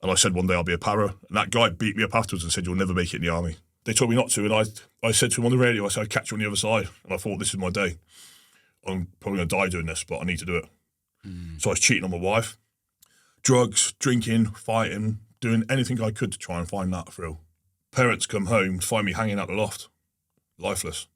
And I said one day I'll be a para. And that guy beat me up afterwards and said, you'll never make it in the army. They told me not to. And I said to him on the radio, I said, I'd catch you on the other side. And I thought, this is my day. I'm probably going to die doing this, but I need to do it. So I was cheating on my wife. Drugs, drinking, fighting, doing anything I could to try and find that thrill. Parents come home, find me hanging out the loft, lifeless.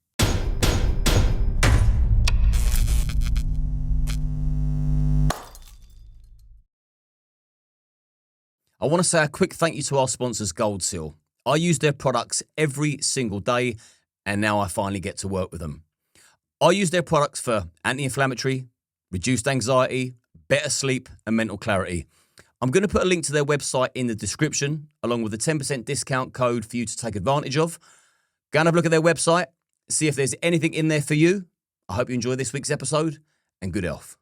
I want to say a quick thank you to our sponsors, Gold Seal. I use their products every single day, and now I finally get to work with them. I use their products for anti-inflammatory, reduced anxiety, better sleep, and mental clarity. I'm going to put a link to their website in the description, along with a 10% discount code for you to take advantage of. Go and have a look at their website, see if there's anything in there for you. I hope you enjoy this week's episode, and good health.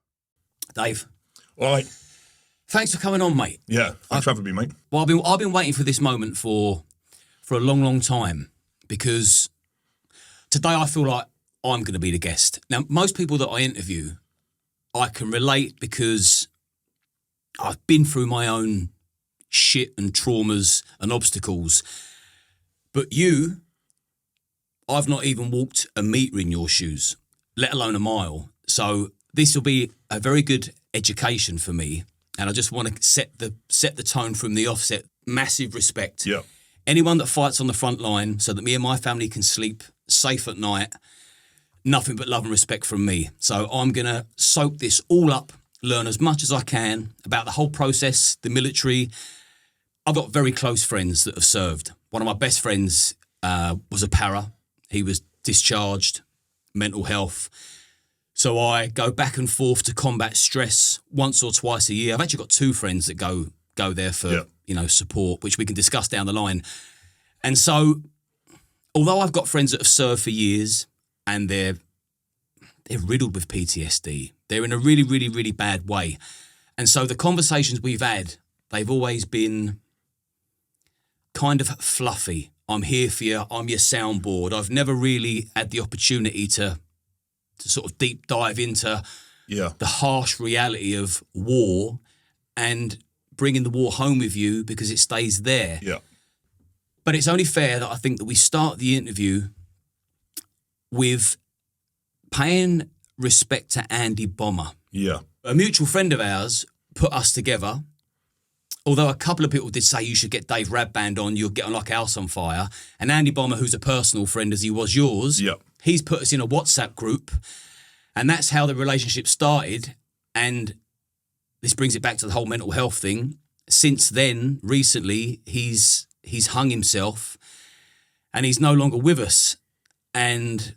Dave. All right. Thanks for coming on, mate. Yeah, thanks for having me, mate. Well, I've been waiting for this moment for a long, long time, because today I feel like I'm going to be the guest. Now, most people that I interview, I can relate because I've been through my own shit and traumas and obstacles. But you, I've not even walked a metre in your shoes, let alone a mile. So this will be a very good education for me. And I just want to set the tone from the offset. Massive respect. Yeah. Anyone that fights on the front line so that me and my family can sleep safe at night, nothing but love and respect from me. So I'm going to soak this all up, learn as much as I can about the whole process, the military. I've got very close friends that have served. One of my best friends was a para. He was discharged, mental health. So I go back and forth to combat stress once or twice a year. I've actually got two friends that go there for support, which we can discuss down the line. And so, although I've got friends that have served for years and they're riddled with PTSD, they're in a really, really, really bad way. And so the conversations we've had, they've always been kind of fluffy. I'm here for you. I'm your soundboard. I've never really had the opportunity to sort of deep dive into the harsh reality of war and bringing the war home with you, because it stays there. Yeah. But it's only fair that I think that we start the interview with paying respect to Andy Bomber. Yeah. A mutual friend of ours put us together. Although a couple of people did say you should get Dave Radband on, you'll get on like a house on fire. And Andy Bomber, who's a personal friend as he was yours, he's put us in a WhatsApp group. And that's how the relationship started. And this brings it back to the whole mental health thing. Since then, recently, he's hung himself and he's no longer with us. And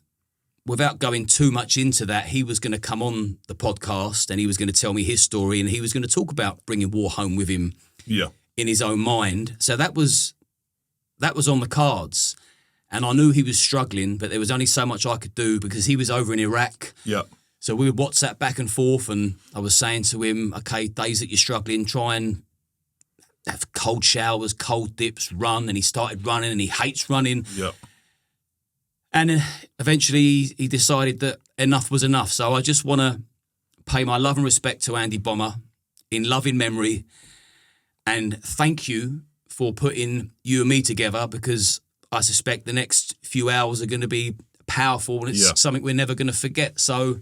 without going too much into that, he was going to come on the podcast and he was going to tell me his story and he was going to talk about bringing war home with him in his own mind. So that was on the cards. And I knew he was struggling, but there was only so much I could do because he was over in Iraq. Yeah. So we would WhatsApp back and forth and I was saying to him, okay, days that you're struggling, try and have cold showers, cold dips, run. And he started running and he hates running. Yeah. And eventually he decided that enough was enough. So I just want to pay my love and respect to Andy Bomber in loving memory and thank you for putting you and me together, because I suspect the next few hours are going to be powerful and it's something we're never going to forget. So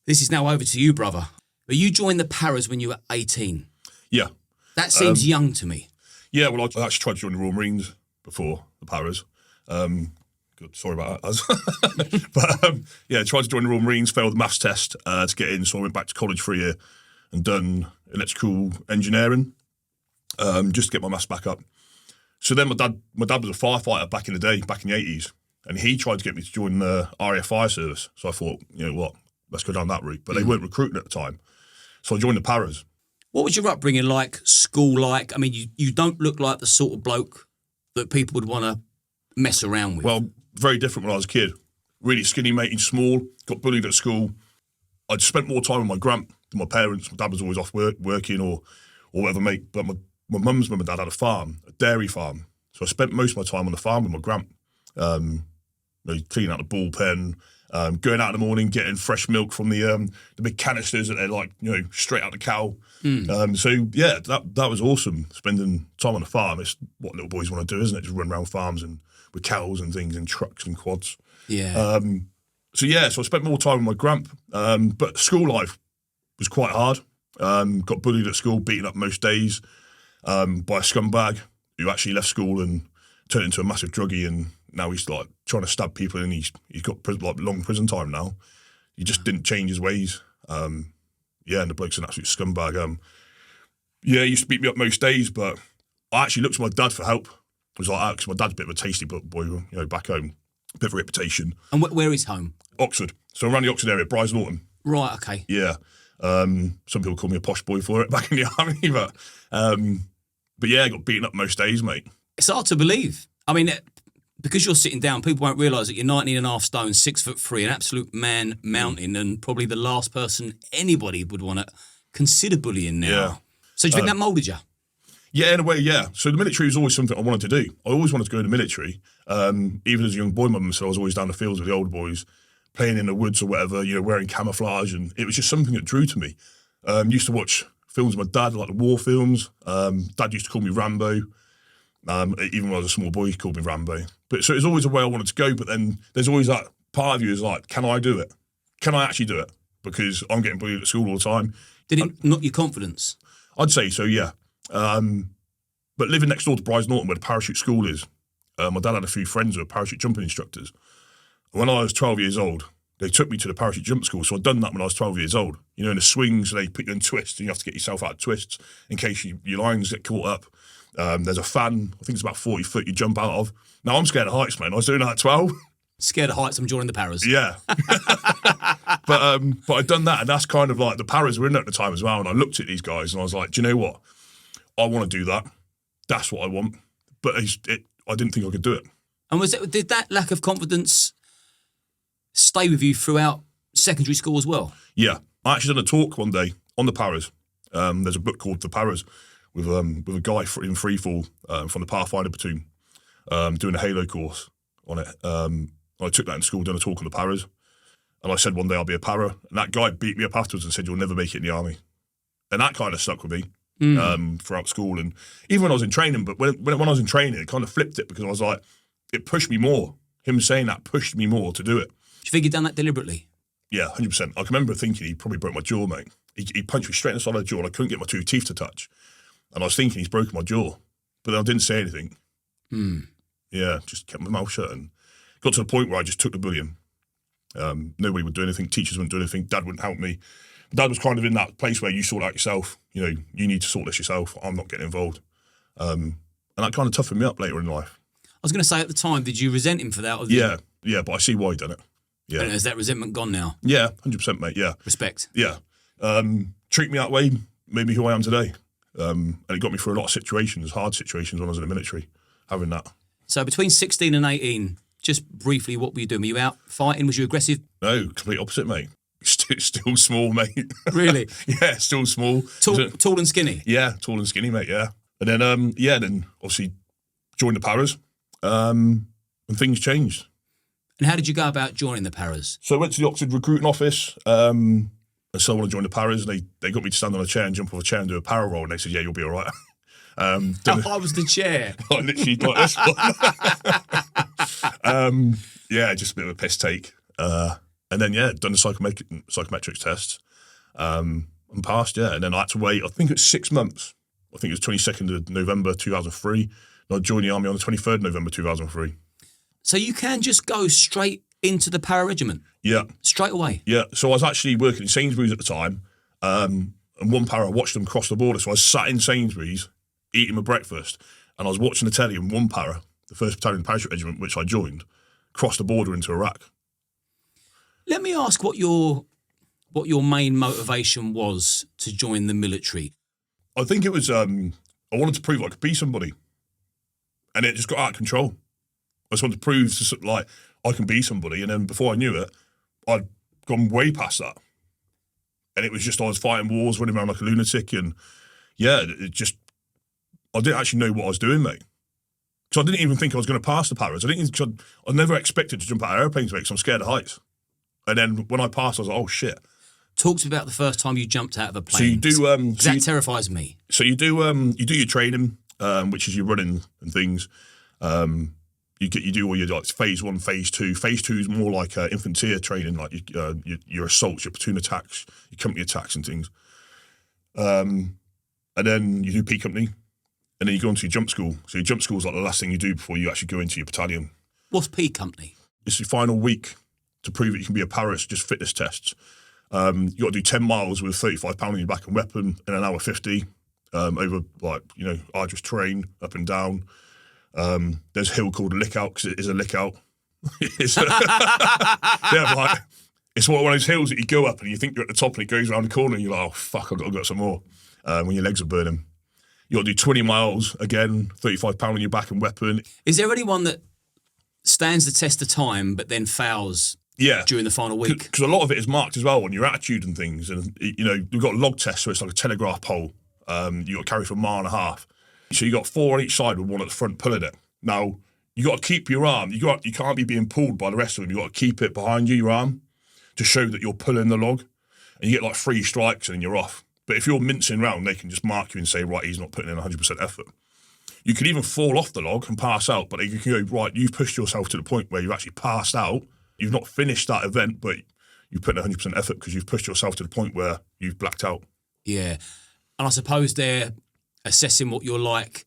this is now over to you, brother. But you joined the Paras when you were 18. Yeah. That seems young to me. Yeah, well, I actually tried to join the Royal Marines before the Paras. Good, sorry about that. But tried to join the Royal Marines, failed the maths test to get in, so I went back to college for a year and done electrical engineering just to get my maths back up. So then my dad was a firefighter back in the day, back in the 80s, and he tried to get me to join the RAF Fire Service. So I thought, you know what, let's go down that route. But they weren't recruiting at the time. So I joined the Paras. What was your upbringing like, school like? I mean, you don't look like the sort of bloke that people would want to mess around with. Well, very different when I was a kid. Really skinny, mating small, got bullied at school. I'd spent more time with my grand than my parents. My dad was always off working or whatever, mate. But my mum's mum and dad had a farm, a dairy farm. So I spent most of my time on the farm with my grand. Cleaning out the bullpen, Going out in the morning, getting fresh milk from the big canisters that they're like, straight out the cow. So yeah, that was awesome. Spending time on the farm. It's what little boys want to do, isn't it? Just run around farms and with cows and things and trucks and quads. Yeah. So I spent more time with my gramp. But school life was quite hard. Got bullied at school, beaten up most days by a scumbag who actually left school and turned into a massive druggie, and now he's like trying to stab people, and he's got long prison time now. He just didn't change his ways. And the bloke's an absolute scumbag. He used to beat me up most days, but I actually looked to my dad for help. It was like that, because my dad's a bit of a tasty boy, back home, a bit of a reputation. And where is home? Oxford. So around the Oxford area, Brize Norton. Right, okay. Yeah. Some people call me a posh boy for it back in the army, but yeah, I got beaten up most days, mate. It's hard to believe. I mean, because you're sitting down, people won't realise that you're 19 and a half stone, 6'3", an absolute man mountain, and probably the last person anybody would want to consider bullying now. Yeah. So do you think that moulded you? Yeah, in a way, yeah. So the military was always something I wanted to do. I always wanted to go in the military. Even as a young boy, my mum said I was always down the fields with the older boys, playing in the woods or whatever, wearing camouflage, and it was just something that drew to me. Used to watch films with my dad, like the war films. Dad used to call me Rambo. Even when I was a small boy, he called me Rambo. But so it was always a way I wanted to go, but then there's always that part of you is like, can I do it? Can I actually do it? Because I'm getting bullied at school all the time. Did it knock your confidence? I'd say so, yeah. But living next door to Brize Norton, where the parachute school is, my dad had a few friends who were parachute jumping instructors. When I was 12 years old, they took me to the parachute jump school. So I'd done that when I was 12 years old. In the swings, they put you in twists, and you have to get yourself out of twists in case your lines get caught up. There's a fan, I think it's about 40 foot you jump out of. Now, I'm scared of heights, man. I was doing that at 12. Scared of heights, I'm joining the paras. Yeah. But I'd done that, and that's kind of like, the paras were in at the time as well, and I looked at these guys, and I was like, do you know what? I want to do that. That's what I want. But I didn't think I could do it. And did that lack of confidence stay with you throughout secondary school as well? Yeah. I actually done a talk one day on the paras. There's a book called The Paras with a guy in freefall from the Pathfinder platoon doing a Halo course on it. I took that in school, done a talk on the paras, and I said one day I'll be a para. And that guy beat me up afterwards and said, you'll never make it in the army. And that kind of stuck with me throughout school. And even when I was in training, but when I was in training, it kind of flipped it, because I was like, it pushed me more. Him saying that pushed me more to do it. Do you think he'd done that deliberately? Yeah, 100%. I can remember thinking he probably broke my jaw, mate. He punched me straight in the side of the jaw, and I couldn't get my two teeth to touch. And I was thinking he's broken my jaw, but then I didn't say anything. Yeah, just kept my mouth shut, and got to the point where I just took the bullying. Nobody would do anything. Teachers wouldn't do anything. Dad wouldn't help me. Dad was kind of in that place where you sort out yourself. You need to sort this yourself. I'm not getting involved. And that kind of toughened me up later in life. I was going to say, at the time, did you resent him for that? Or Yeah, but I see why he done it. Yeah. And has that resentment gone now? Yeah, 100%, mate, yeah. Respect. Yeah. Treat me that way, made me who I am today. And it got me through a lot of situations, hard situations when I was in the military, having that. So between 16 and 18, just briefly, what were you doing? Were you out fighting? Was you aggressive? No, complete opposite, mate. Still small, mate. Really? Yeah, still small. Tall and skinny? Yeah, tall and skinny, mate, yeah. And then, then obviously joined the paras, and things changed. And how did you go about joining the paras? So I went to the Oxford recruiting office, and so I want to join the paras, and they got me to stand on a chair and jump off a chair and do a para roll, and they said, yeah, you'll be all right. I was the chair. I literally like this one. Just a bit of a piss take. And then, done the psychometrics tests and passed, And then I had to wait, I think it was 6 months. I think it was 22nd of November 2003. And I joined the army on the 23rd of November 2003. So you can just go straight into the para regiment? Yeah. Straight away? Yeah. So I was actually working in Sainsbury's at the time. And one para, I watched them cross the border. So I sat in Sainsbury's, eating my breakfast, and I was watching the telly, and one para, the 1st Battalion Parachute Regiment, which I joined, crossed the border into Iraq. Let me ask what your main motivation was to join the military. I think it was, I wanted to prove I could be somebody. And it just got out of control. I just wanted to prove I can be somebody. And then before I knew it, I'd gone way past that. And it was just, I was fighting wars, running around like a lunatic. And I didn't actually know what I was doing, mate. So I didn't even think I was going to pass the paras. I never expected to jump out of airplanes, mate, because I'm scared of heights. And then when I passed, I was like, oh shit. Talk to me about the first time you jumped out of a plane. So you do that terrifies me. So you do your training, which is your running and things. You do all your like phase 1, phase 2. Phase 2 is more like infantry training, like your assaults, your platoon attacks, your company attacks and things. And then you do P company, and then you go into your jump school. So your jump school is like the last thing you do before you actually go into your battalion. What's P company? It's your final week to prove that you can be a para. It's just fitness tests. You got to do 10 miles with 35 pound on your back and weapon in an hour 50 over arduous terrain up and down. There's a hill called a lick out because it is a lick out. It's it's one of those hills that you go up and you think you're at the top and it goes around the corner and you're like, oh fuck, I've got to go some more when your legs are burning. You got to do 20 miles again, 35 pound on your back and weapon. Is there anyone that stands the test of time but then fails? Yeah, during the final week, because a lot of it is marked as well on your attitude and things. And we've got a log test, so it's like a telegraph pole. You got to carry for a mile and a half. So you got 4 on each side with one at the front pulling it. Now you got to keep your arm. You can't be being pulled by the rest of them. You got to keep it behind you, your arm, to show that you're pulling the log. And you get like 3 strikes and then you're off. But if you're mincing around, they can just mark you and say, right, he's not putting in 100% effort. You could even fall off the log and pass out, but you can go, right, you've pushed yourself to the point where you've actually passed out. You've not finished that event, but you put in 100% effort because you've pushed yourself to the point where you've blacked out. Yeah. And I suppose they're assessing what you're like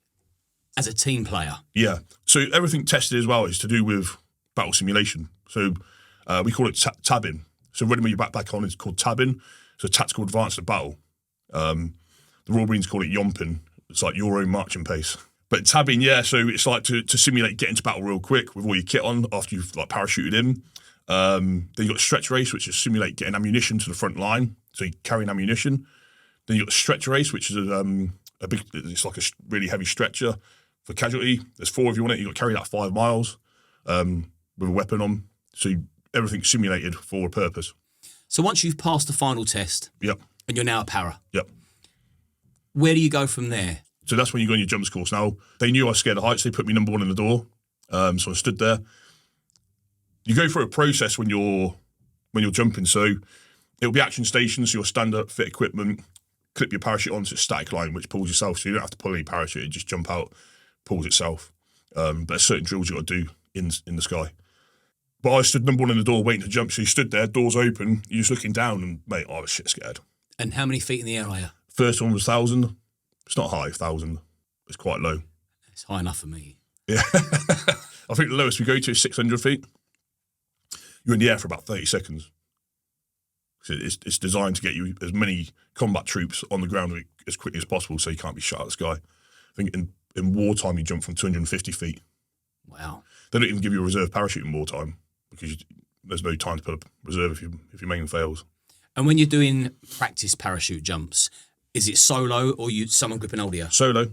as a team player. Yeah. So everything tested as well is to do with battle simulation. So we call it tabbing. So running with your backpack on is called tabbing. So tactical advance to battle. The Royal Marines call it yomping. It's like your own marching pace. But tabbing, yeah, so it's like to simulate getting to battle real quick with all your kit on after you've like parachuted in. Then you got stretch race, which is simulate getting ammunition to the front line. So you're carrying ammunition. Then you got stretch race, which is it's like a really heavy stretcher for casualty. There's 4 of you on it. You got to carry that 5 miles with a weapon on. So everything's simulated for a purpose. So once you've passed the final test, yep, and you're now a para, yep, where do you go from there? So that's when you go on your jumps course. Now, they knew I was scared of heights. They put me number 1 in the door. So I stood there. You go through a process when you're jumping. So it'll be action stations. So you'll stand up, fit equipment, clip your parachute onto a static line, which pulls yourself. So you don't have to pull any parachute. It just jump out, pulls itself. But there's certain drills you got to do in the sky. But I stood number 1 in the door waiting to jump. So you stood there, doors open. You're just looking down and, mate, I was shit scared. And how many feet in the air are you? First one was 1,000. It's not high, 1,000. It's quite low. It's high enough for me. Yeah. I think the lowest we go to is 600 feet. You're in the air for about 30 seconds. So it's designed to get you as many combat troops on the ground as quickly as possible so you can't be shot at the sky. I think in wartime you jump from 250 feet. Wow. They don't even give you a reserve parachute in wartime because there's no time to put a reserve if your main fails. And when you're doing practice parachute jumps, is it solo or someone gripping hold of you? Solo.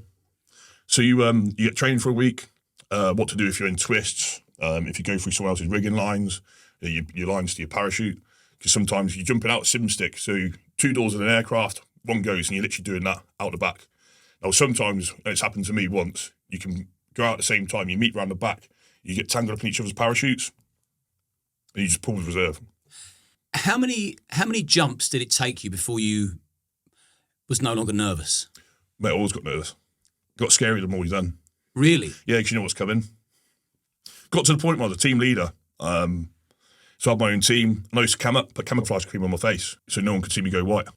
So you get trained for a week, what to do if you're in twists, if you go through someone else's rigging lines, your lines to your parachute. Because sometimes you're jumping out a sim stick, so 2 doors in an aircraft, one goes and you're literally doing that out the back. Now sometimes, and it's happened to me once, you can go out at the same time, you meet round the back, you get tangled up in each other's parachutes, and you just pull with reserve. How many jumps did it take you before you was no longer nervous? Mate, I always got nervous. Got scary the more you done. Really? Yeah, because you know what's coming. Got to the point where I was a team leader. So I had my own team. And I used to put camouflage cream on my face so no one could see me go white.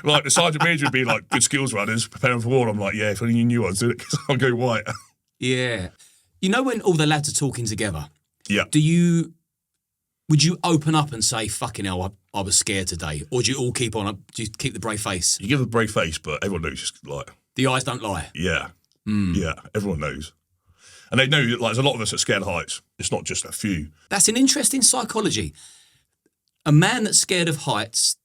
Like the sergeant major would be like, good skills runners, preparing for war. I'm like, yeah, if only you knew I was doing it because I'll go white. Yeah. You know when all the lads are talking together? Yeah. Would you open up and say, fucking hell, I was scared today? Or do you all keep the brave face? You give a brave face, but everyone knows just like... The eyes don't lie? Yeah. Yeah, everyone knows. And they know, like, there's a lot of us that are scared of heights. It's not just a few. That's an interesting psychology. A man that's scared of heights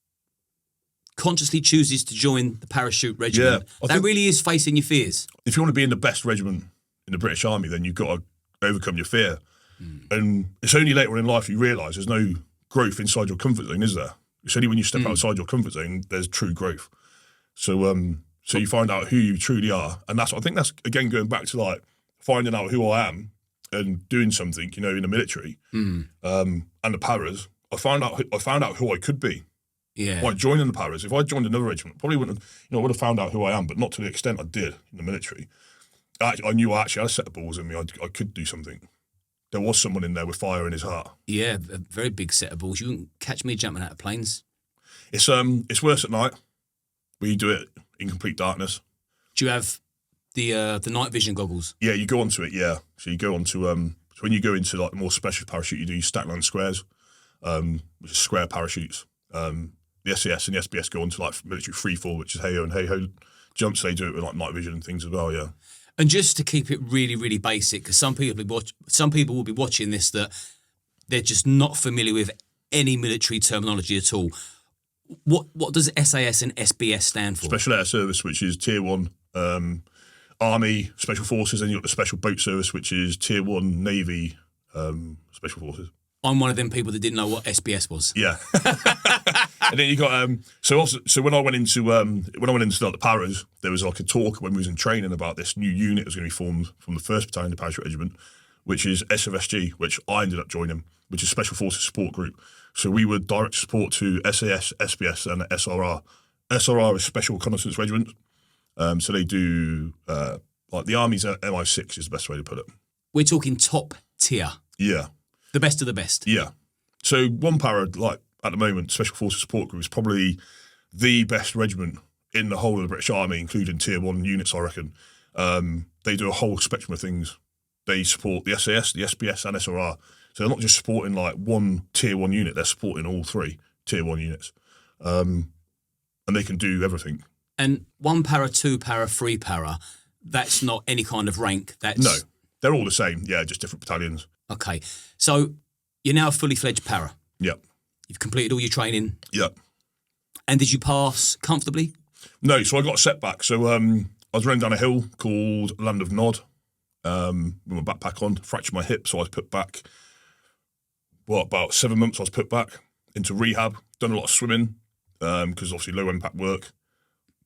consciously chooses to join the parachute regiment. Yeah, that really is facing your fears. If you want to be in the best regiment in the British Army, then you've got to overcome your fear. And it's only later in life you realise there's no growth inside your comfort zone, is there? It's only when you step outside your comfort zone there's true growth. So you find out who you truly are, and I think that's again going back to like finding out who I am and doing something, you know, in the military, and the paras, I found out who I could be. Yeah. By joining the paras. If I joined another regiment, probably wouldn't have, you know, I would have found out who I am, but not to the extent I did in the military. I knew I actually had a set of balls in me. I could do something. There was someone in there with fire in his heart. Yeah, a very big set of balls. You wouldn't catch me jumping out of planes. It's worse at night. We do it in complete darkness. Do you have the night vision goggles? Yeah, you go onto it. Yeah, so you go onto so when you go into like more special parachute, you do stackline squares, which is square parachutes. The SAS and the SBS go onto like military freefall, which is hey-ho and hey-ho jumps. They do it with like night vision and things as well. Yeah. And just to keep it really, really basic, because some people will be watching this that they're just not familiar with any military terminology at all. What does SAS and SBS stand for? Special Air Service, which is Tier 1 Army Special Forces, and you've got the Special Boat Service, which is Tier 1 Navy Special Forces. I'm one of them people that didn't know what SBS was. Yeah. And then you got so when I went into like the paras, there was like a talk when we was in training about this new unit that was going to be formed from the 1st Battalion of Parachute Regiment, which is SFSG, which I ended up joining, which is Special Forces Support Group. So we were direct support to SAS, SBS, and SRR. SRR is Special Reconnaissance Regiment. So they do like the Army's MI6 is the best way to put it. We're talking top tier. Yeah. The best of the best. Yeah. So one para, like at the moment, Special Forces Support Group is probably the best regiment in the whole of the British Army, including Tier 1 units, I reckon. They do a whole spectrum of things. They support the SAS, the SBS, and SRR. So they're not just supporting like one Tier 1 unit, they're supporting all 3 Tier 1 units. And they can do everything. And 1 para, 2 para, 3 para, that's not any kind of rank. No, they're all the same. Yeah, just different battalions. Okay. So you're now a fully fledged para. Yep. You've completed all your training. Yep. And did you pass comfortably? No, so I got a setback. So I was running down a hill called Land of Nod with my backpack on, fractured my hip, so I was put back. About 7 months I was put back into rehab, done a lot of swimming because obviously low impact work.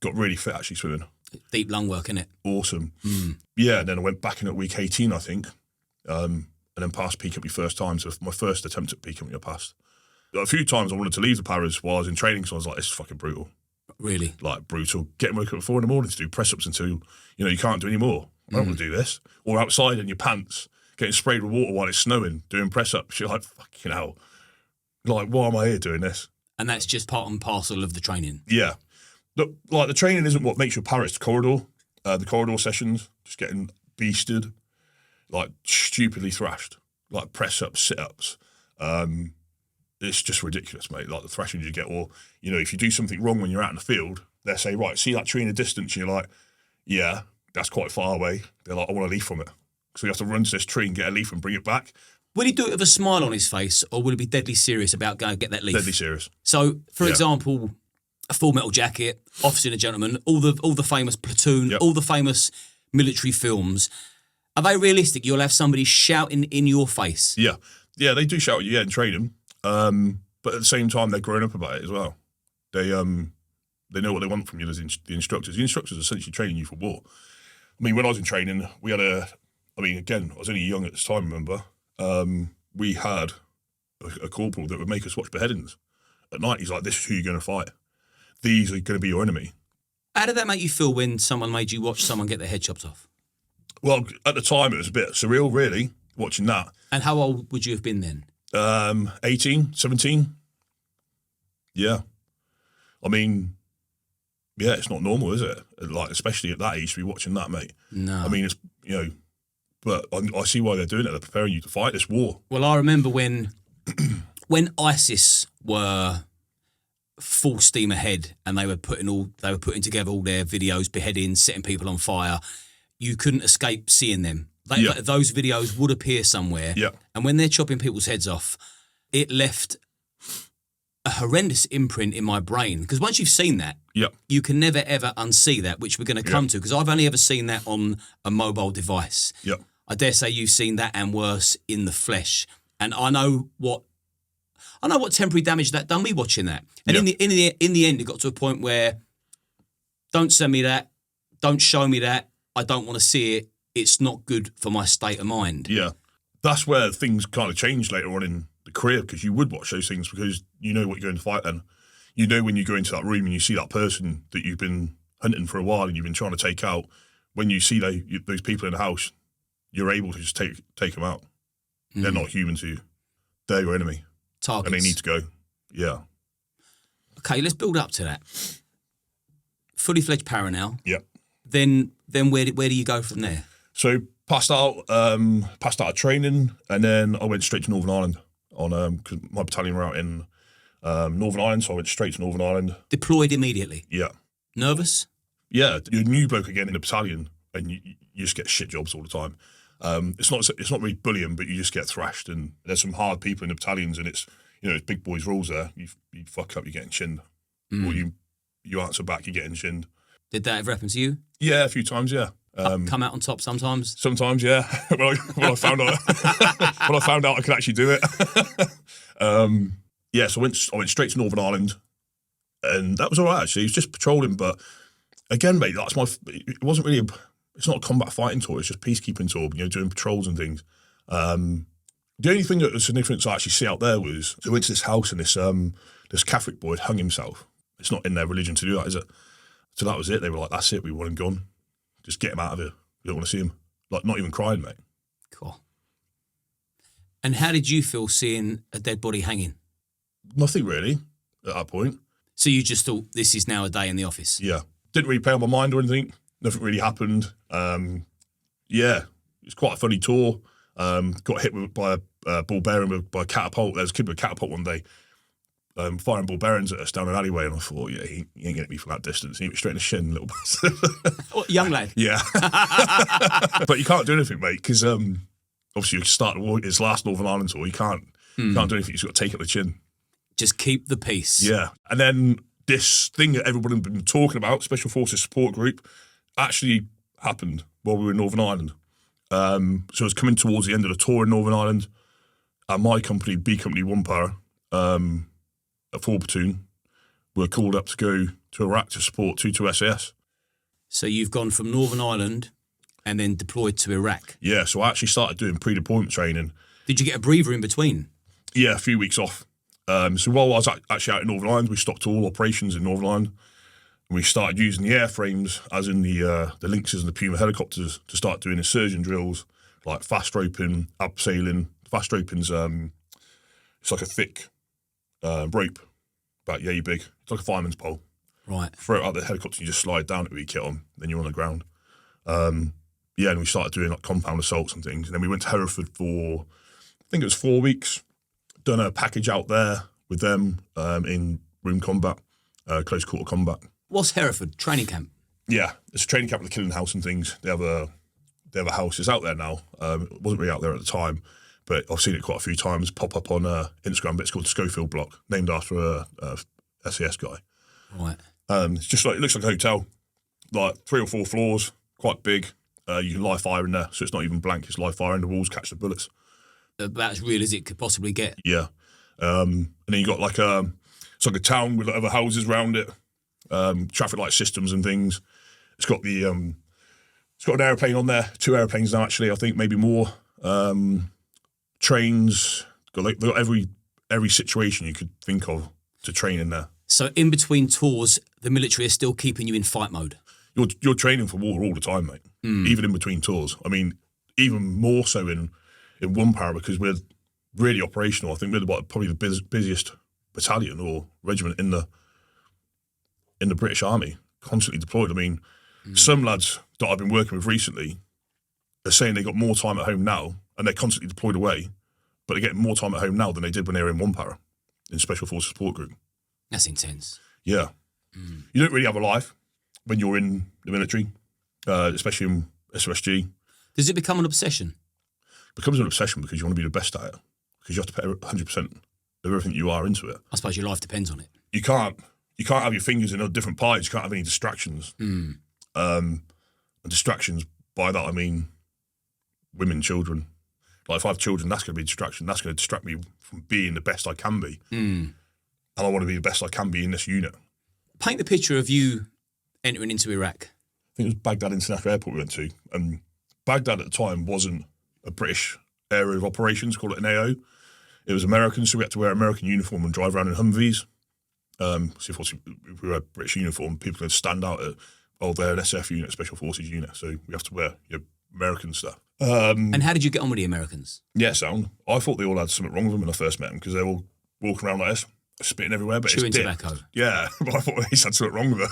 Got really fit actually swimming. Deep lung work, innit? Awesome. Yeah, and then I went back in at week 18, I think, and then passed P Company first time. So my first attempt at P Company I passed. A few times I wanted to leave the paras while I was in training, so I was like, this is fucking brutal. Really? Like, brutal. Getting woken up at 4 a.m. to do press-ups until, you know, you can't do any more. I don't want to do this. Or outside in your pants, getting sprayed with water while it's snowing, doing press-ups. You're like, fucking hell. Like, why am I here doing this? And that's just part and parcel of the training? Yeah. Look, like, the training isn't what makes you a para, it's the corridor. The corridor sessions, just getting beasted, like, stupidly thrashed. Like, press-ups, sit-ups. It's just ridiculous, mate, like the thrashing you get. Or, you know, if you do something wrong when you're out in the field, they'll say, right, see that tree in the distance? And you're like, yeah, that's quite far away. They're like, I want a leaf from it. So you have to run to this tree and get a leaf and bring it back. Will he do it with a smile on his face, or will he be deadly serious about going to get that leaf? Deadly serious. So, for example, a Full Metal Jacket, Officer and a Gentleman, all the famous Platoon, all the famous military films, are they realistic? You'll have somebody shouting in your face? Yeah. Yeah, they do shout at you, in training. But at the same time, they're growing up about it as well. They know what they want from you as the instructors. The instructors are essentially training you for war. I mean, when I was in training, we had again, I was only young at this time, remember? We had a corporal that would make us watch beheadings. At night, he's like, this is who you're going to fight. These are going to be your enemy. How did that make you feel when someone made you watch someone get their head chopped off? Well, at the time, it was a bit surreal, really, watching that. And how old would you have been then? 18, 17. Yeah. I mean, yeah, it's not normal, is it? Like, especially at that age to be watching that, mate. No. I mean, it's, you know, but I see why they're doing it. They're preparing you to fight this war. Well, I remember when ISIS were full steam ahead and they were putting together all their videos, beheadings, setting people on fire. You couldn't escape seeing them. Those videos would appear somewhere. Yeah. And when they're chopping people's heads off, it left a horrendous imprint in my brain. Because once you've seen that, you can never, ever unsee that, which we're going to come to. Because I've only ever seen that on a mobile device. Yeah. I dare say you've seen that and worse in the flesh. And I know what temporary damage that done me watching that. And in the end, it got to a point where, don't send me that, don't show me that, I don't want to see it. It's not good for my state of mind. Yeah. that's where things kind of changed later on in the career, because you would watch those things because you know what you're going to fight then. You know when you go into that room and you see that person that you've been hunting for a while and you've been trying to take out, when you see those people in the house, you're able to just take them out. They're not human to you. They're your enemy. Targets. And they need to go. Yeah. Okay, let's build up to that. Fully fledged para now. Yeah. Then where do you go from there? So passed out of training, and then I went straight to Northern Ireland because my battalion were out in Northern Ireland, so I went straight to Northern Ireland. Deployed immediately. Yeah. Nervous? Yeah, you're a new bloke again in the battalion, and you just get shit jobs all the time. It's not really bullying, but you just get thrashed, and there's some hard people in the battalions, and it's big boys rules there. You fuck up, you're getting shinned, or you answer back, you're getting shinned. Did that ever happen to you? Yeah, a few times. Yeah. Come out on top sometimes. Sometimes, yeah. when I found out, I could actually do it. Yeah, so I went straight to Northern Ireland, and that was all right actually. It was just patrolling, but again, mate, it wasn't really. It's not a combat fighting tour. It's just peacekeeping tour. Doing patrols and things. The only thing that was significant I actually see out there was I went to this house and this Catholic boy had hung himself. It's not in their religion to do that, is it? So that was it. They were like, "That's it. We want him gone. Just get him out of here. We don't want to see him." Like, not even crying, mate. Cool. And how did you feel seeing a dead body hanging? Nothing really at that point. So you just thought, this is now a day in the office? Yeah. Didn't really play on my mind or anything. Nothing really happened. Yeah, it was quite a funny tour. Got hit by a ball bearing by a catapult. There was a kid with a catapult one day, firing ball bearings at us down an alleyway, and I thought, yeah, he ain't getting me from that distance. He hit me straight in the shin, little bit. What, young lad? Yeah. But you can't do anything, mate, because obviously you start his last Northern Ireland tour. You can't do anything. You just got to take it the chin. Just keep the peace. Yeah. And then this thing that everybody had been talking about, Special Forces Support Group, actually happened while we were in Northern Ireland. So it was coming towards the end of the tour in Northern Ireland. At my company, B Company 1 Para, a 4 platoon, were called up to go to Iraq to support 22 SAS. So you've gone from Northern Ireland and then deployed to Iraq. Yeah, so I actually started doing pre-deployment training. Did you get a breather in between? Yeah, a few weeks off. So while I was actually out in Northern Ireland, we stopped all operations in Northern Ireland. We started using the airframes, as in the Lynxes and the Puma helicopters, to start doing insurgent drills, like fast roping, abseiling. Fast roping's it's like a thick rope, about yay big. It's like a fireman's pole. Right. Throw it out the helicopter, you just slide down it with your kit on, then you're on the ground. Yeah, and we started doing like compound assaults and things. And then we went to Hereford for, I think it was 4 weeks, done a package out there with them in room combat, close quarter combat. What's Hereford? Training camp? Yeah, it's a training camp with the Killing House and things. They have a house. It's out there now. It wasn't really out there at the time, but I've seen it quite a few times pop up on Instagram. But it's called the Schofield Block, named after a SAS guy. Right. It's just like, it looks like a hotel, like 3 or 4 floors, quite big. You can live fire in there, so it's not even blank. It's live fire, and the walls catch the bullets. About as real as it could possibly get. Yeah, and then you got like it's like a town with other houses around it. Traffic light systems and things. It's got the it's got an airplane on there, 2 airplanes now actually, I think, maybe more. Trains, they've got every situation you could think of to train in there. So in between tours, the military is still keeping you in fight mode. You're training for war all the time, mate. Even in between tours. I mean, even more so in 1 Para, because we're really operational. I think we're probably the busiest battalion or regiment in the British Army, constantly deployed. I mean, some lads that I've been working with recently are saying they got more time at home now, and they're constantly deployed away, but they're getting more time at home now than they did when they were in 1 Para, in Special Forces Support Group. That's intense. Yeah. You don't really have a life when you're in the military, especially in SOSG. Does it become an obsession? It becomes an obsession because you want to be the best at it, because you have to put 100% of everything you are into it. I suppose your life depends on it. You can't have your fingers in different pies. You can't have any distractions. And distractions, by that I mean women, children. Like, if I have children, that's going to be a distraction. That's going to distract me from being the best I can be. And I want to be the best I can be in this unit. Paint the picture of you entering into Iraq. I think it was Baghdad International Airport we went to. And Baghdad at the time wasn't a British area of operations, call it an AO. It was American, so we had to wear American uniform and drive around in Humvees. So if we had British uniform, people could stand out at, they're an SF unit, Special Forces unit, so we have to wear American stuff. And how did you get on with the Americans? Yeah, sound. I thought they all had something wrong with them when I first met them because they were all walking around like this, spitting everywhere. But chewing it's tobacco. Yeah, but I thought they had something wrong with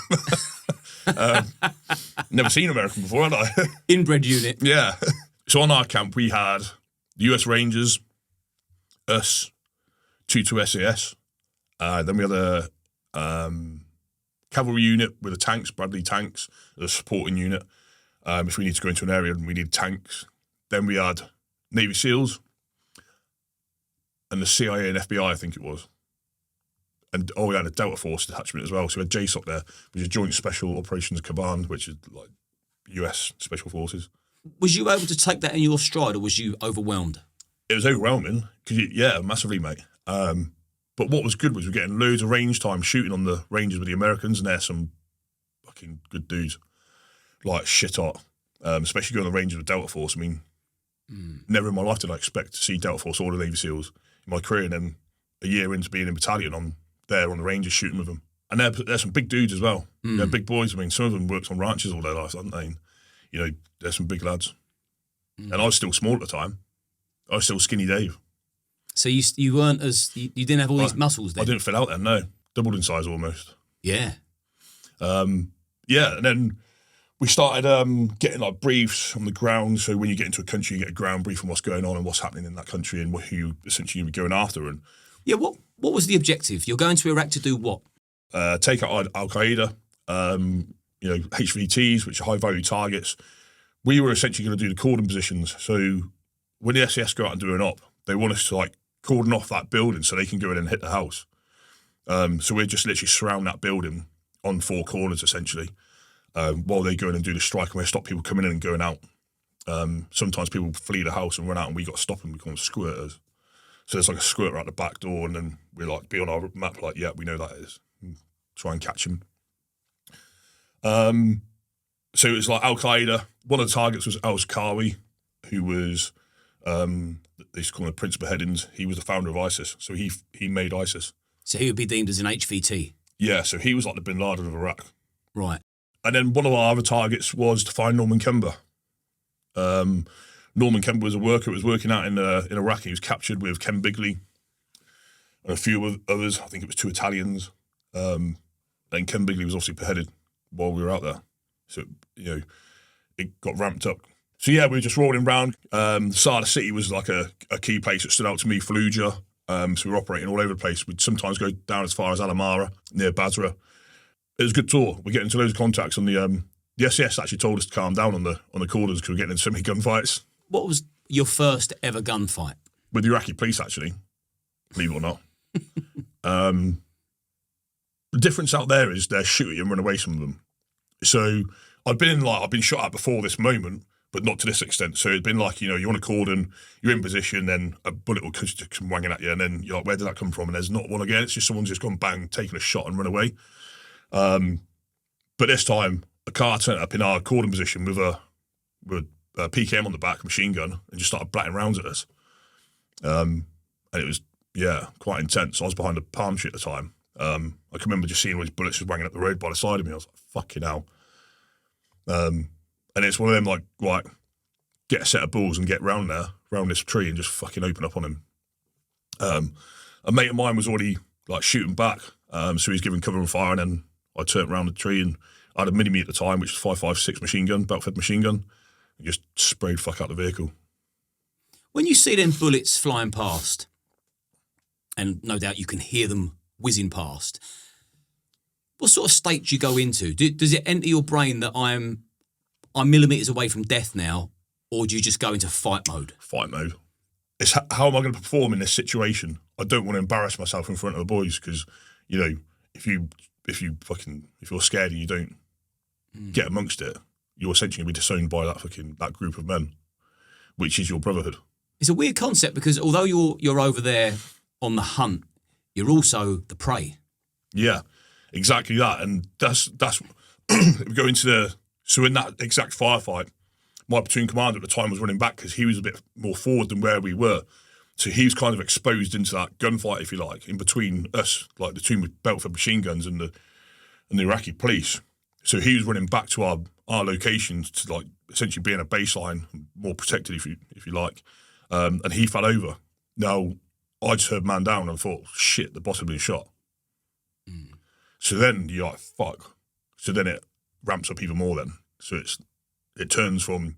them. Never seen American before, had I? Inbred unit. Yeah. So on our camp, we had the US Rangers, us, 2 SAS. Then we had a cavalry unit with the tanks, Bradley tanks, a supporting unit. If we need to go into an area and we need tanks. Then we had Navy SEALs and the CIA and FBI, I think it was. And we had a Delta Force detachment as well. So we had JSOC there, which is Joint Special Operations Command, which is like US Special Forces. Was you able to take that in your stride, or was you overwhelmed? It was overwhelming, because massively, mate. But what was good was we're getting loads of range time shooting on the ranges with the Americans, and they're some fucking good dudes. Like, shit hot. Especially going on the ranges with Delta Force. I mean, never in my life did I expect to see Delta Force or the Navy SEALs in my career, and then a year into being in battalion, I'm there on the ranges shooting with them. And they're some big dudes as well. They're big boys. I mean, some of them worked on ranches all their life, haven't they? And, they're some big lads. And I was still small at the time. I was still skinny Dave. So you weren't you didn't have all these muscles then? I didn't fill out then, no. Doubled in size almost. Yeah. And then we started getting like briefs on the ground. So when you get into a country, you get a ground brief on what's going on and what's happening in that country and who you essentially be going after. And yeah, what was the objective? You're going to Iraq to do what? Take out Al-Qaeda, HVTs, which are high-value targets. We were essentially going to do the cordon positions. So when the SAS go out and do an op, they want us to like cordon off that building so they can go in and hit the house. So we're just literally surround that building on 4 corners, essentially, while they go in and do the strike, and we stop people coming in and going out. Sometimes people flee the house and run out, and we got to stop them. We call them squirters. So there's like a squirter out the back door, and then we like be on our map like, yeah, we know that is. And try and catch him. So it was like Al-Qaeda. One of the targets was al-Qawi, who was, they used to call him the Prince of Beheadings. He was the founder of ISIS. So he made ISIS. So he would be deemed as an HVT? Yeah, so he was like the Bin Laden of Iraq. Right. And then one of our other targets was to find Norman Kember. Norman Kember was a worker who was working out in Iraq. He was captured with Ken Bigley and a few others. I think it was 2 Italians. And Ken Bigley was obviously beheaded while we were out there. So, it got ramped up. So, yeah, we were just rolling around. The start of the city was like a key place that stood out to me, Fallujah. So we were operating all over the place. We'd sometimes go down as far as Al-Amara, near Basra. It was a good tour. We're getting into loads of contacts on the SAS actually told us to calm down on the cordons because we were getting into so many gunfights. What was your first ever gunfight? With the Iraqi police, actually, believe it or not. The difference out there is they're shooting and run away from them. So I've been shot at before this moment, but not to this extent. So it'd been like, you're on a cordon, you're in position, then a bullet will come wanging at you, and then you're like, where did that come from? And there's not one again. It's just someone's just gone bang, taken a shot and run away. But this time, a car turned up in our cordon position with a PKM on the back, machine gun, and just started blatting rounds at us. And it was, quite intense. I was behind a palm tree at the time. I can remember just seeing all these bullets just wanging up the road by the side of me. I was like, fucking hell. And it's one of them like, right, get a set of balls and get round this tree and just fucking open up on him. A mate of mine was already like shooting back. So he was giving cover and fire, and then I turned around the tree and I had a mini-me at the time, which was 5.56 machine gun, belt-fed machine gun, and just sprayed fuck out the vehicle. When you see them bullets flying past, and no doubt you can hear them whizzing past, what sort of state do you go into? Does it enter your brain that I'm millimetres away from death now, or do you just go into fight mode? Fight mode. It's how am I going to perform in this situation? I don't want to embarrass myself in front of the boys because, if you're scared and you don't get amongst it, you're essentially going to be disowned by that group of men, which is your brotherhood. It's a weird concept because although you're over there on the hunt, you're also the prey. Yeah, exactly that. And that's we go into so in that exact firefight, my platoon commander at the time was running back because he was a bit more forward than where we were. So he was kind of exposed into that gunfight, if you like, in between us, like the team with Belford machine guns and the Iraqi police. So he was running back to our locations to like essentially be in a baseline, more protected, if you like. And he fell over. Now, I just heard man down and thought, shit, the boss had been shot. So then you're like, fuck. So then it ramps up even more then. So it turns from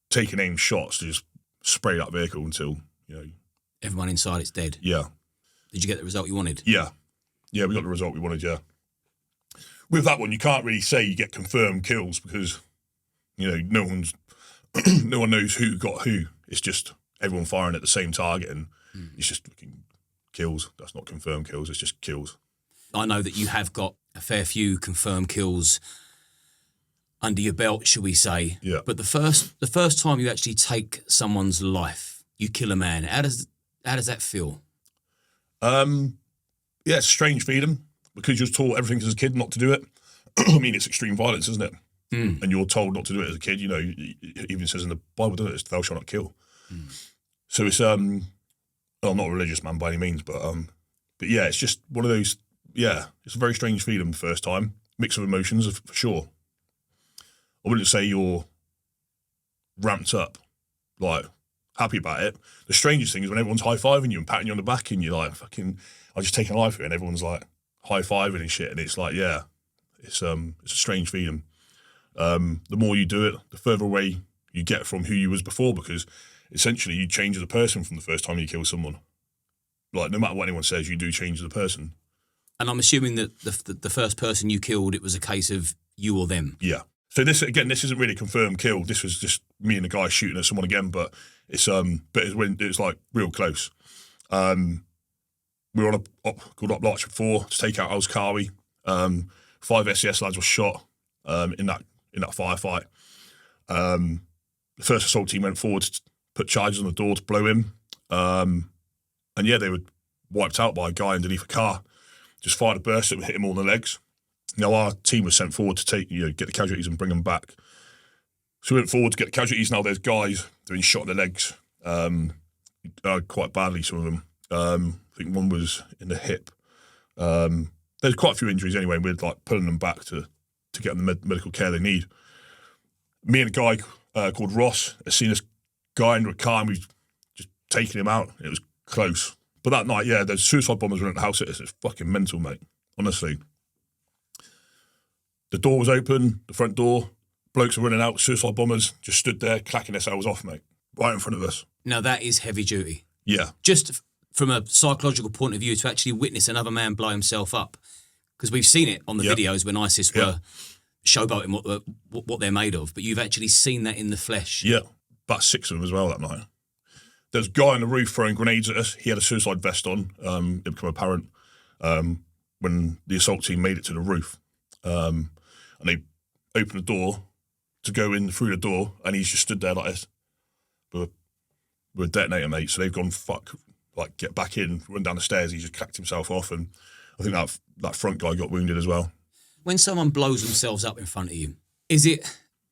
taking aim shots to just spray that vehicle until, everyone inside it's dead. Yeah. Did you get the result you wanted? Yeah. Yeah, we got the result we wanted, yeah. With that one, you can't really say you get confirmed kills because, no one knows who got who. It's just everyone firing at the same target and it's just fucking kills. That's not confirmed kills, it's just kills. I know that you have got a fair few confirmed kills under your belt, shall we say. Yeah. But the first time you actually take someone's life, you kill a man, how does that feel? Yeah, it's a strange feeling because you're taught everything as a kid not to do it. I mean, it's extreme violence, isn't it? And you're told not to do it as a kid. It even says in the Bible, doesn't it? It's thou shalt not kill. So it's I'm not a religious man by any means, but yeah, it's just one of those. Yeah, it's a very strange feeling the first time. Mix of emotions, for sure. I wouldn't say you're ramped up, like happy about it. The strangest thing is when everyone's high-fiving you and patting you on the back and you're like, fucking, I've just taken a life of it, and everyone's like high-fiving and shit, and it's like, yeah, it's a strange feeling. The more you do it, the further away you get from who you was before, because essentially you change as a person from the first time you kill someone. Like, no matter what anyone says, you do change as a person. And I'm assuming that the first person you killed, it was a case of you or them. Yeah. So this isn't really a confirmed kill. This was just me and the guy shooting at someone again, but it's like real close. We were on a op called Op Larcher 4 to take out Al-Qawi. 5 SES lads were shot in that firefight. The first assault team went forward to put charges on the door to blow him. And yeah, they were wiped out by a guy underneath a car. Just fired a burst that would hit him all in the legs. Now our team was sent forward to get the casualties and bring them back. So we went forward to get the casualties. Now there's guys that have been shot in the legs, quite badly, some of them. I think one was in the hip. There's quite a few injuries anyway, and we're like pulling them back to get them the medical care they need. Me and a guy called Ross had seen this guy into a car and we've just taken him out. It was close. But that night, yeah, there's suicide bombers running at the house. It's fucking mental, mate. Honestly. The door was open, the front door. Blokes were running out, suicide bombers just stood there, clacking themselves off, mate. Right in front of us. Now, that is heavy duty. Yeah. Just from a psychological point of view, to actually witness another man blow himself up. Because we've seen it on the videos when ISIS were showboating what they're made of, but you've actually seen that in the flesh. Yeah. About 6 of them as well that night. There's a guy on the roof throwing grenades at us. He had a suicide vest on. It became apparent when the assault team made it to the roof. And they opened the door to go in through the door, and he's just stood there like this. With a detonator, mate. So they've gone, get back in, run down the stairs. He just cracked himself off, and I think that front guy got wounded as well. When someone blows themselves up in front of you, is it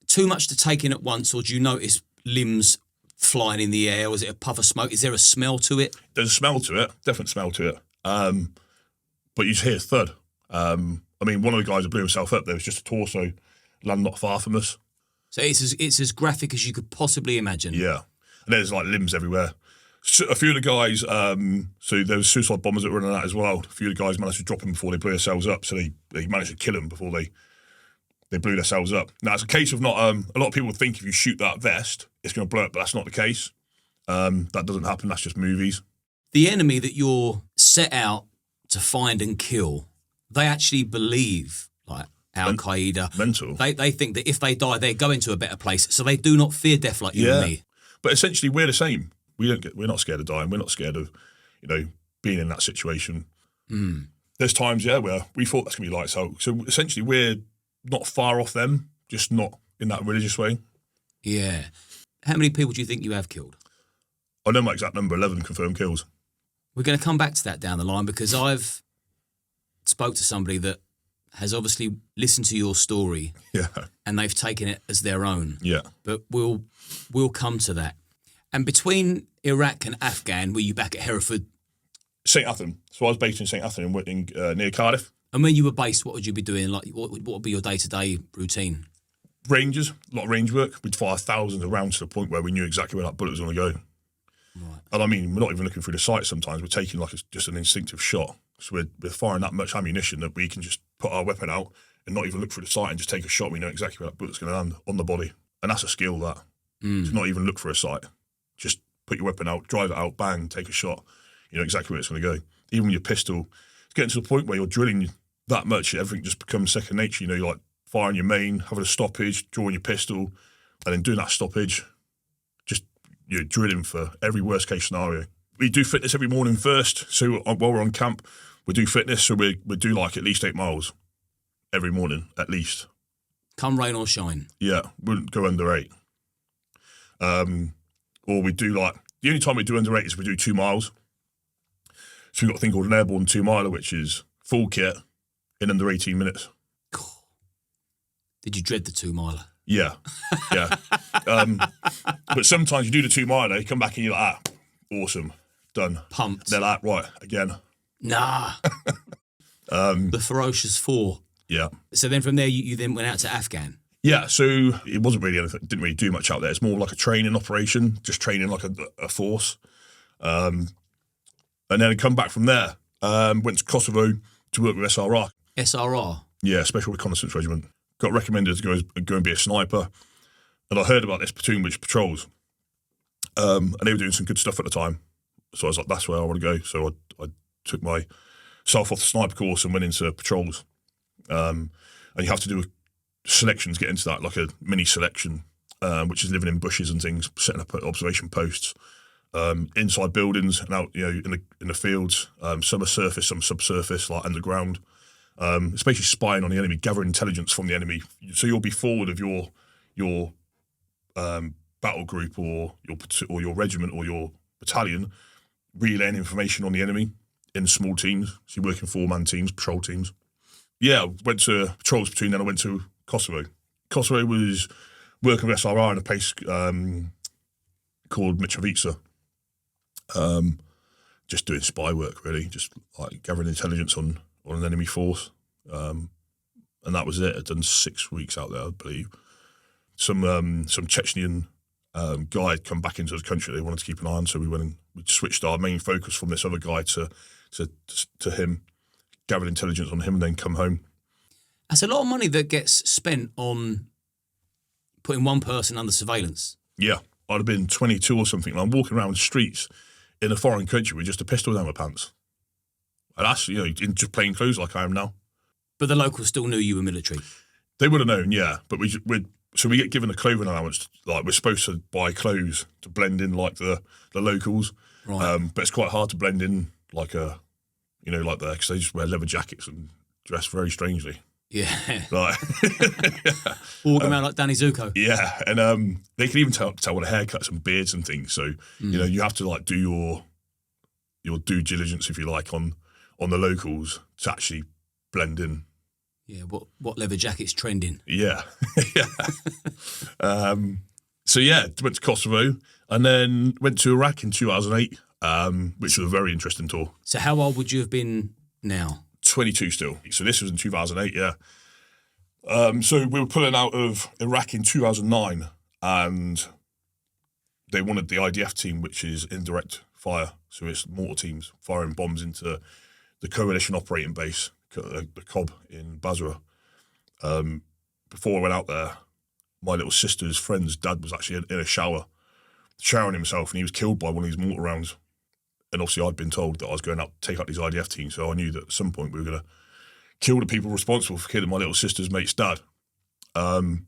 too much to take in at once, or do you notice limbs flying in the air, or is it a puff of smoke? Is there a smell to it? There's a smell to it, definite smell to it. But you just hear a thud. I mean, one of the guys that blew himself up, there was just a torso land not far from us. So it's as graphic as you could possibly imagine. Yeah. And there's like limbs everywhere. So a few of the guys, so there was suicide bombers that were running that as well. A few of the guys managed to drop them before they blew themselves up. So they managed to kill them before they blew themselves up. Now, it's a case of not, a lot of people think if you shoot that vest, it's going to blow up, but that's not the case. That doesn't happen. That's just movies. The enemy that you're set out to find and kill, they actually believe, like Al-Qaeda. Mental. They think that if they die, they go into a better place. So they do not fear death like you and me. But essentially, we're the same. We're not scared of dying. We're not scared of, being in that situation. There's times, where we thought that's going to be lights out. So essentially, we're not far off them, just not in that religious way. Yeah. How many people do you think you have killed? I know my exact number, 11 confirmed kills. We're going to come back to that down the line because I've spoke to somebody that has obviously listened to your story Yeah. and they've taken it as their own. Yeah. But we'll come to that. And between Iraq and Afghan, were you back at Hereford? St Athan. So I was based in St Athan near Cardiff. And when you were based, what would you be doing? Like, what would be your day-to-day routine? Ranges, a lot of range work. We'd fire thousands of rounds to the point where we knew exactly where that bullet was going to go. Right. And I mean, we're not even looking through the sight sometimes. We're taking like just an instinctive shot. So we're firing that much ammunition that we can just put our weapon out and not even look through the sight and just take a shot. We know exactly where that bullet's going to land on the body. And that's a skill, that. To not even look for a sight. Just put your weapon out, drive it out, bang, take a shot. You know exactly where it's going to go. Even with your pistol, it's getting to the point where you're drilling that much, everything just becomes second nature. You know, you're like firing your main, having a stoppage, drawing your pistol, and then doing that stoppage, just you're drilling for every worst case scenario. We do fitness every morning first. So while we're on camp, we do fitness. So we do like at least 8 miles every morning, at least. Come rain or shine. Yeah, wouldn't go under 8. Or we do like, the only time we do under 8 is we do 2 miles. So we've got a thing called an airborne 2-miler, which is full kit in under 18 minutes. Did you dread the 2-miler? Yeah, yeah. But sometimes you do the 2-miler, you come back and you're like, awesome, done. Pumped. They're like, right, again. Nah. The ferocious 4. Yeah. So then from there, you then went out to Afghan. Yeah, so it wasn't really anything, didn't really do much out there. It's more like a training operation, just training like a force. And then I come back from there, went to Kosovo to work with SRR. SRR? Yeah, Special Reconnaissance Regiment. Got recommended to go and be a sniper. And I heard about this platoon which patrols. And they were doing some good stuff at the time. So I was like, that's where I want to go. So I took myself off the sniper course and went into patrols. And you have to do a selection to get into that, like a mini selection, which is living in bushes and things, setting up observation posts, inside buildings and out, you know, in the fields. Some are surface, some subsurface, like underground. It's basically spying on the enemy, gathering intelligence from the enemy. So you'll be forward of your battle group or your regiment or your battalion, relaying information on the enemy in small teams. So you're working 4-man teams, patrol teams. Yeah, went to patrols platoon, then I went to Kosovo. Kosovo was working with SRR in a place called Mitrovica. Just doing spy work, really, just like gathering intelligence on an enemy force. And that was it. I'd done 6 weeks out there, I believe. Some Chechnyan guy had come back into the country they wanted to keep an eye on, so we went and we switched our main focus from this other guy to him, gathered intelligence on him and then come home. That's a lot of money that gets spent on putting one person under surveillance. Yeah, I'd have been 22 or something, and I'm walking around the streets in a foreign country with just a pistol down my pants. And that's, you know, in just plain clothes like I am now. But the locals still knew you were military. They would have known, yeah. But we get given a clothing allowance. Like, we're supposed to buy clothes to blend in like the locals. Right. But it's quite hard to blend in like because they just wear leather jackets and dress very strangely. Yeah. Like, Walking around like Danny Zuko. yeah, and they can even tell with haircuts and beards and things. So you know, you have to like do your due diligence, if you like, on the locals to actually blend in. Yeah, what leather jacket's trending? Yeah, yeah. So yeah, went to Kosovo and then went to Iraq in 2008, which was a very interesting tour. So how old would you have been now? 22 still. So this was in 2008, yeah. So we were pulling out of Iraq in 2009 and they wanted the IDF team, which is indirect fire. So it's mortar teams firing bombs into the coalition operating base, the COB in Basra. Before I went out there, my little sister's friend's dad was actually in a shower, showering himself, and he was killed by one of these mortar rounds. And obviously I'd been told that I was going out to take out these IDF teams, so I knew that at some point we were going to kill the people responsible for killing my little sister's mate's dad. And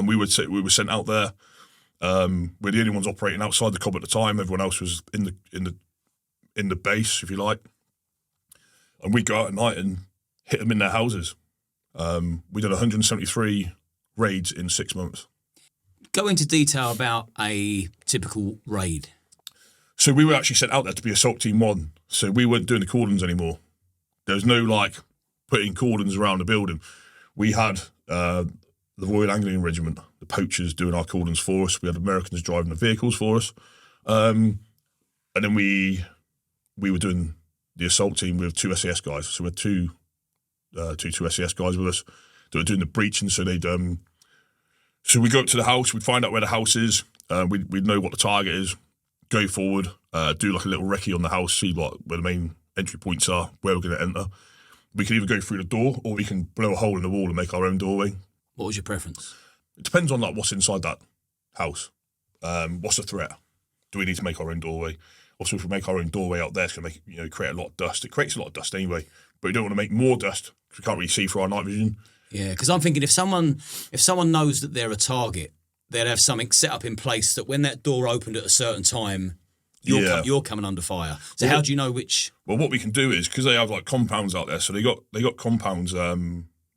we were sent out there. We're the only ones operating outside the COB at the time. Everyone else was in the base, if you like. And we'd go out at night and hit them in their houses. We did 173 raids in 6 months. Go into detail about a typical raid. So we were actually sent out there to be Assault Team 1. So we weren't doing the cordons anymore. There was no like putting cordons around the building. We had the Royal Anglian Regiment, the poachers doing our cordons for us. We had Americans driving the vehicles for us. And then we were doing the assault team with 2 SAS guys. So we had two SAS guys with us that were doing the breaching. So they'd so we go up to the house, we'd find out where the house is, we'd know what the target is, go forward, do like a little recce on the house, see like where the main entry points are, where we're going to enter. We can either go through the door or we can blow a hole in the wall and make our own doorway. What was your preference? It depends on like what's inside that house. What's the threat? Do we need to make our own doorway? Also, if we make our own doorway out there, it's going to make create a lot of dust. It creates a lot of dust anyway, but we don't want to make more dust because we can't really see through our night vision. Yeah, because I'm thinking if someone knows that they're a target, they'd have something set up in place that when that door opened at a certain time, you're coming under fire. So how do you know which? Well, what we can do is, because they have like compounds out there, so they got compounds where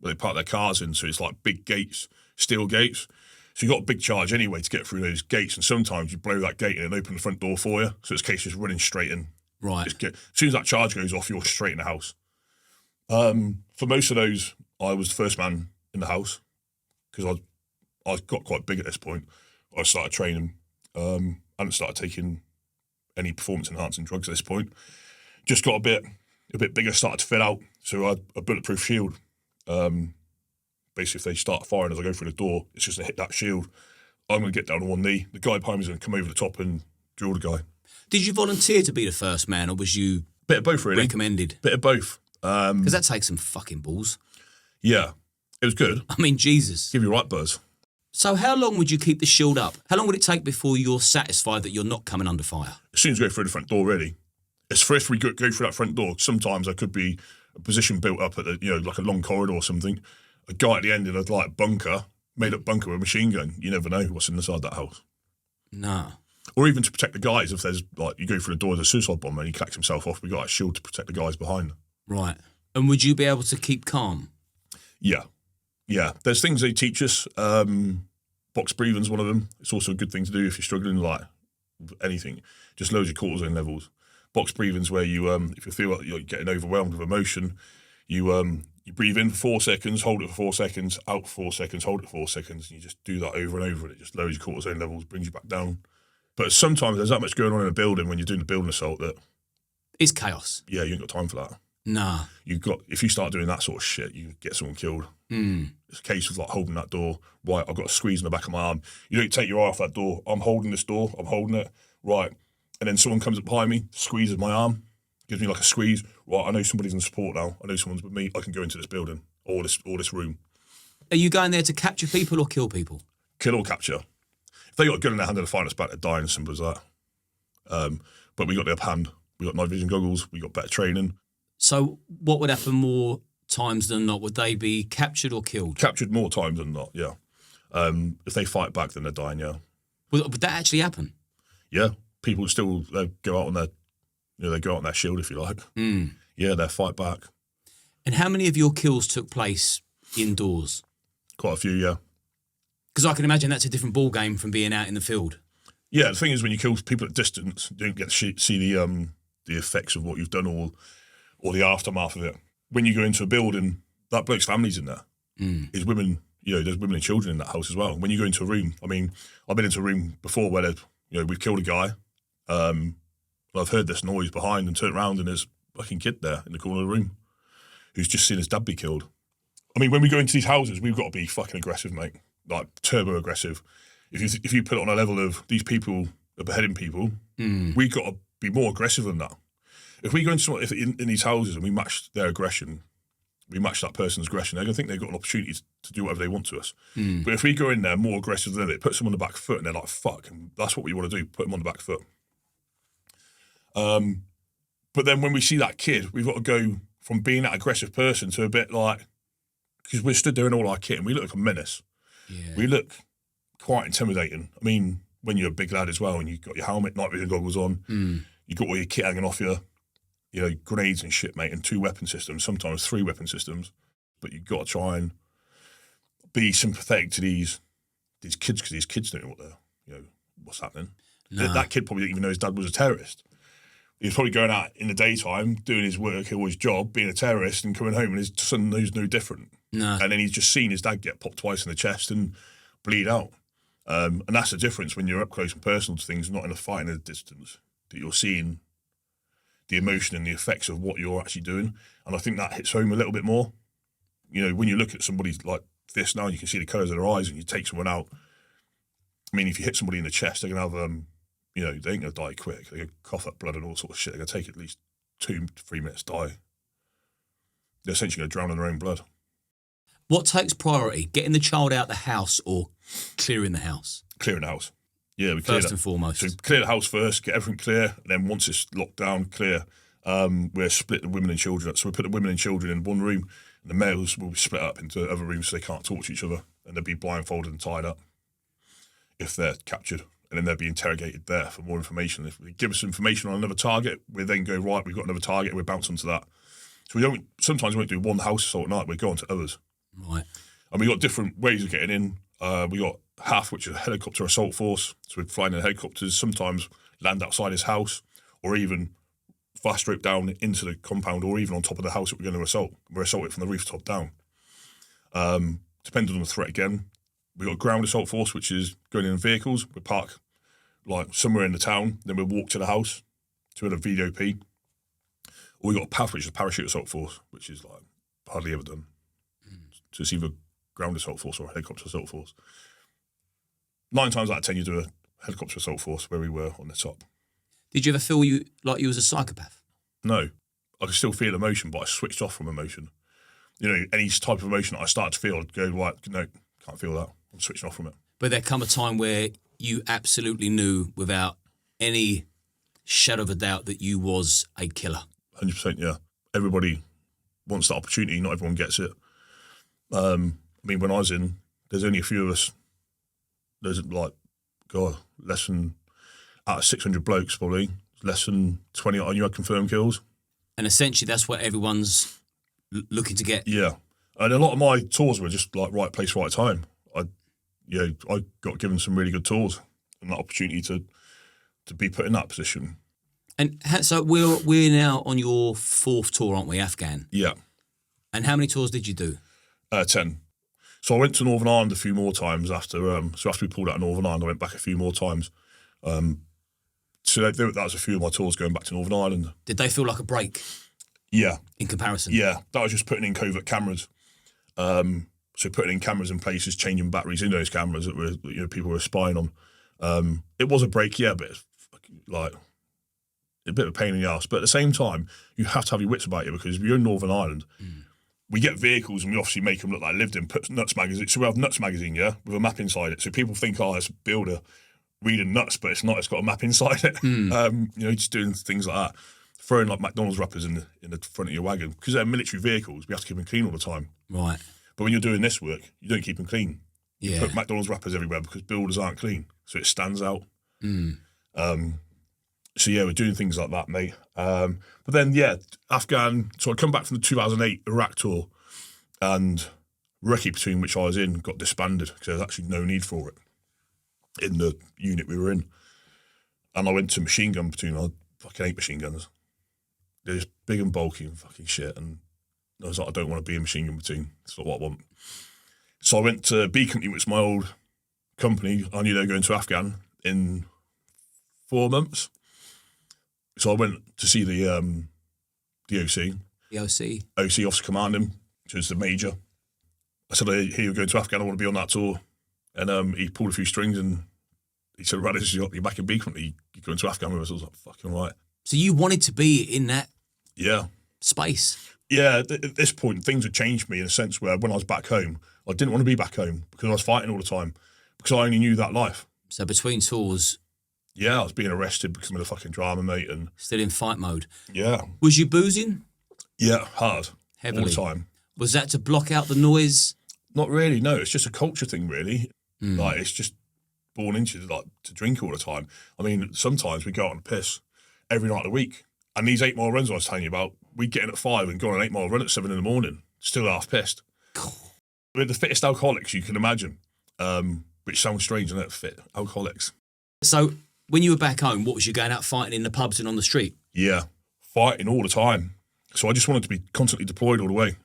they park their cars in, so it's like big gates, steel gates. So you got a big charge anyway to get through those gates, and sometimes you blow that gate in and open the front door for you. So it's a case just running straight in. Right. As soon as that charge goes off, you're straight in the house. For most of those, I was the first man in the house because I got quite big at this point. I started training. I hadn't started taking any performance enhancing drugs at this point. Just got a bit bigger, started to fill out. So I had a bulletproof shield. Basically, if they start firing as I go through the door, it's just to hit that shield. I'm going to get down on one knee. The guy behind me is going to come over the top and drill the guy. Did you volunteer to be the first man, or was you bit of both, really? Recommended? Bit of both. Because that takes some fucking balls. Yeah, it was good. I mean, Jesus. Give you a right buzz. So how long would you keep the shield up? How long would it take before you're satisfied that you're not coming under fire? As soon as you go through the front door, really. It's for if we go through that front door. Sometimes there could be a position built up at like a long corridor or something. A guy at the end in a like bunker, made up bunker with a machine gun. You never know what's inside that house. No. Or even to protect the guys, if there's like you go through the door, there's a suicide bomber and he cracks himself off. We got a shield to protect the guys behind. Right. And would you be able to keep calm? Yeah. There's things they teach us. Box breathing's one of them. It's also a good thing to do if you're struggling like anything. Just loads your cortisone levels. Box breathing's where you, if you feel like you're getting overwhelmed with emotion, you breathe in for 4 seconds, hold it for 4 seconds, out for 4 seconds, hold it for 4 seconds, and you just do that over and over, and it just lowers your cortisone levels, brings you back down. But sometimes there's that much going on in a building when you're doing the building assault that it's chaos. Yeah, you ain't got time for that. Nah. If you start doing that sort of shit, you get someone killed. It's a case of like holding that door. Right, I've got a squeeze in the back of my arm. You don't take your eye off that door. I'm holding this door. I'm holding it. Right. And then someone comes up behind me, squeezes my arm, gives me like a squeeze. Right, I know somebody's in support now. I know someone's with me. I can go into this building or this room. Are you going there to capture people or kill people? Kill or capture. If they got a gun in their hand and they fight us back, they're dying, simple as that. But we got the upper hand. We got night vision goggles. We got better training. So what would happen more times than not? Would they be captured or killed? Captured more times than not, yeah. If they fight back, then they're dying, yeah. Would that actually happen? Yeah. People still go out on their, they go out on their shield, if you like. Yeah, they fight back. And how many of your kills took place indoors? Quite a few, yeah. Because I can imagine that's a different ball game from being out in the field. Yeah, the thing is, when you kill people at distance, you don't get to see the effects of what you've done or the aftermath of it. When you go into a building, that bloke's family's in there. His women, there's women and children in that house as well. When you go into a room, I mean, I've been into a room before where we've killed a guy. I've heard this noise behind and turned around and there's a fucking kid there in the corner of the room who's just seen his dad be killed. I mean, when we go into these houses, we've got to be fucking aggressive, mate. Like turbo aggressive. If you put it on a level of these people are beheading people, we've got to be more aggressive than that. If we go into in these houses and we match their aggression, we match that person's aggression, they're going to think they've got an opportunity to do whatever they want to us. But if we go in there more aggressive than it puts them on the back foot and they're like, fuck, and that's what we want to do, put them on the back foot. But then when we see that kid, we've got to go from being that aggressive person to a bit like, because we're stood there in all our kit and we look like a menace. Yeah. We look quite intimidating. I mean, when you're a big lad as well and you've got your helmet, night vision goggles on, you've got all your kit hanging off you, grenades and shit, mate, and 2 weapon systems, sometimes 3 weapon systems. But you've got to try and be sympathetic to these kids because these kids don't know what what's happening. No. That kid probably didn't even know his dad was a terrorist. He's probably going out in the daytime, doing his work or his job, being a terrorist, and coming home, and his son knows no different. No. And then he's just seen his dad get popped twice in the chest and bleed out. And that's the difference when you're up close and personal to things, not in a fight in a distance, that you're seeing the emotion and the effects of what you're actually doing. And I think that hits home a little bit more. You know, when you look at somebody like this now, you can see the colours of their eyes, and you take someone out. I mean, if you hit somebody in the chest, they're going to have, you know, they ain't going to die quick. They're going to cough up blood and all sorts of shit. They're going to take at least 2 to 3 minutes to die. They're essentially going to drown in their own blood. What takes priority, getting the child out the house or clearing the house? Clearing the house. Yeah, we clear First and foremost. So clear the house first, get everything clear, and then once it's locked down, clear, we're split the women and children up. So we put the women and children in one room, and the males will be split up into other rooms so they can't talk to each other, and they'll be blindfolded and tied up if they're captured. And then they'll be interrogated there for more information. If they give us information on another target, we then go, right, we've got another target, we bounce onto that. So sometimes we won't do one house assault at night, we go on to others. Right. And we got different ways of getting in. We got half, which is a helicopter assault force. So we're flying in helicopters, sometimes land outside his house, or even fast rope down into the compound, or even on top of the house that we're going to assault. We're assaulted from the rooftop down. Depending on the threat again. We got a ground assault force, which is going in vehicles. We park like somewhere in the town, then we walk to the house to a VDOP. Or we got a PAF, which is a parachute assault force, which is like hardly ever done. So it's either ground assault force or a helicopter assault force. 9 times out of 10, you do a helicopter assault force where we were on the top. Did you ever feel you was a psychopath? No. I could still feel emotion, but I switched off from emotion. You know, any type of emotion that I started to feel, I'd go, right, no, can't feel that. I'm switching off from it. But there come a time where you absolutely knew without any shadow of a doubt that you was a killer. 100%, yeah. Everybody wants that opportunity. Not everyone gets it. I mean, when I was in, there's only a few of us. There's like, God, less than, out of 600 blokes probably, less than 20 on you had confirmed kills. And essentially that's what everyone's looking to get. Yeah. And a lot of my tours were just like right place, right time. I got given some really good tours and that opportunity to be put in that position. And so we're now on your 4th tour, aren't we, Afghan? Yeah. And how many tours did you do? 10. So I went to Northern Ireland a few more times after we pulled out of Northern Ireland, I went back a few more times. So that was a few of my tours going back to Northern Ireland. Did they feel like a break? Yeah. In comparison? Yeah. That was just putting in covert cameras. So putting in cameras in places, changing batteries in those cameras that were, you know, people were spying on. It was a break, yeah, but it's like a bit of a pain in the ass. But at the same time, you have to have your wits about you because if you're in Northern Ireland, we get vehicles and we obviously make them look like lived in. Put Nuts magazine. So we have Nuts magazine, yeah, with a map inside it. So people think, oh, it's a builder reading Nuts, but it's not. It's got a map inside it. You know, just doing things like that. Throwing like McDonald's wrappers in the front of your wagon because they're military vehicles. We have to keep them clean all the time. Right. But when you're doing this work, you don't keep them clean. Yeah. You put McDonald's wrappers everywhere because builders aren't clean, so it stands out. So yeah, we're doing things like that, mate. But then yeah, Afghan. So I come back from the 2008 Iraq tour, and Recce platoon, which I was in, got disbanded because there was actually no need for it in the unit we were in. And I went to machine gun platoon. I fucking hate machine guns. They're just big and bulky and fucking shit. And I was like, I don't want to be a machine gun platoon. It's not what I want. So I went to B Company, which is my old company. I knew they were going to Afghan in 4 months. So I went to see the OC. The OC? OC, Officer Commanding, which was the major. I said, hey, you're going to Afghan, I want to be on that tour. And he pulled a few strings and he said, right, you're back in B Company, you're going to Afghan with us. I was like, fucking right. So you wanted to be in that space? Yeah, at this point, things had changed me in a sense where when I was back home, I didn't want to be back home because I was fighting all the time because I only knew that life. So between tours... Yeah, I was being arrested because I'm a fucking drama, mate. And still in fight mode? Yeah. Was you boozing? Yeah, hard. Heavily? All the time. Was that to block out the noise? Not really, no. It's just a culture thing, really. Like, it's just born into like to drink all the time. I mean, sometimes we go out on a piss every night of the week. And these 8 mile runs I was telling you about, we'd get in at 5 and go on an 8 mile run at 7 in the morning, still half pissed. We're the fittest alcoholics you can imagine, which sounds strange, isn't it? Fit alcoholics. So when you were back home, what was you going out fighting in the pubs and on the street? Yeah, fighting all the time. So I just wanted to be constantly deployed all the way,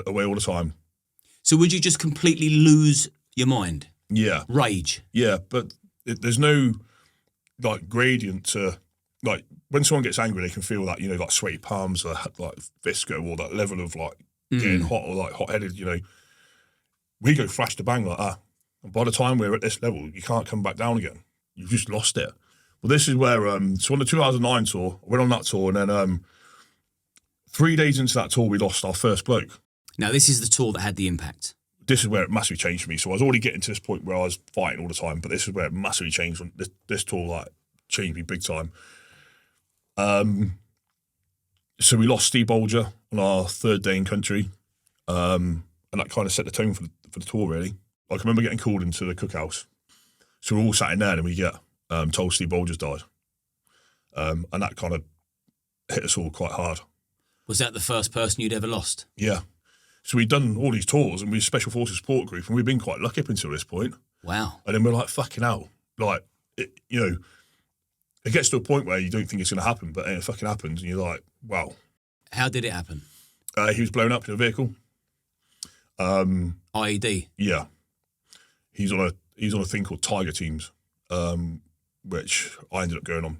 away all the time. So would you just completely lose your mind? Yeah. Rage? Yeah, but there's no, like, gradient to, like, when someone gets angry, they can feel that, you know, like sweaty palms, like visco, or that level of, like, getting hot or, like, hot-headed, you know. We go flash to bang like that. And by the time we're at this level, you can't come back down again. You've just lost it. Well, this is where, so on the 2009 tour, I went on that tour, and then 3 days into that tour, we lost our first bloke. Now, this is the tour that had the impact. This is where it massively changed for me. So I was already getting to this point where I was fighting all the time, but this is where it massively changed. This tour, like, changed me big time. So we lost Steve Bolger on our 3rd day in country, and that kind of set the tone for the tour, really. I can remember getting called into the cookhouse. So we're all sat in there, and we get told Steve Bolger's died. And that kind of hit us all quite hard. Was that the first person you'd ever lost? Yeah. So we'd done all these tours, and we were Special Forces support group, and we've been quite lucky up until this point. Wow. And then we're like, fucking hell. Like, you know, it gets to a point where you don't think it's going to happen, but then it fucking happens, and you're like, wow. How did it happen? He was blown up in a vehicle. IED? Yeah. He's on a thing called Tiger Teams, which I ended up going on.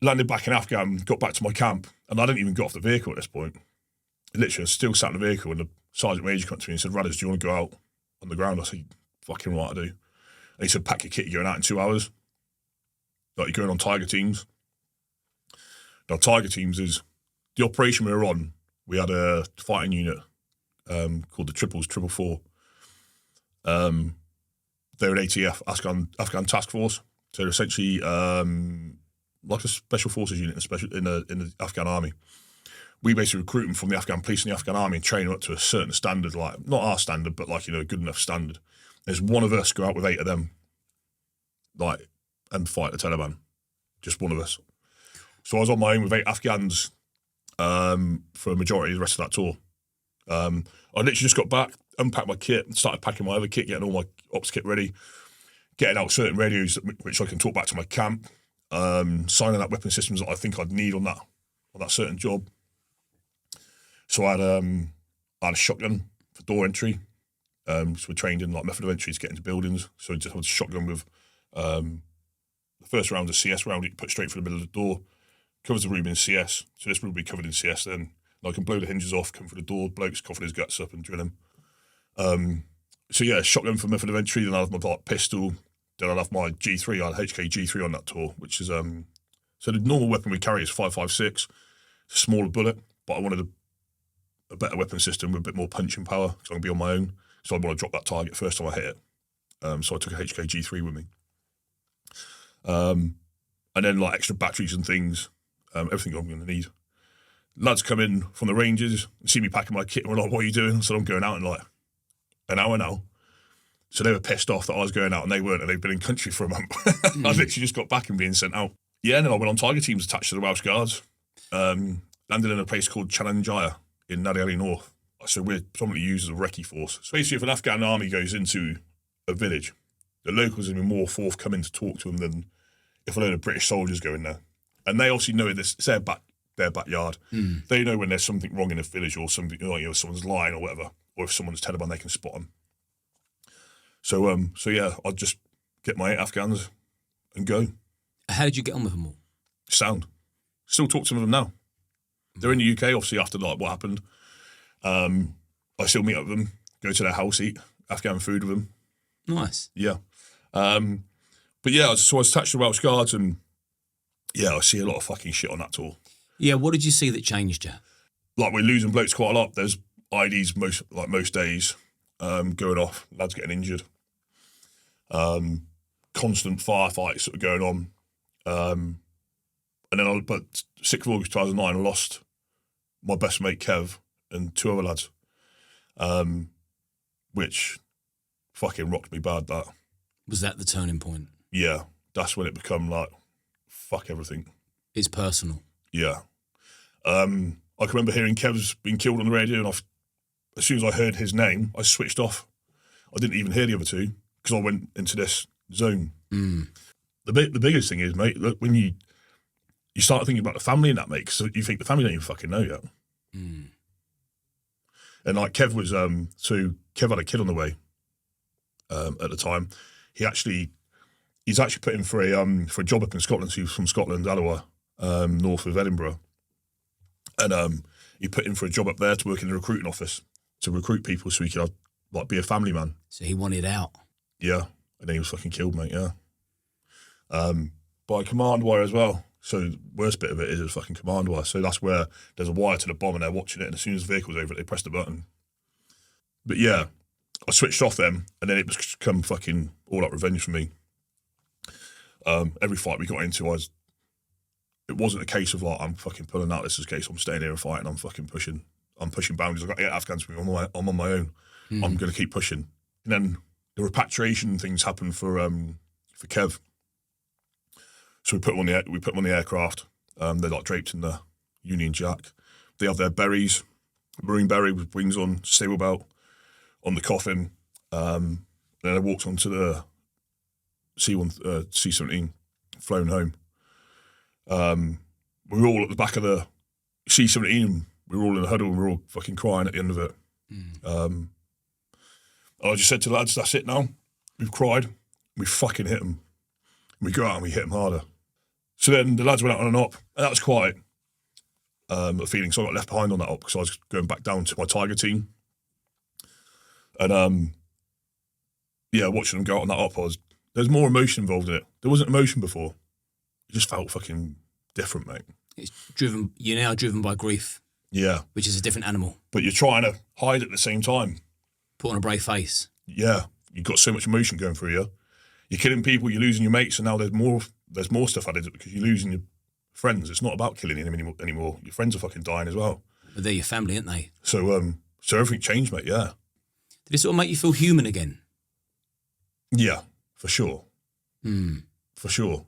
Landed back in Afghan, got back to my camp, and I didn't even get off the vehicle at this point. Literally, I was still sat in the vehicle, and the sergeant major came to me and said, "Radders, do you want to go out on the ground?" I said, "Fucking right, I do." And he said, "Pack your kit, you're going out in 2 hours. Like, you're going on Tiger Teams." Now, Tiger Teams is the operation we were on. We had a fighting unit called the Triples, 444. They're an ATF, Afghan task force. So they're essentially like a special forces unit in the Afghan army. We basically recruit them from the Afghan police and the Afghan army and train them up to a certain standard, like, not our standard, but, like, you know, a good enough standard. There's one of us go out with 8 of them, like, and fight the Taliban. Just one of us. So I was on my own with 8 Afghans for a majority of the rest of that tour. I literally just got back, unpacked my kit, and started packing my other kit, getting all my ops kit ready, getting out certain radios which I can talk back to my camp, signing out weapon systems that I think I'd need on that certain job. So I had a shotgun for door entry. So we're trained in, like, method of entry to get into buildings. So I just had a shotgun with the first round, a CS round, you put straight through the middle of the door, covers the room in CS. So this room will be covered in CS then. And I can blow the hinges off, come through the door, blokes coughing his guts up and drill him. So yeah, shotgun for method of entry, then I'll have my, like, pistol, then I'll have my G3, I had HK G3 on that tour, which is, so the normal weapon we carry is 5.56, smaller bullet, but I wanted a better weapon system with a bit more punch and power, so I can be on my own. So I want to drop that target first time I hit it. So I took a HK G3 with me. And then, like, extra batteries and things, everything I'm going to need. Lads come in from the ranges and see me packing my kit and we're like, "What are you doing?" So I'm going out in, like, an hour now. So they were pissed off that I was going out and they weren't, and they've been in country for a month. I literally just got back and being sent out. Yeah, and then I went on Tiger Teams attached to the Welsh Guards. Landed in a place called Chalanjaya in Nadiali North. So we're predominantly used as a recce force. So basically, if an Afghan army goes into a village, the locals are more forthcoming to talk to them than if a load of British soldiers go in there. And they obviously know it's their backyard. They know when there's something wrong in a village or something, you know, someone's lying or whatever, or if someone's Taliban, they can spot them. So yeah, I'd just get my 8 Afghans and go. How did you get on with them all? Sound. Still talk to some of them now. They're in the UK, obviously, after, like, what happened. I still meet up with them, go to their house, eat Afghan food with them. Nice. Yeah. But yeah, so I was attached to the Welsh Guards, and yeah, I see a lot of fucking shit on that tour. Yeah, what did you see that changed you? Like, we're losing blokes quite a lot. There's IEDs most days, going off, lads getting injured. Constant firefights that were going on. And then but 6th of August 2009, I lost my best mate Kev and 2 other lads, which fucking rocked me bad, that. Was that the turning point? Yeah, that's when it become like, fuck everything. It's personal. Yeah. I can remember hearing Kev's been killed on the radio, and as soon as I heard his name, I switched off. I didn't even hear the other 2 because I went into this zone. The biggest thing is, mate, look, when you you start thinking about the family in that, mate, because you think the family don't even fucking know yet. And like Kev was, so Kev had a kid on the way at the time. He's actually put in for a job up in Scotland. So he was from Scotland, Alloa, north of Edinburgh. And he put in for a job up there to work in the recruiting office to recruit people so he could like be a family man. So he wanted out. Yeah. And then he was fucking killed, mate, yeah. By a command wire as well. So the worst bit of it is a fucking command wire. So that's where there's a wire to the bomb and they're watching it, and as soon as the vehicle's over it, they press the button. But yeah, I switched off them, and then it become fucking all out revenge for me. Every fight we got into, it wasn't a case of like, I'm fucking pulling out, this is a case I'm staying here and fighting, I'm pushing boundaries. I've got 8 Afghans with me, I'm on my own. I'm going to keep pushing. And then the repatriation things happened for Kev. So we put them on the aircraft. They're like draped in the Union Jack. They have their berries, marine berry with wings on, stable belt on the coffin. Then I walked onto the C-17, flown home. We were all at the back of the C-17. We were all in a huddle and we were all fucking crying at the end of it. I just said to the lads, that's it now. We've cried. We fucking hit them. We go out and we hit them harder. So then the lads went out on an op, and that was quite a feeling. So I got left behind on that op because I was going back down to my Tiger team. And watching them go out on that op, there's more emotion involved in it. There wasn't emotion before. It just felt fucking different, mate. You're now driven by grief. Yeah. Which is a different animal. But you're trying to hide at the same time. Put on a brave face. Yeah. You've got so much emotion going through you. You're killing people, you're losing your mates, and now there's more stuff added because you're losing your friends. It's not about killing them anymore. Your friends are fucking dying as well. But they're your family, aren't they? So everything changed, mate, yeah. Did it sort of make you feel human again? Yeah, for sure. For sure.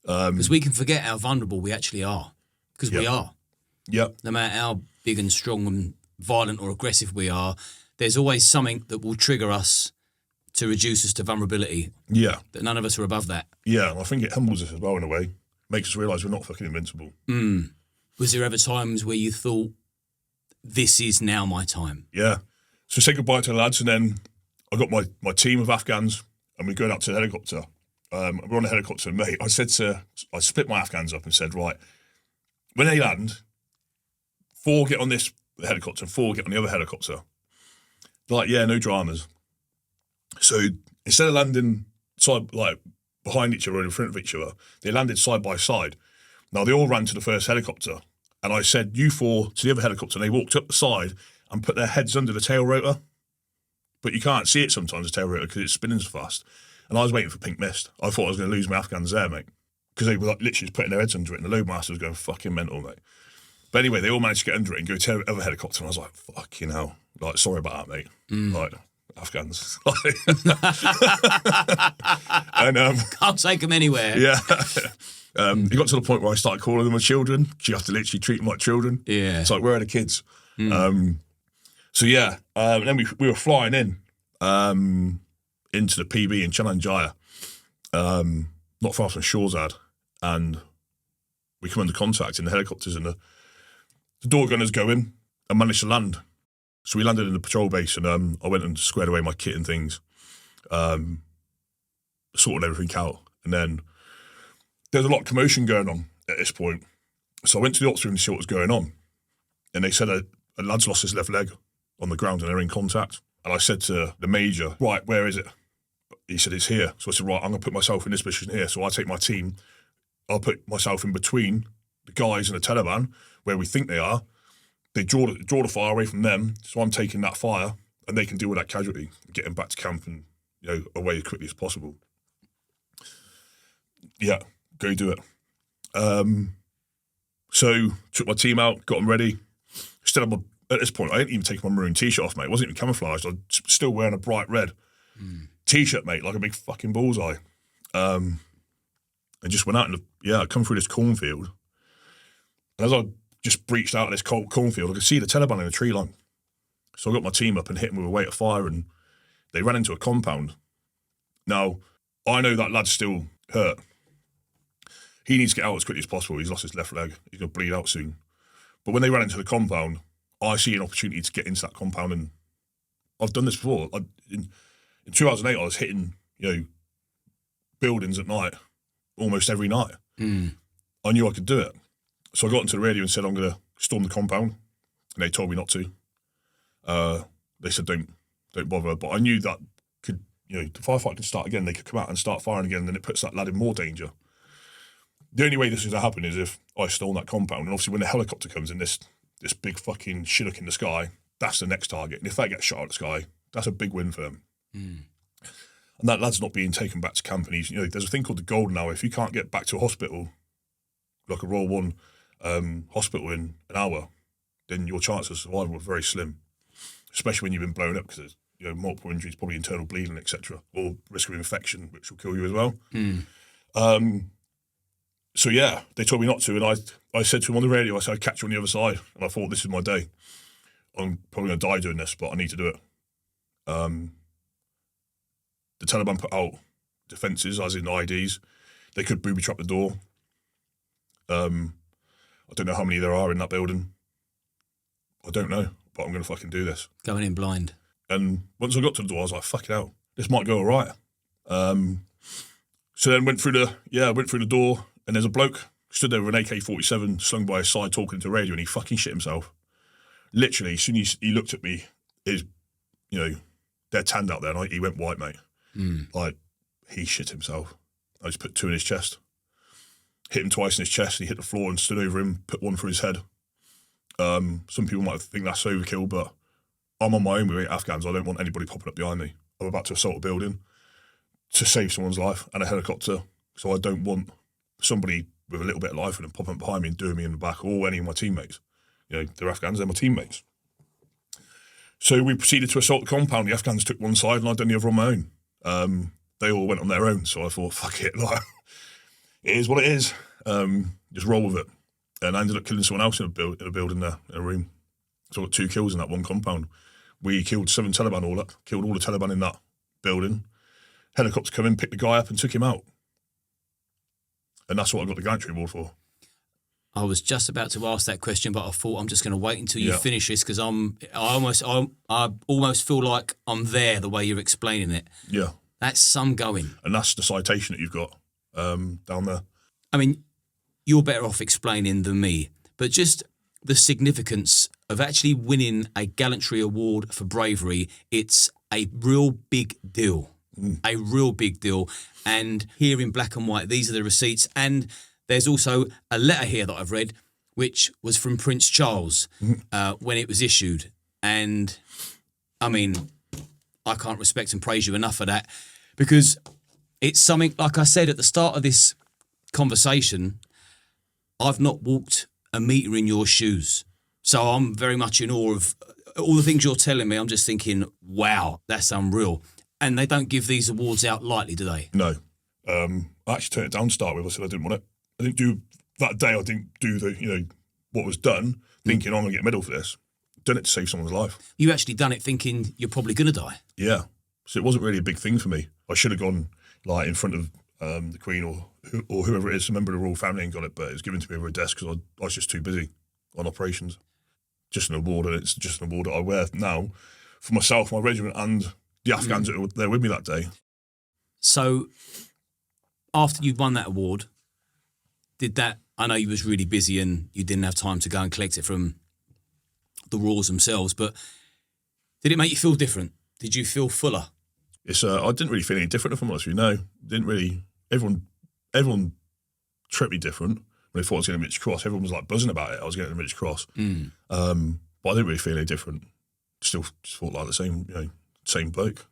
Because we can forget how vulnerable we actually are. Because we are. Yeah. No matter how big and strong and violent or aggressive we are, there's always something that will trigger us to reduce us to vulnerability. Yeah. That none of us are above that. Yeah, and I think it humbles us as well in a way. Makes us realise we're not fucking invincible. Was there ever times where you thought, this is now my time? Yeah. So I said goodbye to the lads, and then I got my team of Afghans, and we're going out to the helicopter. We're on the helicopter, and mate, I split my Afghans up and said, right, when they land, 4 get on this helicopter and 4 get on the other helicopter. They're like, yeah, no dramas. So instead of landing behind each other or in front of each other, they landed side by side. Now they all ran to the first helicopter, and I said, you 4 to the other helicopter, and they walked up the side and put their heads under the tail rotor. But you can't see it sometimes, the tail rotor, because it's spinning so fast. And I was waiting for pink mist. I thought I was going to lose my Afghans there, mate, because they were literally just putting their heads under it, and the loadmaster was going fucking mental, mate. But anyway, they all managed to get under it and go to the other helicopter, and I was like, fucking hell. Like, sorry about that, mate. Like, Afghans. And can't take them anywhere. Yeah. It got to the point where I started calling them my children, because you have to literally treat them like children. Yeah. It's like, where are the kids? So yeah, and then we were flying in into the PB in Chalanjaya, not far from Shorzad, and we come under contact in the helicopters, and the door gunners go in and managed to land. So we landed in the patrol base, and I went and squared away my kit and things, sorted everything out, and then there's a lot of commotion going on at this point. So I went to the ops room to see what was going on, and they said a lad's lost his left leg on the ground and they're in contact. And I said to the major, right, where is it? He said, it's here. So I said, right, I'm going to put myself in this position here. So I take my team, I'll put myself in between the guys and the Taliban, where we think they are. They draw the fire away from them. So I'm taking that fire, and they can deal with that casualty, getting back to camp and, away as quickly as possible. Yeah, go do it. So took my team out, got them ready. Still had at this point, I hadn't even taken my maroon T-shirt off, mate. It wasn't even camouflaged. I was still wearing a bright red T-shirt, mate, like a big fucking bullseye. And just went out and, I come through this cornfield. And as I just breached out of this cornfield, I could see the Taliban in a tree line. So I got my team up and hit them with a weight of fire, and they ran into a compound. Now, I know that lad's still hurt. he needs to get out as quickly as possible. He's lost his left leg. He's going to bleed out soon. But when they ran into the compound, I see an opportunity to get into that compound, and I've done this before. In 2008, I was hitting, buildings at night, almost every night. I knew I could do it. So I got into the radio and said, I'm going to storm the compound. And they told me not to. They said, don't bother. But I knew that could, the firefight could start again. They could come out and start firing again, and then it puts that lad in more danger. The only way this is going to happen is if I storm that compound. And obviously when the helicopter comes in, this big fucking Chinook in the sky, that's the next target. And if they get shot out of the sky, that's a big win for them. And that lad's not being taken back to camp. And there's a thing called the golden hour. If you can't get back to a hospital, like a Royal One hospital in an hour, then your chances of survival are very slim, especially when you've been blown up because there's multiple injuries, probably internal bleeding, etc., or risk of infection, which will kill you as well. So yeah, they told me not to, and I said to him on the radio, I said, I'd catch you on the other side, and I thought, this is my day. I'm probably going to die doing this, but I need to do it. The Taliban put out defences, as in IEDs. They could booby trap the door. I don't know how many there are in that building. I don't know, but I'm going to fucking do this. Going in blind. And once I got to the door, I was like, fucking hell, this might go all right. So then went through the door, and there's a bloke stood there with an AK-47 slung by his side talking to the radio, and he fucking shit himself. Literally, as soon as he looked at me, they're tanned out there, and he went white, mate. Like, he shit himself. I just put 2 in his chest. Hit him twice in his chest, he hit the floor and stood over him, put 1 through his head. Some people might think that's overkill, but I'm on my own with 8 Afghans. I don't want anybody popping up behind me. I'm about to assault a building to save someone's life and a helicopter, so I don't want somebody with a little bit of life in them popping up behind me and doing me in the back, or any of my teammates. They're Afghans, they're my teammates. So we proceeded to assault the compound. The Afghans took one side and I'd done the other on my own. They all went on their own, so I thought, fuck it, like, it is what it is. Just roll with it. And I ended up killing someone else in a building there, in a room. So I got 2 kills in that one compound. We killed 7 Taliban all up, killed all the Taliban in that building. Helicopter come in, picked the guy up and took him out. And that's what I got the Gallantry Award for. I was just about to ask that question, but I thought I'm just going to wait until you finish this because I almost feel like I'm there the way you're explaining it. Yeah. That's some going. And that's the citation that you've got down there. I mean, you're better off explaining than me, but just the significance of actually winning a Gallantry Award for bravery, it's a real big deal. A real big deal. And here in black and white, these are the receipts. And there's also a letter here that I've read, which was from Prince Charles when it was issued. And, I mean, I can't respect and praise you enough for that, because it's something, like I said at the start of this conversation, I've not walked a metre in your shoes. So I'm very much in awe of all the things you're telling me. I'm just thinking, wow, that's unreal. And they don't give these awards out lightly, do they? No. I actually turned it down to start with. I said I didn't want it. I didn't do, that day I didn't do the, what was done, thinking I'm going to get a medal for this. Done it to save someone's life. You actually done it thinking you're probably going to die. Yeah. So it wasn't really a big thing for me. I should have gone like in front of the Queen or whoever it is, a member of the royal family, and got it, but it was given to me over a desk because I was just too busy on operations. Just an award, and it's just an award that I wear now for myself, my regiment, and the Afghans that were there with me that day. So after you won that award, I know you was really busy and you didn't have time to go and collect it from the Royals themselves, but did it make you feel different? Did you feel fuller? I didn't really feel any different, if I'm honest with you. No, didn't really. Everyone treated me different when they thought I was getting a British Cross. Everyone was like buzzing about it. I was getting a British Cross, but I didn't really feel any different. Still just felt like the same bloke.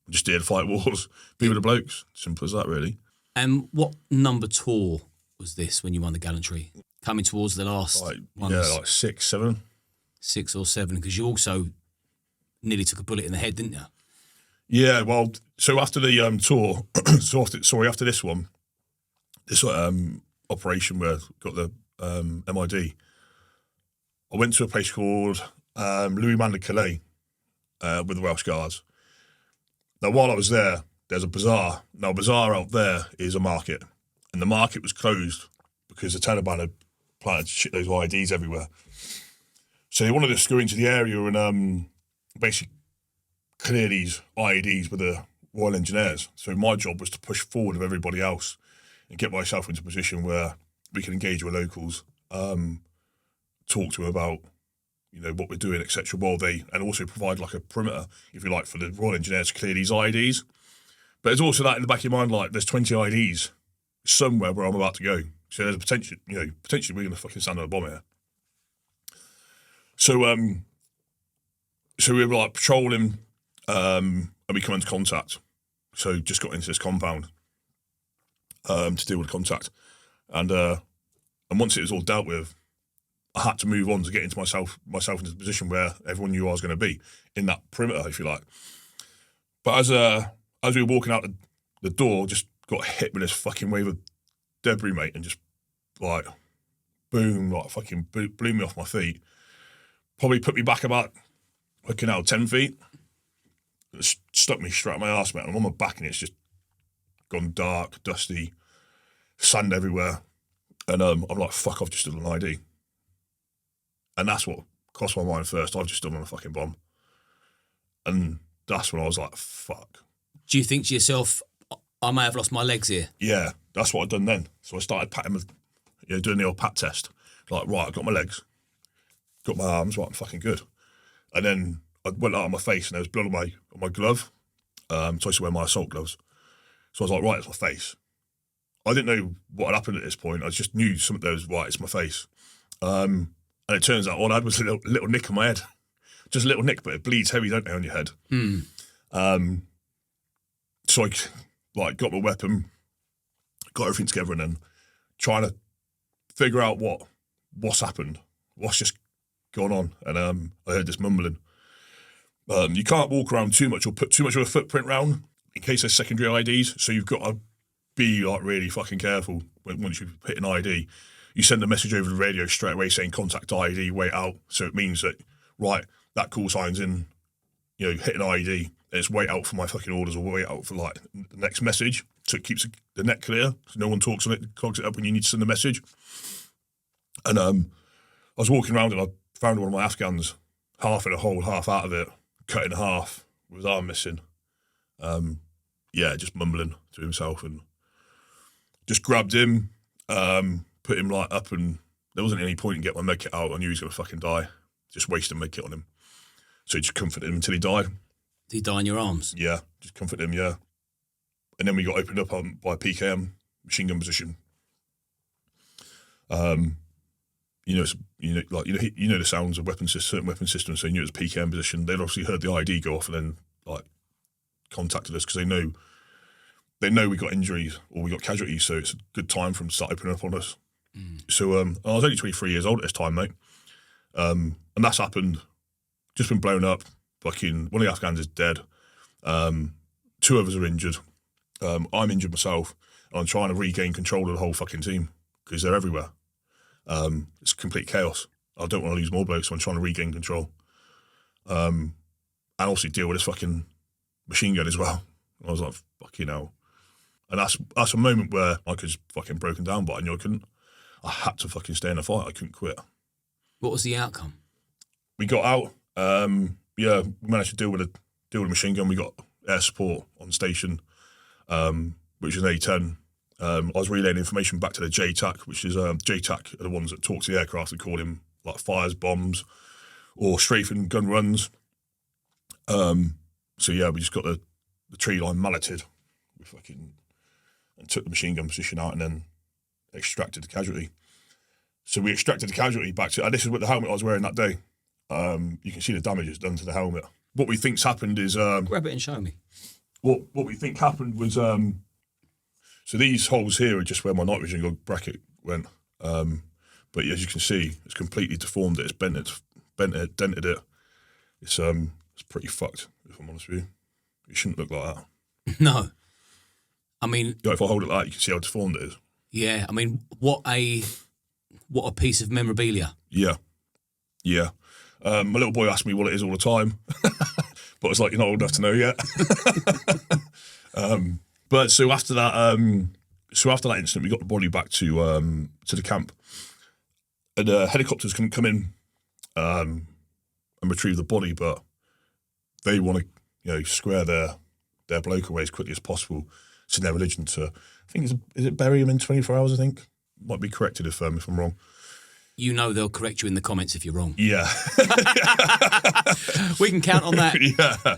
Just did fight wars, be with the blokes. Simple as that, really. And what number tour was this when you won the Gallantry? Coming towards the last ones? Yeah, like 6, 7. 6 or 7, because you also nearly took a bullet in the head, didn't you? Yeah, well, so after the tour, after this one, this operation where I got the MID, I went to a place called Louis Mandel Calais with the Welsh Guards. Now, while I was there, there's a bazaar. Now, a bazaar out there is a market. and the market was closed because the Taliban had planted shitloads of IEDs everywhere. So they wanted us to go into the area and basically clear these IEDs with the Royal Engineers. So my job was to push forward with everybody else and get myself into a position where we can engage with locals, talk to them about, you know, what we're doing, etc. And also provide like a perimeter, if you like, for the Royal Engineers to clear these IEDs. But there's also that in the back of your mind, like there's 20 IEDs somewhere where I'm about to go. So there's a potential, you know, potentially we're going to fucking stand on a bomb here. So, so we were like patrolling, and we come into contact. So just got into this compound to deal with contact, and once it was all dealt with, I had to move on to get into myself into the position where everyone knew I was going to be in that perimeter, if you like. But as we were walking out the door, just got hit with this fucking wave of debris, mate, and just like boom, like fucking blew me off my feet. Probably put me back about fucking 10 feet. It stuck me straight at my arse, mate. I'm on my back and it's just gone dark, dusty, sand everywhere. And I'm like, fuck, I've just done an ID. And that's what crossed my mind first. I've just done on a fucking bomb. And that's when I was like, fuck. Do you think to yourself, I may have lost my legs here? Yeah, that's what I'd done then. So I started patting doing the old pat test. Like, right, I've got my legs, got my arms, right, I'm fucking good. And then I went out on my face and there was blood on my glove. So I used to wear my assault gloves. So I was like, right, it's my face. I didn't know what had happened at this point. I just knew something that was, right, it's my face. And it turns out all I had was a little nick on my head. Just a little nick, but it bleeds heavy, don't it, on your head. So I like got my weapon, got everything together, and then trying to figure out what's happened, what's just gone on. And I heard this mumbling. You can't walk around too much or put too much of a footprint round in case there's secondary IDs. So you've got to be like really fucking careful once you've hit an ID. You send a message over the radio straight away saying contact ID, wait out. So it means that, right, that call sign's in, you know, hit an ID. It's wait out for my fucking orders or wait out for like the next message. So it keeps the net clear. So no one talks on it, clogs it up when you need to send a message. And I was walking around and I found one of my Afghans, half in a hole, half out of it, cut in half with his arm missing. Just mumbling to himself, and just grabbed him, put him like up, and there wasn't any point in getting my medkit out. I knew he was going to fucking die. Just wasted medkit on him. So just comforted him until he died. Did he die in your arms? Yeah, just comforted him, yeah. And then we got opened up by a PKM, machine gun position. You know the sounds of certain weapon systems, so you knew it was a PKM position. They'd obviously heard the ID go off and then like contacted us because they know we got injuries or we got casualties, so it's a good time for them to start opening up on us. So I was only 23 years old at this time, mate. And that's happened, just been blown up. Fucking one of the Afghans is dead. 2 others are injured. I'm injured myself. And I'm trying to regain control of the whole fucking team because they're everywhere. It's complete chaos. I don't want to lose more blokes, so I'm trying to regain control. And also deal with this fucking machine gun as well. I was like, fucking hell. And that's a moment where I could just fucking broken down, but I knew I couldn't. I had to fucking stay in the fight. I couldn't quit. What was the outcome? We got out. We managed to deal with a machine gun. We got air support on station, which is an A-10. I was relaying information back to the JTAC, which is JTAC are the ones that talk to the aircraft and call him like fires, bombs, or strafing gun runs. We just got the tree line malleted. We fucking and took the machine gun position out and then extracted the casualty. So we extracted the casualty back to, and this is what the helmet I was wearing that day. You can see the damage it's done to the helmet. What we think's happened is grab it and show me. What we think happened was so these holes here are just where my night vision bracket went. But as you can see, it's completely deformed it. It's bent it, dented it. It's pretty fucked, if I'm honest with you. It shouldn't look like that. No. I mean, if I hold it like that, you can see how deformed it is. Yeah, I mean, what a piece of memorabilia. Yeah. My little boy asks me what it is all the time, but it's like, you're not old enough to know yet. But so after that, So after that incident, we got the body back to the camp, and helicopters couldn't come in and retrieve the body, but they want to, square their bloke away as quickly as possible. It's in their religion to, I think, is it bury him in 24 hours, I think? Might be corrected if I'm wrong. They'll correct you in the comments if you're wrong. Yeah. We can count on that. Yeah.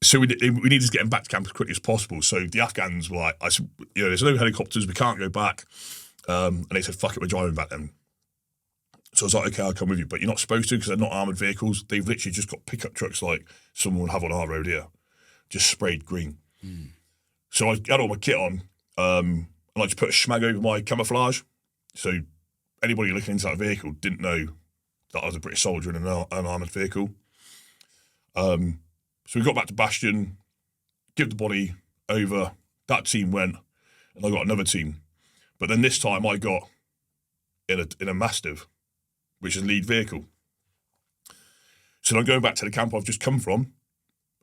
So we needed to get him back to camp as quickly as possible. So the Afghans were like, I said, there's no helicopters, we can't go back. And they said, fuck it, we're driving back then. So I was like, okay, I'll come with you. But you're not supposed to because they're not armoured vehicles. They've literally just got pickup trucks like someone would have on our road here, just sprayed green. So I had all my kit on, and I just put a schmag over my camouflage. So anybody looking into that vehicle didn't know that I was a British soldier in an unarmoured vehicle. So we got back to Bastion, give the body over. That team went, and I got another team. But then this time I got in a Mastiff, which is a lead vehicle. So I'm going back to the camp I've just come from,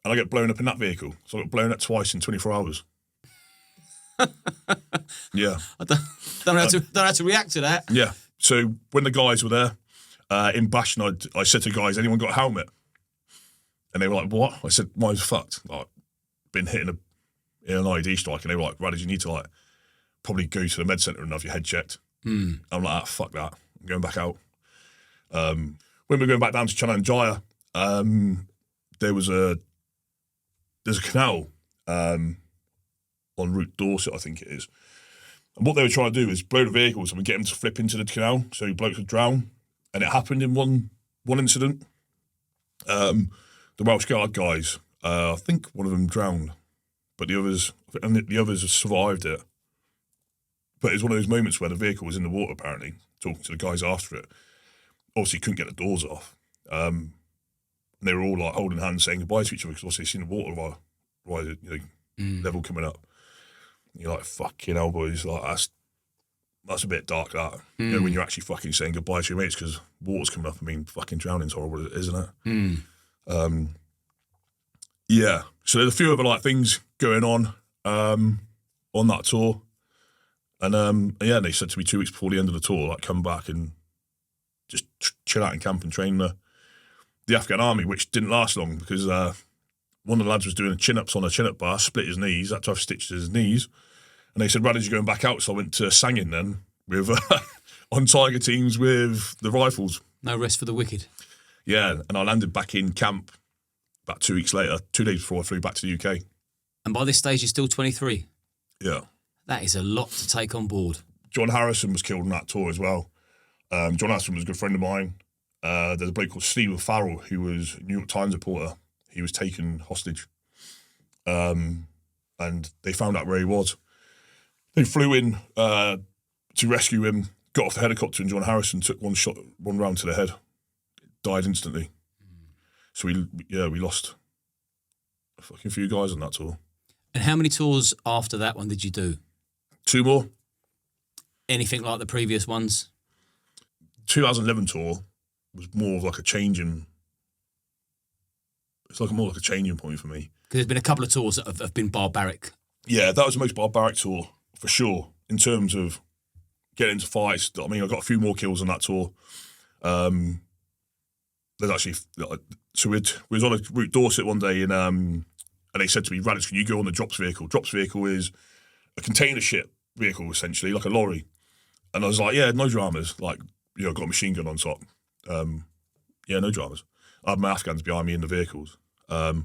and I get blown up in that vehicle. So I got blown up twice in 24 hours. Yeah. I don't know how to react to that. Yeah. So when the guys were there in Bastion, I said to the guys, anyone got a helmet? And they were like, what? I said, mine's fucked. Like, been hit in an IED strike. And they were like, Radis, you need to probably go to the med centre and have your head checked. I'm like, fuck that. I'm going back out. When we were going back down to Challenge, there's a canal on Route Dorset, I think it is. And what they were trying to do is blow the vehicles and get them to flip into the canal so blokes would drown. And it happened in one incident. The Welsh Guard guys, I think one of them drowned, but the others survived it. But it was one of those moments where the vehicle was in the water, apparently, talking to the guys after it. Obviously, couldn't get the doors off. And they were all like holding hands, saying goodbye to each other because obviously seen the water level coming up. And you're like, fucking hell, boys. Like, that's a bit dark, that. When you're actually fucking saying goodbye to your mates because water's coming up. I mean, fucking drowning's horrible, isn't it? Yeah. So there's a few other things going on that tour. And they said to me 2 weeks before the end of the tour, come back and just chill out in camp and train the Afghan army, which didn't last long because one of the lads was doing chin-ups on a chin-up bar, split his knees, had to have stitches to his knees. And they said, Radis, you're going back out. So I went to Sangin then with on Tiger teams with the rifles. No rest for the wicked. Yeah, and I landed back in camp about 2 weeks later, 2 days before I flew back to the UK. And by this stage, you're still 23? Yeah. That is a lot to take on board. John Harrison was killed on that tour as well. John Harrison was a good friend of mine. There's a bloke called Stephen Farrell, who was a New York Times reporter. He was taken hostage. And they found out where he was. They flew in to rescue him, got off the helicopter, and John Harrison took one round to the head. Died instantly. So we lost a fucking few guys on that tour. And how many tours after that one did you do? 2 more. Anything like the previous ones? 2011 tour was more of a changing. It's more like a changing point for me. Because there's been a couple of tours that have been barbaric. Yeah, that was the most barbaric tour for sure in terms of getting into fights. I mean, I got a few more kills on that tour. There's actually so we was on a Route Dorset one day and they said to me, Radis, can you go on the drops vehicle? Drops vehicle is a container ship vehicle essentially, like a lorry. And I was like, yeah, no dramas. I've got a machine gun on top. Yeah, no dramas. I had my Afghans behind me in the vehicles. We're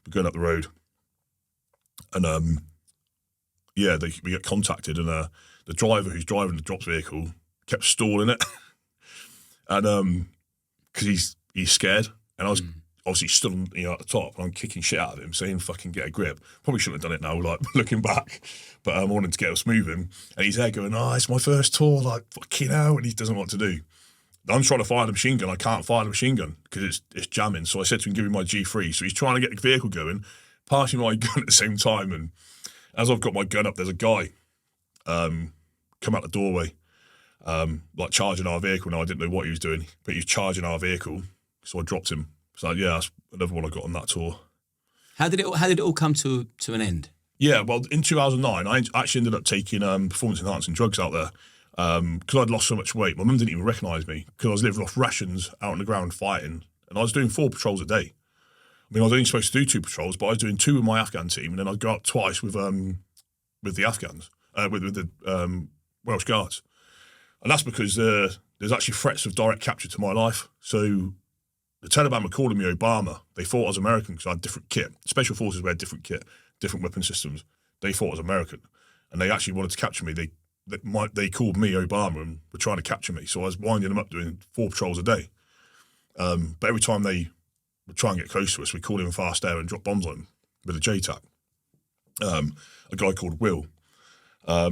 going up the road. And we get contacted and the driver who's driving the drops vehicle kept stalling it. And because he's scared. And I was obviously stood at the top and I'm kicking shit out of him, saying fucking get a grip. Probably shouldn't have done it now, looking back. But I wanted to get us moving. And he's there going, it's my first tour, fucking hell. And he doesn't know what to do. I'm trying to fire the machine gun. I can't fire the machine gun because it's jamming. So I said to him, give me my G3. So he's trying to get the vehicle going, passing my gun at the same time. And as I've got my gun up, there's a guy come out the doorway, charging our vehicle. Now, I didn't know what he was doing, but he was charging our vehicle. So I dropped him. So yeah, that's another one I got on that tour. How did it all come to an end? Yeah, well, in 2009, I actually ended up taking performance-enhancing drugs out there because I'd lost so much weight. My mum didn't even recognise me because I was living off rations out on the ground fighting, and I was doing 4 patrols a day. I mean, I was only supposed to do 2 patrols, but I was doing 2 with my Afghan team, and then I'd go out twice with the Afghans, with the Welsh Guards. And that's because there's actually threats of direct capture to my life. So the Taliban were calling me Obama. They thought I was American because I had different kit. Special forces wear different kit, different weapon systems. They thought I was American. And they actually wanted to capture me. They called me Obama and were trying to capture me. So I was winding them up doing 4 patrols a day. But every time they would try and get close to us, we'd call in fast air and drop bombs on them with a JTAC. A guy called Will. So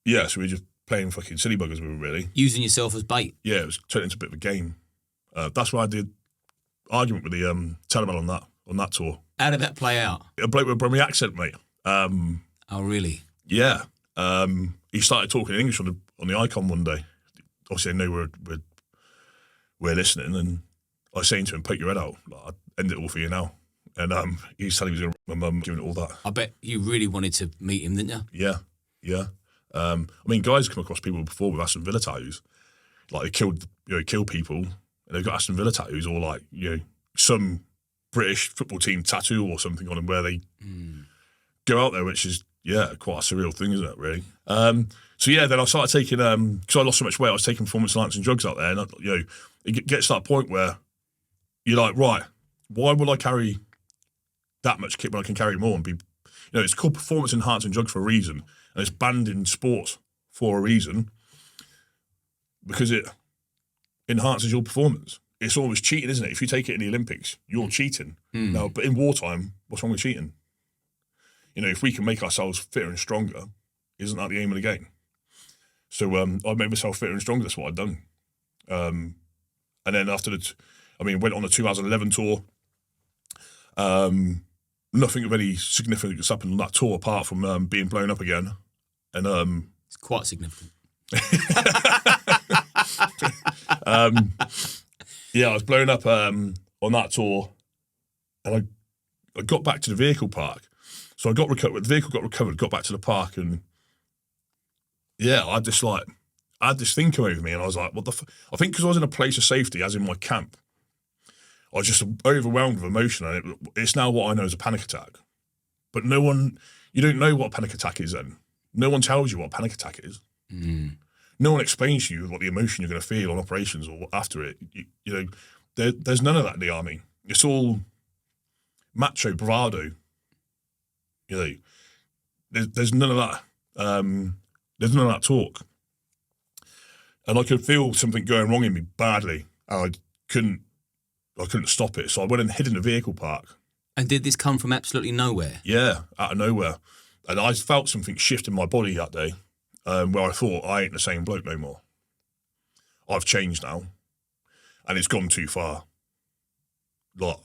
we were just playing fucking silly buggers with him, really. Using yourself as bait. Yeah, it was turned into a bit of a game. That's why I did argument with the Taliban on that tour. How did that play out? A bloke with a Brummie accent, mate. Oh, really? Yeah. He started talking in English on the Icon one day. Obviously, I knew we're listening, and I was saying to him, "Poke your head out. I'd end it all for you now." And he's telling me he was going to my mum, giving it all that. I bet you really wanted to meet him, didn't you? Yeah. I mean, guys come across people before with Aston Villa tattoos. Like, they kill people, and they've got Aston Villa tattoos, or like, some British football team tattoo or something on them where they go out there, which is, quite a surreal thing, isn't it, really? Then I started taking, because I lost so much weight, I was taking performance-enhancing drugs out there, and, it gets to that point where you're like, right, why would I carry that much kit when I can carry more and be, it's called performance-enhancing drugs for a reason, and it's banned in sports for a reason, because it enhances your performance. It's almost cheating, isn't it? If you take it in the Olympics, you're cheating. Now, but in wartime, what's wrong with cheating? If we can make ourselves fitter and stronger, isn't that the aim of the game? So I made myself fitter and stronger. That's what I'd done. And then after went on the 2011 tour. Nothing of any significance happened on that tour apart from being blown up again. And it's quite significant. I was blown up on that tour, and I got back to the vehicle park. So I got recovered. The vehicle got recovered. Got back to the park, and I had this thing come over me, and I was like, "What the?" I think because I was in a place of safety, as in my camp, I was just overwhelmed with emotion, and it's now what I know as a panic attack. But you don't know what a panic attack is then. No one tells you what a panic attack is. No one explains to you what the emotion you're going to feel on operations or after it. There's none of that in the army. It's all macho bravado. There's none of that. There's none of that talk. And I could feel something going wrong in me badly. And I couldn't stop it. So I went and hid in the vehicle park. And did this come from absolutely nowhere? Yeah, out of nowhere. And I felt something shift in my body that day, where I thought, I ain't the same bloke no more. I've changed now. And it's gone too far. Like,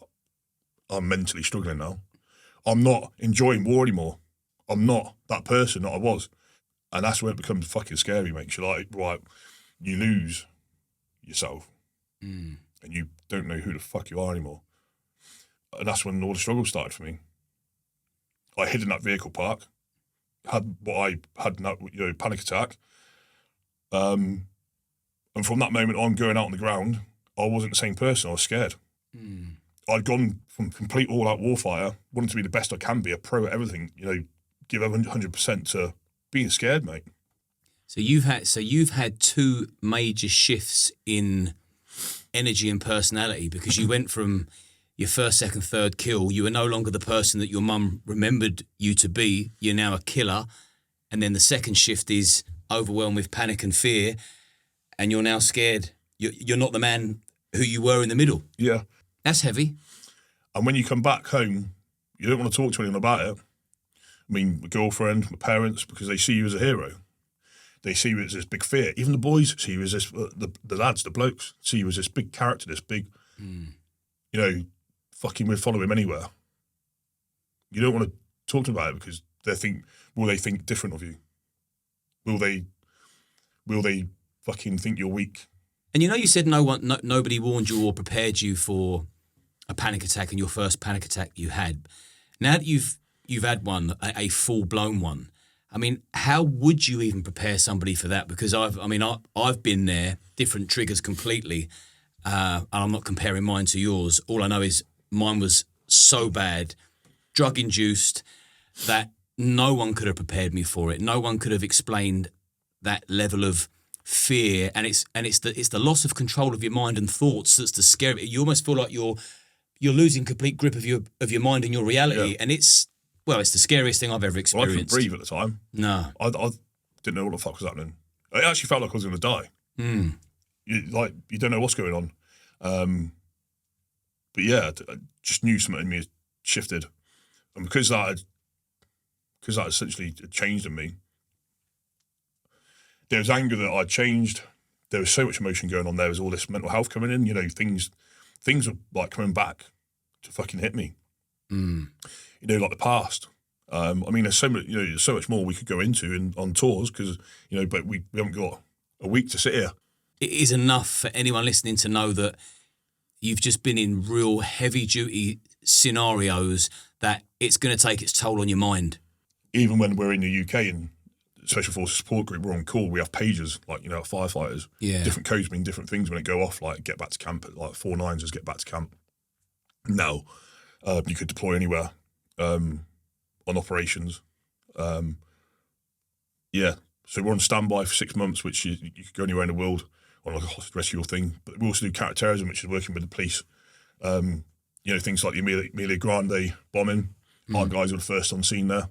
I'm mentally struggling now. I'm not enjoying war anymore. I'm not that person that I was. And that's when it becomes fucking scary, mate. You're like, right, you lose yourself. And you don't know who the fuck you are anymore. And that's when all the struggle started for me. I hid in that vehicle park, had what I had, panic attack. And from that moment on, going out on the ground, I wasn't the same person. I was scared. I'd gone from complete all-out warfighter, wanting to be the best I can be, a pro at everything, give 100% to being scared, mate. So you've had 2 major shifts in energy and personality, because you went from your first, second, third kill. You were no longer the person that your mum remembered you to be. You're now a killer. And then the second shift is overwhelmed with panic and fear, and you're now scared. You're not the man who you were in the middle. Yeah. That's heavy. And when you come back home, you don't want to talk to anyone about it. I mean, my girlfriend, my parents, because they see you as a hero. They see you as this big fear. Even the boys see you as this, the lads, the blokes, see you as this big character, this big, fucking we'd follow him anywhere. You don't want to talk to them about it because will they think different of you? Will they fucking think you're weak? And you said nobody warned you or prepared you for a panic attack, and your first panic attack you had. Now that you've you've had one, a full-blown one. I mean, how would you even prepare somebody for that? Because I've been there, different triggers completely, and I'm not comparing mine to yours. All I know is mine was so bad, drug-induced, that no one could have prepared me for it. No one could have explained that level of fear, and it's the loss of control of your mind and thoughts that's the scary. You almost feel like you're losing complete grip of your mind and your reality, and it's the scariest thing I've ever experienced. Well, I couldn't breathe at the time. No, I didn't know what the fuck was happening. It actually felt like I was going to die. You don't know what's going on. But yeah, I just knew something in me had shifted, and because that essentially changed in me. There was anger that I'd changed. There was so much emotion going on. There was all this mental health coming in. You know, things were like coming back to fucking hit me. You know, like the past. I mean, there's so much. You know, there's so much more we could go into on tours because but we haven't got a week to sit here. It is enough for anyone listening to know that you've just been in real heavy duty scenarios that it's going to take its toll on your mind. Even when we're in the UK and Special Forces Support Group, we're on call, we have pagers, like, firefighters. Yeah. Different codes mean different things when it go off, like get back to camp, like 4-9s is get back to camp. Now, you could deploy anywhere on operations. So we're on standby for 6 months, which you could go anywhere in the world on like a hostage rescue thing. But we also do counter-terrorism, which is working with the police. Things like the Amelia Grande bombing. Our guys were the first on scene there.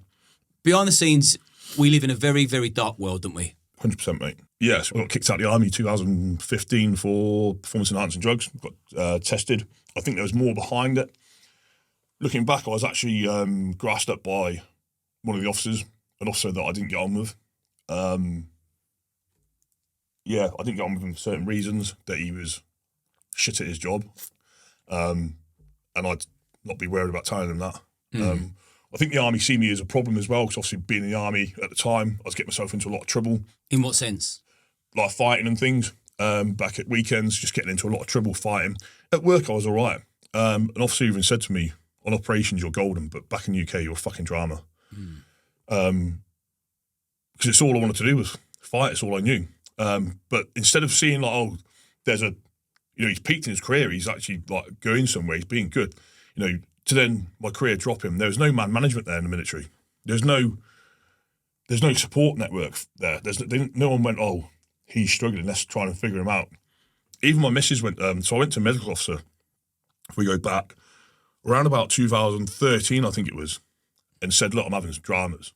Behind the scenes, we live in a very, very dark world, don't we? 100%, mate. Yeah, so I got kicked out of the army in 2015 for performance-enhancing drugs. Got tested. I think there was more behind it. Looking back, I was actually grassed up by one of the officers, an officer that I didn't get on with. I didn't get on with him for certain reasons, that he was shit at his job. And I'd not be worried about telling him that. I think the army see me as a problem as well, because obviously being in the army at the time, I was getting myself into a lot of trouble. In what sense? Like fighting and things. Back at weekends, just getting into a lot of trouble fighting. At work, I was all right. An officer even said to me, on operations, you're golden, but back in the UK, you're a fucking drama. Because it's all I wanted to do was fight. It's all I knew. But instead of seeing like, there's he's peaked in his career, he's actually like going somewhere, he's being good, to then my career drop him. There was no man management there in the military. There's no support network there. No one went, he's struggling, let's try and figure him out. Even my missus went, so I went to medical officer, if we go back, around about 2013, I think it was, and said, look, I'm having some dramas.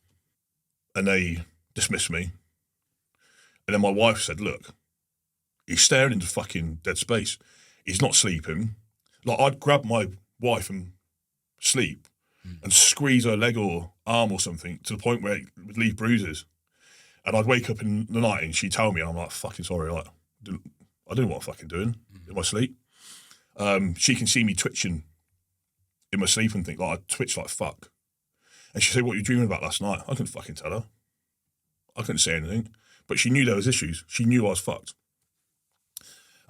And they dismissed me. And then my wife said, look, he's staring into fucking dead space. He's not sleeping. Like, I'd grab my wife and sleep and squeeze her leg or arm or something to the point where it would leave bruises. And I'd wake up in the night and she'd tell me, and I'm like, fucking sorry, like, I don't know what I'm fucking doing in my sleep. She can see me twitching in my sleep and think, like, I twitch like fuck. And she said, what were you dreaming about last night? I couldn't fucking tell her. I couldn't say anything. But she knew there was issues. She knew I was fucked.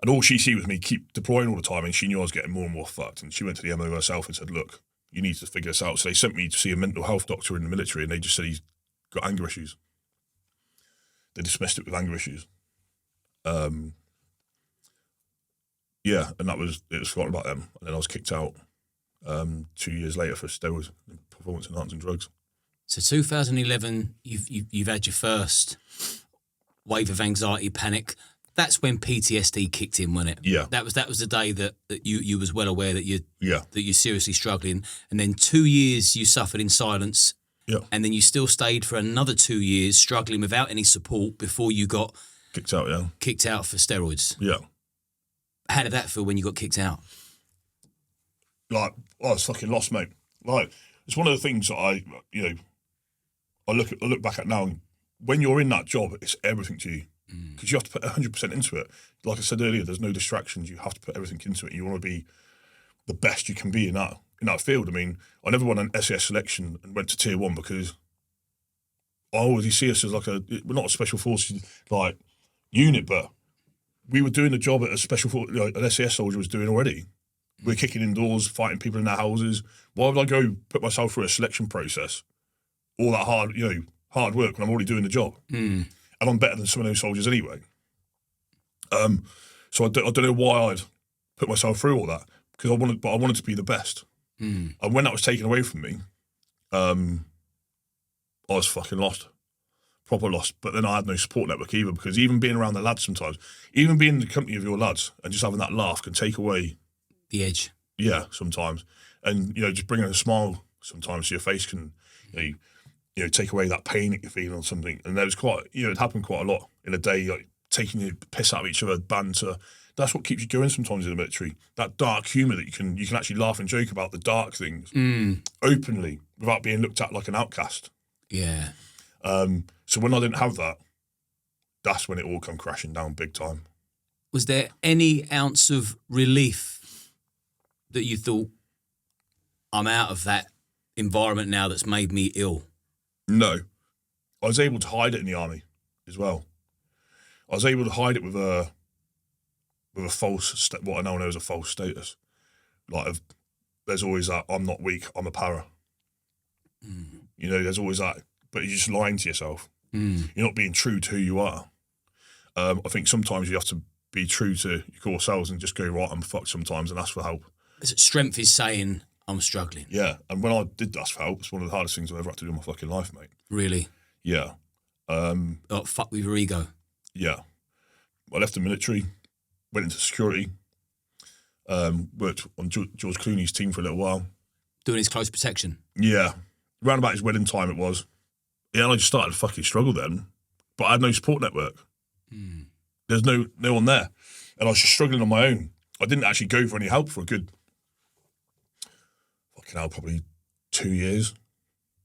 And all she see was me keep deploying all the time, and she knew I was getting more and more fucked. And she went to the MO herself and said, look, you need to figure this out. So they sent me to see a mental health doctor in the military, and they just said he's got anger issues. They dismissed it with anger issues. And it was forgotten about them. And then I was kicked out 2 years later for steroids and performance-enhancing drugs. So 2011, you've had your first wave of anxiety, panic. That's when PTSD kicked in, wasn't it? Yeah. That was the day that you was well aware that you're seriously struggling. And then 2 years you suffered in silence. Yeah. And then you still stayed for another 2 years struggling without any support before you got kicked out, yeah. Kicked out for steroids. Yeah. How did that feel when you got kicked out? Like, I was fucking lost, mate. Like, it's one of the things that I look back at now, and when you're in that job, it's everything to you. Because you have to put 100% into it. Like I said earlier, there's no distractions. You have to put everything into it. You want to be the best you can be in that field. I mean, I never won an SAS selection and went to Tier 1 because I always see us as like we're not a special forces like unit, but we were doing the job that a special force, an SAS soldier was doing already. We're kicking indoors, fighting people in their houses. Why would I go put myself through a selection process? All that hard work when I'm already doing the job. And I'm better than some of those soldiers anyway. So I don't know why I'd put myself through all that, because I wanted to be the best. And when that was taken away from me, I was fucking lost. Proper lost. But then I had no support network either, because even being around the lads sometimes, even being in the company of your lads and just having that laugh can take away the edge. Yeah, sometimes. And, just bringing a smile sometimes to your face can, take away that pain that you're feeling or something. And there was quite, it happened quite a lot in a day, like taking the piss out of each other, banter. That's what keeps you going sometimes in the military. That dark humour that you can actually laugh and joke about the dark things openly without being looked at like an outcast. Yeah. So when I didn't have that, that's when it all come crashing down big time. Was there any ounce of relief that you thought, I'm out of that environment now that's made me ill? No. I was able to hide it in the army as well. I was able to hide it with a false, what I now know as a false status. Like, there's always that, I'm not weak, I'm a para. There's always that, but you're just lying to yourself. You're not being true to who you are. I think sometimes you have to be true to your core selves and just go, right, I'm fucked sometimes, and ask for help. Strength is saying, I'm struggling. Yeah, and when I did ask for help, it's one of the hardest things I've ever had to do in my fucking life, mate. Really? Yeah. Fuck with your ego. Yeah. I left the military, went into security, worked on George Clooney's team for a little while. Doing his close protection? Yeah. Round about his wedding time it was. Yeah, and I just started to fucking struggle then. But I had no support network. There's no one there. And I was just struggling on my own. I didn't actually go for any help for a good, probably 2 years.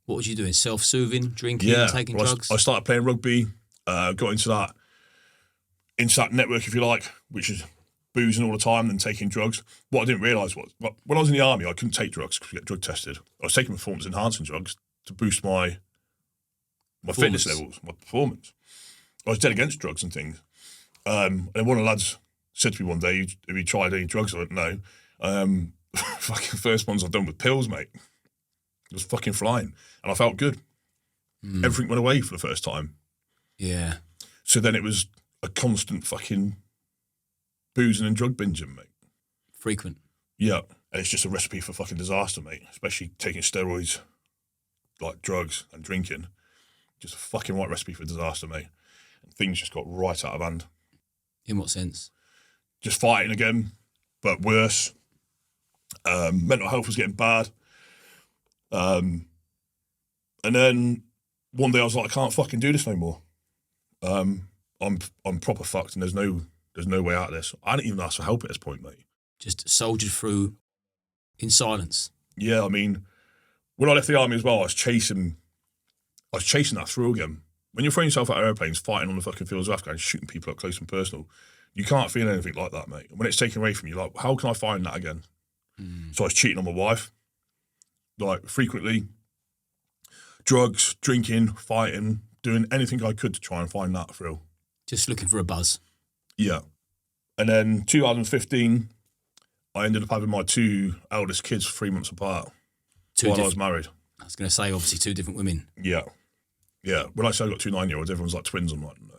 What was you doing? Self-soothing, drinking, taking drugs? I started playing rugby, got into that network, if you like, which is boozing all the time and taking drugs. What I didn't realise was, when I was in the army, I couldn't take drugs because we get drug tested. I was taking performance-enhancing drugs to boost my fitness levels, my performance. I was dead against drugs and things. And one of the lads said to me one day, have you tried any drugs? I went, no. Fucking first ones I've done with pills, mate. It was fucking flying. And I felt good. Everything went away for the first time. Yeah. So then it was a constant fucking boozing and drug binging, mate. Frequent. Yeah. And it's just a recipe for fucking disaster, mate. Especially taking steroids, like drugs and drinking. Just a fucking right recipe for disaster, mate. And things just got right out of hand. In what sense? Just fighting again, but worse. Mental health was getting bad. And then one day I was like, I can't fucking do this no more. I'm proper fucked, and there's no way out of this. I didn't even ask for help at this point, mate. Just soldiered through in silence. Yeah, I mean, when I left the army as well, I was chasing that through again. When you're throwing yourself out of airplanes, fighting on the fucking fields of Afghanistan, shooting people up close and personal, you can't feel anything like that, mate. And when it's taken away from you, like, how can I find that again? So I was cheating on my wife, like, frequently. Drugs, drinking, fighting, doing anything I could to try and find that thrill. Just looking for a buzz. Yeah. And then 2015, I ended up having my two eldest kids 3 months apart while I was married. I was going to say, obviously, two different women. Yeah. Yeah. When I say I got two 9-year-olds, everyone's like twins. I'm like, no.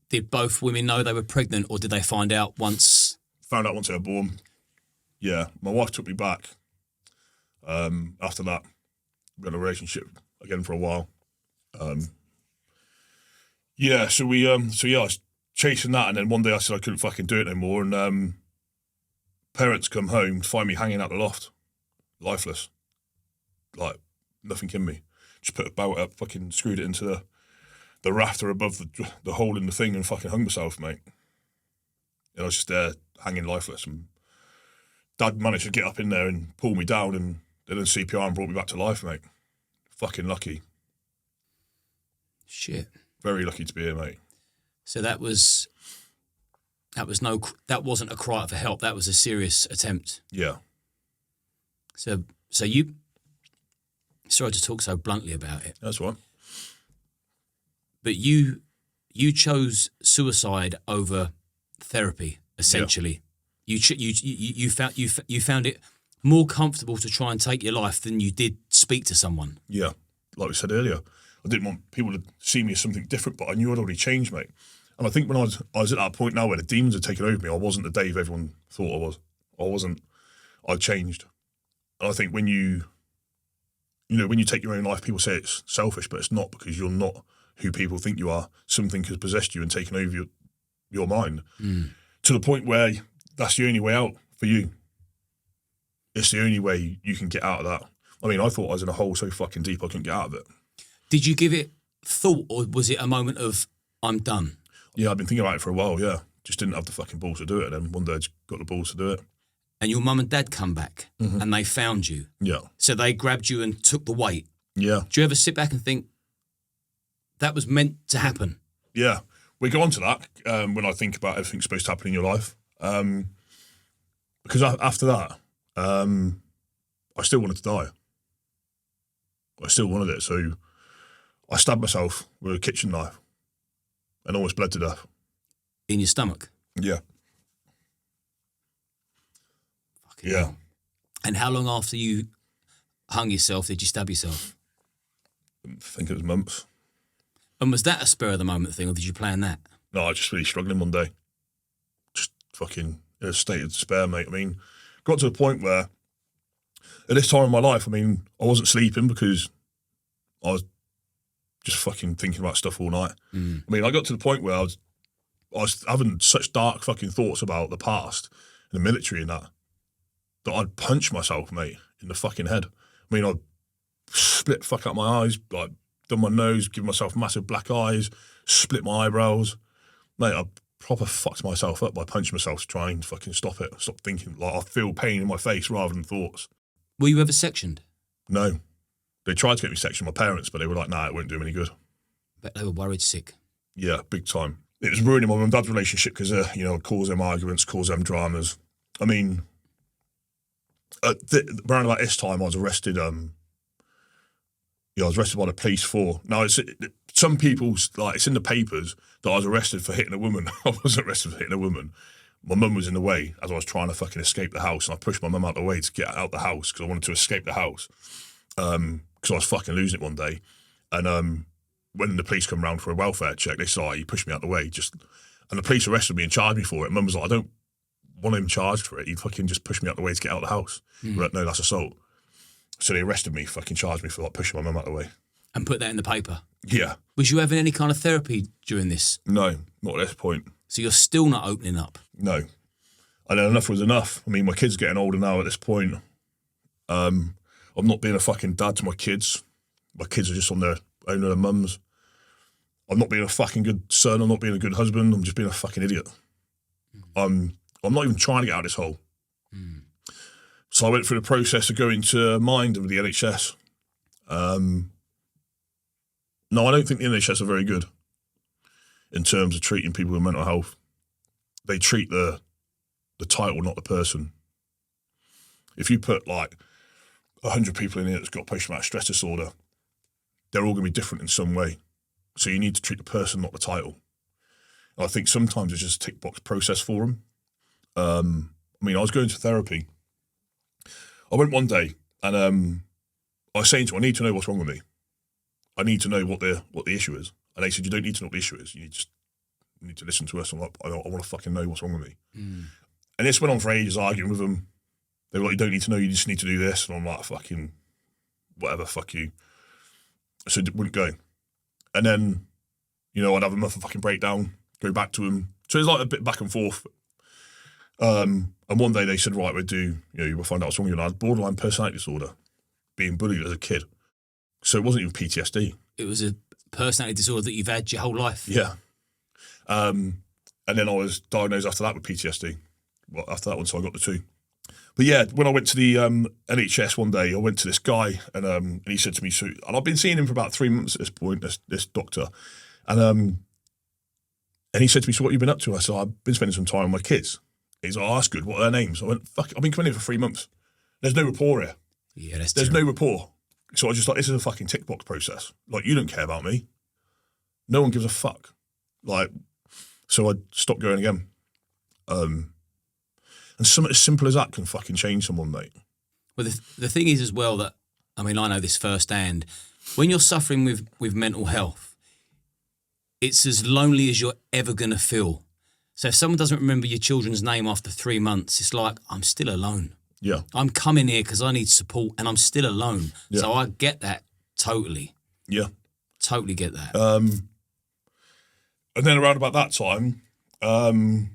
Did both women know they were pregnant, or did they find out once? Found out once they were born. Yeah. My wife took me back. After that, we had a relationship again for a while. Yeah, so I was chasing that, and then one day I said I couldn't fucking do it no more, and parents come home to find me hanging out the loft, lifeless, like nothing in me. Just put a belt up, fucking screwed it into the rafter above the hole in the thing, and fucking hung myself, mate. And I was just there hanging lifeless, and Dad managed to get up in there and pull me down, and they did CPR and brought me back to life, mate. Fucking lucky. Shit. Very lucky to be here, mate. So that wasn't a cry for help. That was a serious attempt. Yeah. So you, sorry to talk so bluntly about it. That's right. But you chose suicide over therapy, essentially. You found it more comfortable to try and take your life than you did speak to someone. Yeah, like we said earlier, I didn't want people to see me as something different, but I knew I'd already changed, mate. And I think when I was at that point now where the demons had taken over me, I wasn't the Dave everyone thought I was. I wasn't. I'd changed. And I think when you take your own life, people say it's selfish, but it's not, because you're not who people think you are. Something has possessed you and taken over your mind to the point where that's the only way out for you. It's the only way you can get out of that. I mean, I thought I was in a hole so fucking deep I couldn't get out of it. Did you give it thought, or was it a moment of, I'm done? Yeah, I've been thinking about it for a while, yeah. Just didn't have the fucking balls to do it. And then one day I just got the balls to do it. And your mum and dad come back and they found you. Yeah. So they grabbed you and took the weight. Yeah. Do you ever sit back and think, that was meant to happen? Yeah. We go on to that when I think about everything supposed to happen in your life. Because after that, I still wanted to die. I still wanted it. So I stabbed myself with a kitchen knife and almost bled to death. In your stomach? Yeah. Fucking hell. And how long after you hung yourself did you stab yourself? I think it was months. And was that a spur of the moment thing, or did you plan that? No, I was just really struggling one day. Just fucking in a state of despair, mate. I mean, got to the point where at this time in my life, I mean, I wasn't sleeping because I was just fucking thinking about stuff all night. I mean, I got to the point where I was having such dark fucking thoughts about the past and the military and that I'd punch myself, mate, in the fucking head. I mean, I'd split fuck out my eyes, like done my nose, give myself massive black eyes, split my eyebrows. Mate, I proper fucked myself up by punching myself to try and fucking stop it. Stop thinking. Like, I feel pain in my face rather than thoughts. Were you ever sectioned? No. They tried to get me sectioned, my parents, but they were like, nah, it won't do me any good. But they were worried sick. Yeah, big time. It was ruining my mum and dad's relationship because, cause them arguments, cause them dramas. I mean, around about this time, I was arrested. I was arrested by the police for. Now, some people, like, it's in the papers that I was arrested for hitting a woman. I wasn't arrested for hitting a woman. My mum was in the way as I was trying to fucking escape the house, and I pushed my mum out the way to get out the house because I wanted to escape the house because I was fucking losing it one day. And when the police come round for a welfare check, they said, oh, you pushed me out the way. And the police arrested me and charged me for it. Mum was like, I don't want him charged for it. He fucking just pushed me out the way to get out of the house. Like, no, that's assault. So they arrested me, fucking charged me for like pushing my mum out the way. And put that in the paper? Yeah. Was you having any kind of therapy during this? No, not at this point. So you're still not opening up? No. And then enough was enough. I mean, my kid's getting older now at this point. I'm not being a fucking dad to my kids. My kids are just on their own with their mums. I'm not being a fucking good son. I'm not being a good husband. I'm just being a fucking idiot. I'm not even trying to get out of this hole. So I went through the process of going to Mind with the NHS. No, I don't think the NHS are very good in terms of treating people with mental health. They treat the title, not the person. If you put like 100 people in here that's got post-traumatic stress disorder, they're all going to be different in some way. So you need to treat the person, not the title. And I think sometimes it's just a tick box process for them. I mean, I was going to therapy. I went one day and I was saying to them, I need to know what's wrong with me. I need to know what the issue is. And they said, you don't need to know what the issue is. You need to listen to us. I'm like, I want to fucking know what's wrong with me. And this went on for ages, arguing with them. They were like, you don't need to know, you just need to do this. And I'm like, fucking, whatever, fuck you. So it wouldn't go. And then, I'd have a motherfucking breakdown, go back to them. So it's like a bit back and forth. And one day they said, right, we'll find out what's wrong with you. And I had borderline personality disorder, being bullied as a kid. So it wasn't even PTSD. It was a personality disorder that you've had your whole life. Yeah. And then I was diagnosed after that with PTSD. Well, after that one, so I got the 2. But yeah, when I went to the NHS one day, I went to this guy and he said to me, and I've been seeing him for about 3 months at this point, this doctor. And he said to me, so what have you been up to? I said, I've been spending some time with my kids. He's like, oh, that's good. What are their names? I went, fuck, I've been coming in for 3 months. There's no rapport here. Yeah, There's no rapport. So I was just like, this is a fucking tick box process. Like, you don't care about me. No one gives a fuck. Like, so I stopped going again. And something as simple as that can fucking change someone, mate. Well, the thing is as well that, I mean, I know this firsthand. When you're suffering with mental health, it's as lonely as you're ever going to feel. So if someone doesn't remember your children's name after 3 months, it's like, I'm still alone. Yeah. I'm coming here because I need support and I'm still alone. Yeah. So I get that totally. Yeah. Totally get that. And then around about that time, I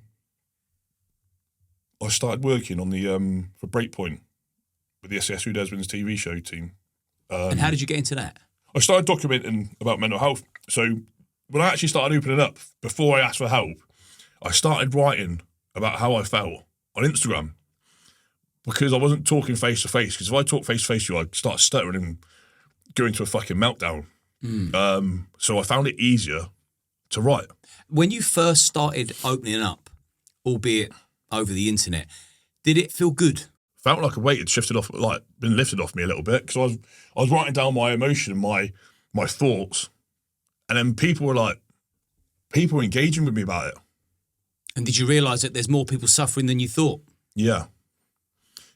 started working on the for Breakpoint with the SAS Who Dares Wins TV show team. And how did you get into that? I started documenting about mental health. So when I actually started opening up, before I asked for help, I started writing about how I felt on Instagram because I wasn't talking face to face. Because if I talk face to face to you, I'd start stuttering and go into a fucking meltdown. So I found it easier to write. When you first started opening up, albeit over the internet, did it feel good? Felt like a weight had shifted off, like been lifted off me a little bit because I was writing down my emotion, my thoughts, and then people were engaging with me about it. And did you realise that there's more people suffering than you thought? Yeah.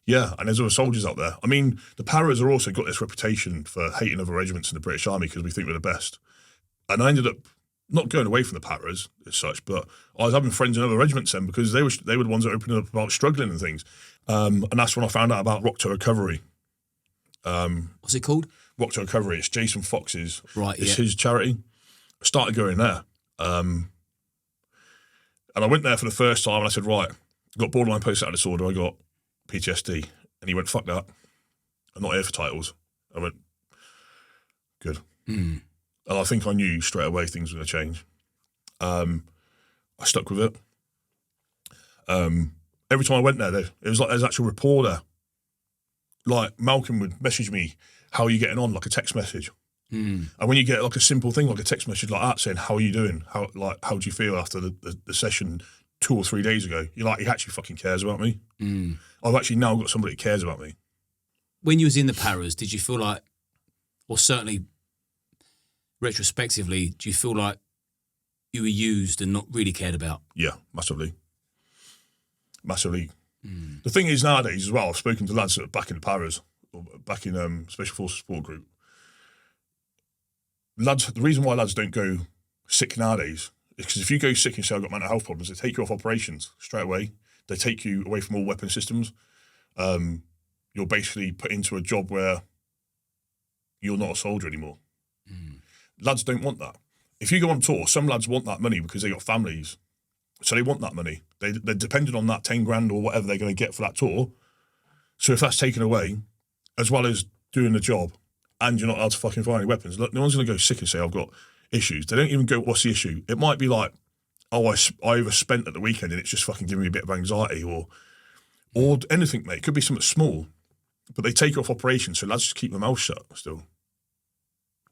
Yeah, and there's other soldiers out there. I mean, the Paras are also got this reputation for hating other regiments in the British Army because we think we're the best. And I ended up not going away from the Paras as such, but I was having friends in other regiments then because they were the ones that were opening up about struggling and things. And that's when I found out about Rock to Recovery. What's it called? Rock to Recovery. It's Jason Fox's. Right, It's his charity. I started going there. And I went there for the first time and I said, right, I've got borderline post-traumatic disorder, I got PTSD. And he went, fuck that. I'm not here for titles. I went, good. And I think I knew straight away things were going to change. I stuck with it. Every time I went there, it was like there's actual rapport there. Like Malcolm would message me, how are you getting on, like a text message. And when you get like a simple thing, like a text message like that saying, how are you doing? How do you feel after the session 2 or 3 days ago? You're like, he actually fucking cares about me. I've actually now got somebody that cares about me. When you was in the Paras, did you feel like, or certainly retrospectively, do you feel like you were used and not really cared about? Yeah, massively. Massively. The thing is nowadays as well, I've spoken to lads that are back in the Paras, or back in Special Forces Support Group. Lads, the reason why lads don't go sick nowadays is because if you go sick and say I've got mental health problems, they take you off operations straight away. They take you away from all weapon systems. You're basically put into a job where you're not a soldier anymore. Lads don't want that. If you go on tour, some lads want that money because they got families. So they want that money. They're dependent on that 10 grand or whatever they're going to get for that tour. So if that's taken away, as well as doing the job, and you're not allowed to fucking fire any weapons, look, no one's going to go sick and say, I've got issues. They don't even go, what's the issue? It might be like, oh, I overspent at the weekend and it's just fucking giving me a bit of anxiety or anything, mate. It could be something small. But they take you off operations, so lads just keep their mouth shut still.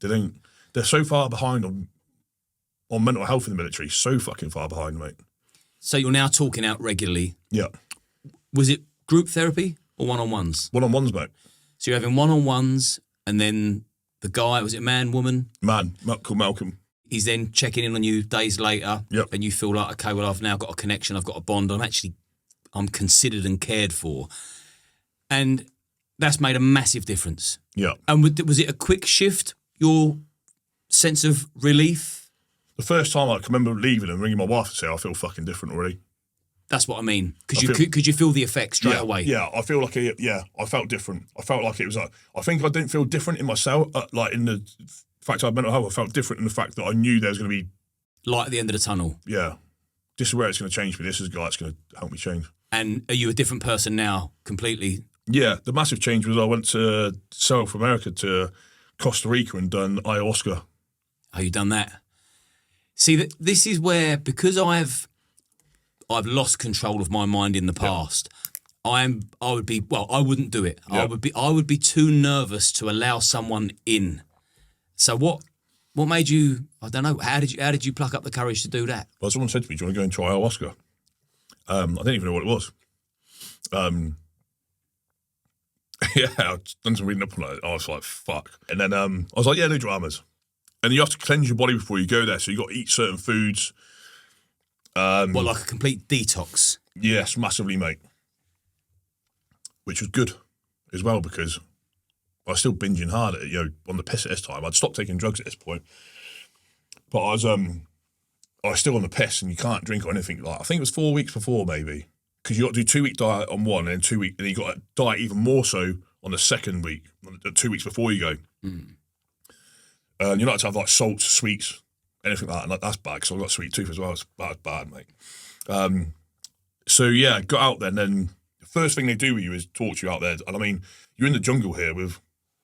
They're so far behind on mental health in the military, so fucking far behind, mate. So you're now talking out regularly. Yeah. Was it group therapy or one-on-ones? One-on-ones, mate. So you're having one-on-ones and then the guy, was it man, woman? Man, called Malcolm. He's then checking in on you days later. Yep. And you feel like, okay, well, I've now got a connection, I've got a bond, I'm considered and cared for. And that's made a massive difference. Yeah. And was it a quick shift, your sense of relief? The first time I can remember leaving and ringing my wife to say I feel fucking different already. That's what I mean. Could you feel the effect straight away? Yeah, I feel like I felt different. I felt like it was like, I think I didn't feel different in myself, like in the fact I had mental health. I felt different in the fact that I knew there was going to be light at the end of the tunnel. Yeah, this is where it's going to change me. This is the guy that's going to help me change. And are you a different person now, completely? Yeah, the massive change was I went to South America, to Costa Rica, and done Ayahuasca. Oh, you done that? See, this is where, because I've lost control of my mind in the past. I wouldn't do it. Yeah. I would be too nervous to allow someone in. So what made you? I don't know. How did you pluck up the courage to do that? Well, someone said to me, "Do you want to go and try ayahuasca?" I didn't even know what it was. Yeah, I've done some reading up on it. I was like, "Fuck!" And then I was like, "Yeah, no dramas." And you have to cleanse your body before you go there, so you got to eat certain foods. Like a complete detox? Yes, massively, mate. which was good as well because I was still binging hard at it, on the piss at this time. I'd stopped taking drugs at this point, but I was still on the piss, and you can't drink or anything. Like, I think it was 4 weeks before, maybe, because you got to do 2 week diet on one, and 2 week, and you got to diet even more so on the second week, 2 weeks before you go. And you're not to have like salts, sweets, anything like that. And that's bad because I've got a sweet tooth as well. It's bad, mate. So yeah, got out there, and then the first thing they do with you is talk to you out there. And I mean, you're in the jungle here with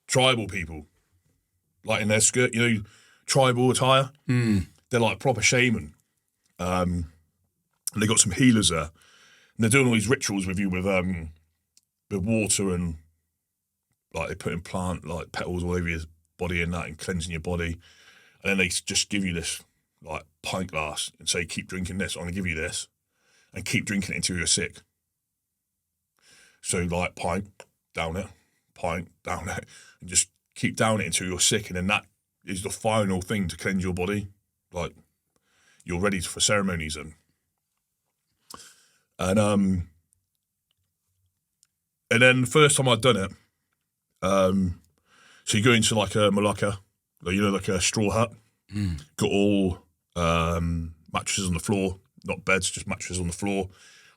tribal people, like in their skirt, tribal attire. They're like proper shaman. And they got some healers there. And they're doing all these rituals with you with water, and like they put in plant like petals all over your body and that, and cleansing your body. And then they just give you this like pint glass and say, keep drinking this. I'm going to give you this, and keep drinking it until you're sick. So like pint, down it, and just keep down it until you're sick. And then that is the final thing to cleanse your body. Like, you're ready for ceremonies. And then the first time I'd done it, so you go into like a malacca, like a straw hut, got all mattresses on the floor, not beds, just mattresses on the floor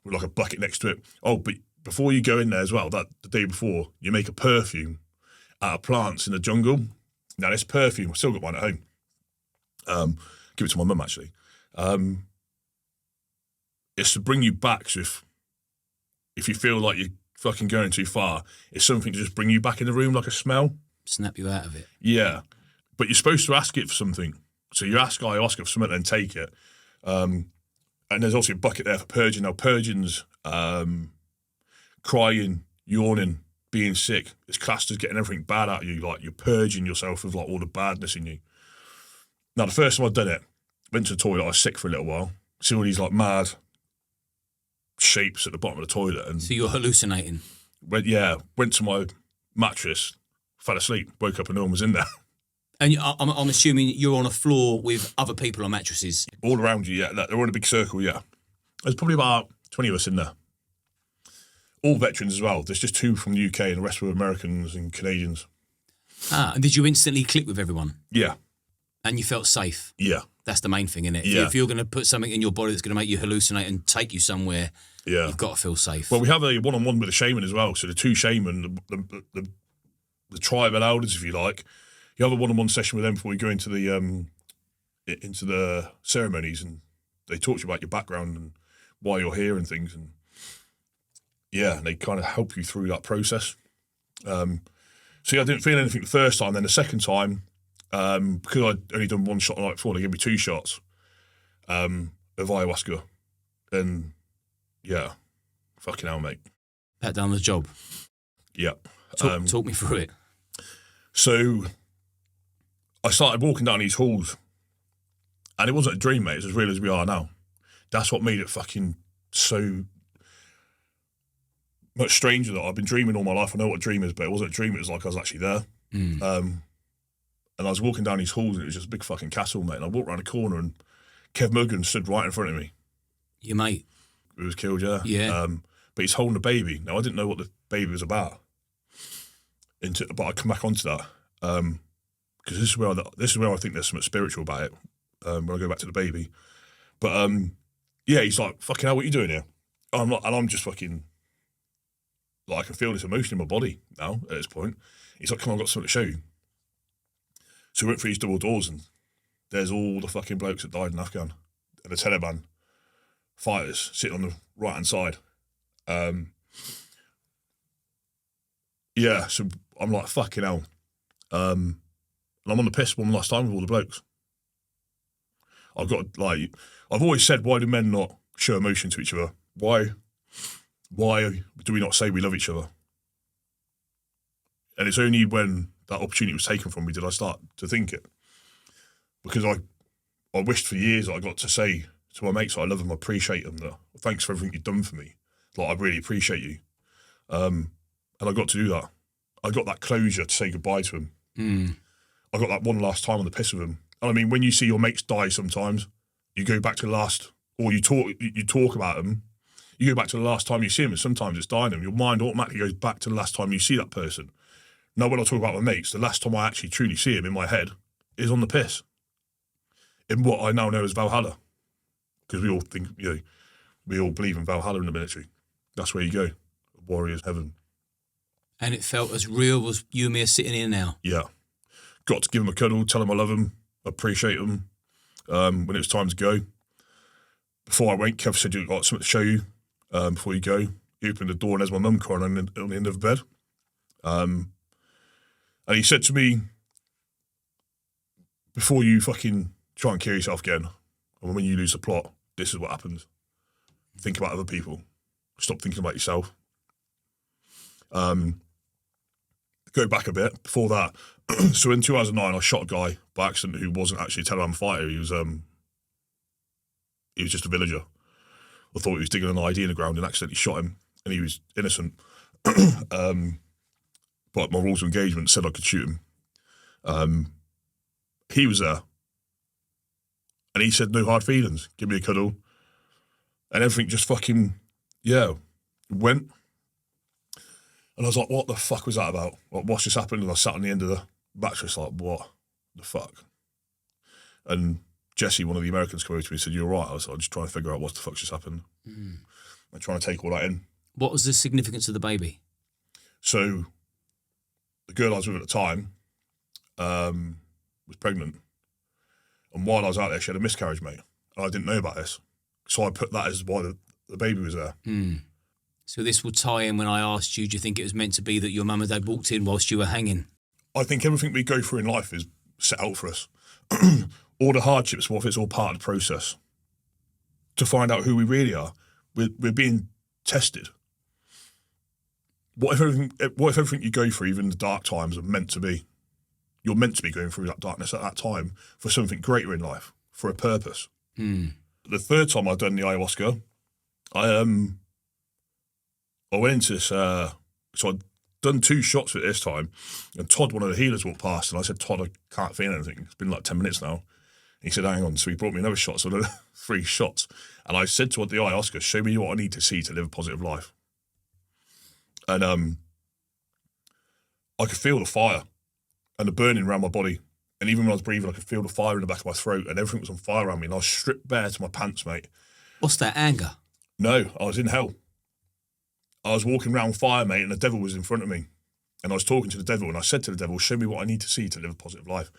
with like a bucket next to it. Oh, but before you go in there as well, the day before, you make a perfume out of plants in the jungle. Now, this perfume, I've still got mine at home. Give it to my mum, actually. It's to bring you back. So if you feel like you're fucking going too far, it's something to just bring you back in the room, like a smell. Snap you out of it. Yeah. But you're supposed to ask it for something. So you ask Ayahuasca for something and take it. And there's also a bucket there for purging. Now, purging's crying, yawning, being sick. It's classed as getting everything bad out of you. Like, you're purging yourself of like all the badness in you. Now, the first time I'd done it, went to the toilet, I was sick for a little while. See all these like mad shapes at the bottom of the toilet. And so you're hallucinating? Went to my mattress, fell asleep, woke up and no one was in there. And I'm assuming you're on a floor with other people on mattresses? All around you, yeah. They're all in a big circle, yeah. There's probably about 20 of us in there. All veterans as well. There's just 2 from the UK and the rest were Americans and Canadians. And did you instantly click with everyone? Yeah. And you felt safe? Yeah. That's the main thing, isn't it? Yeah. If you're going to put something in your body that's going to make you hallucinate and take you somewhere, you've got to feel safe. Well, we have a one-on-one with a shaman as well. So the 2 shaman, the tribal elders, if you like, you have a one-on-one session with them before you go into the ceremonies, and they talk to you about your background and why you're here and things. And yeah, they kind of help you through that process. So yeah, I didn't feel anything the first time. Then the second time, because I'd only done 1 shot the night before, they gave me 2 shots of ayahuasca. And yeah, fucking hell, mate. Pat down the job. Yeah. Talk me through it. So I started walking down these halls, and it wasn't a dream, mate. It's as real as we are now. That's what made it fucking so much stranger that I've been dreaming all my life. I know what a dream is, but it wasn't a dream. It was like I was actually there. And I was walking down these halls, and it was just a big fucking castle, mate. And I walked around a corner, and Kev Muggan stood right in front of me. Your mate? He was killed, yeah. Yeah. But he's holding a baby. Now, I didn't know what the baby was about. But I'd come back onto that. Because this is where I think there's something spiritual about it. When I go back to the baby. But yeah, he's like, fucking hell, what are you doing here? I'm just fucking, like, I can feel this emotion in my body now at this point. He's like, come on, I've got something to show you. So we went through these double doors, and there's all the fucking blokes that died in Afghan and the Taliban fighters sitting on the right-hand side. Yeah, so I'm like, fucking hell. And I'm on the piss one last time with all the blokes. I've always said, why do men not show emotion to each other? Why do we not say we love each other? And it's only when that opportunity was taken from me did I start to think it. Because I wished for years that I got to say to my mates that I love them, I appreciate them, that thanks for everything you've done for me. Like, I really appreciate you. And I got to do that. I got that closure to say goodbye to him. I got that one last time on the piss with him. And I mean, when you see your mates die sometimes, you go back to the last, or you talk about them, You go back to the last time you see him, and sometimes it's dying. Your mind automatically goes back to the last time you see that person. Now, when I talk about my mates, the last time I actually truly see him in my head is on the piss. In what I now know as Valhalla. Because we all think, we all believe in Valhalla in the military. That's where you go. Warrior's heaven. And it felt as real as you and me are sitting here now. Yeah. Got to give him a cuddle, tell him I love him, appreciate him. When it was time to go. Before I went, Kev said, you've got something to show you before you go. He opened the door and there's my mum crying on the end of the bed. And he said to me, before you fucking try and kill yourself again, and when you lose the plot, this is what happens. Think about other people. Stop thinking about yourself. Go back a bit. Before that, so in 2009, I shot a guy by accident who wasn't actually a Taliban fighter. He was just a villager. I thought he was digging an ID in the ground and accidentally shot him, and he was innocent. But my rules of engagement said I could shoot him. He was there, and he said, no hard feelings, give me a cuddle. And everything just fucking, went. And I was like, what the fuck was that about? What's just happened? And I sat on the end of the mattress like, what the fuck? And Jesse, one of the Americans, came over to me and said, you're right. I was like, just trying to figure out what the fuck just happened. I'm trying to take all that in. What was the significance of the baby? So the girl I was with at the time was pregnant. And while I was out there, she had a miscarriage, mate. And I didn't know about this. So I put that as why the baby was there. So this will tie in when I asked you, do you think it was meant to be that your mum and dad walked in whilst you were hanging? I think everything we go through in life is set out for us. All the hardships, what if it's all part of the process? To find out who we really are, we're being tested. What if everything you go through, even the dark times, are meant to be? You're meant to be going through that darkness at that time for something greater in life, for a purpose. The third time I'd done the ayahuasca, I went into this, so I'd done 2 shots at this time, and Todd, one of the healers, walked past, and I said, Todd, I can't feel anything. It's been like 10 minutes now. He said, hang on. So he brought me another shot, so another 3 shots. And I said to the ayahuasca, show me what I need to see to live a positive life. And I could feel the fire and the burning around my body. And even when I was breathing, I could feel the fire in the back of my throat, and everything was on fire around me. And I was stripped bare to my pants, mate. What's that, anger? No, I was in hell. I was walking around fire, mate, and the devil was in front of me. And I was talking to the devil, and I said to the devil, show me what I need to see to live a positive life.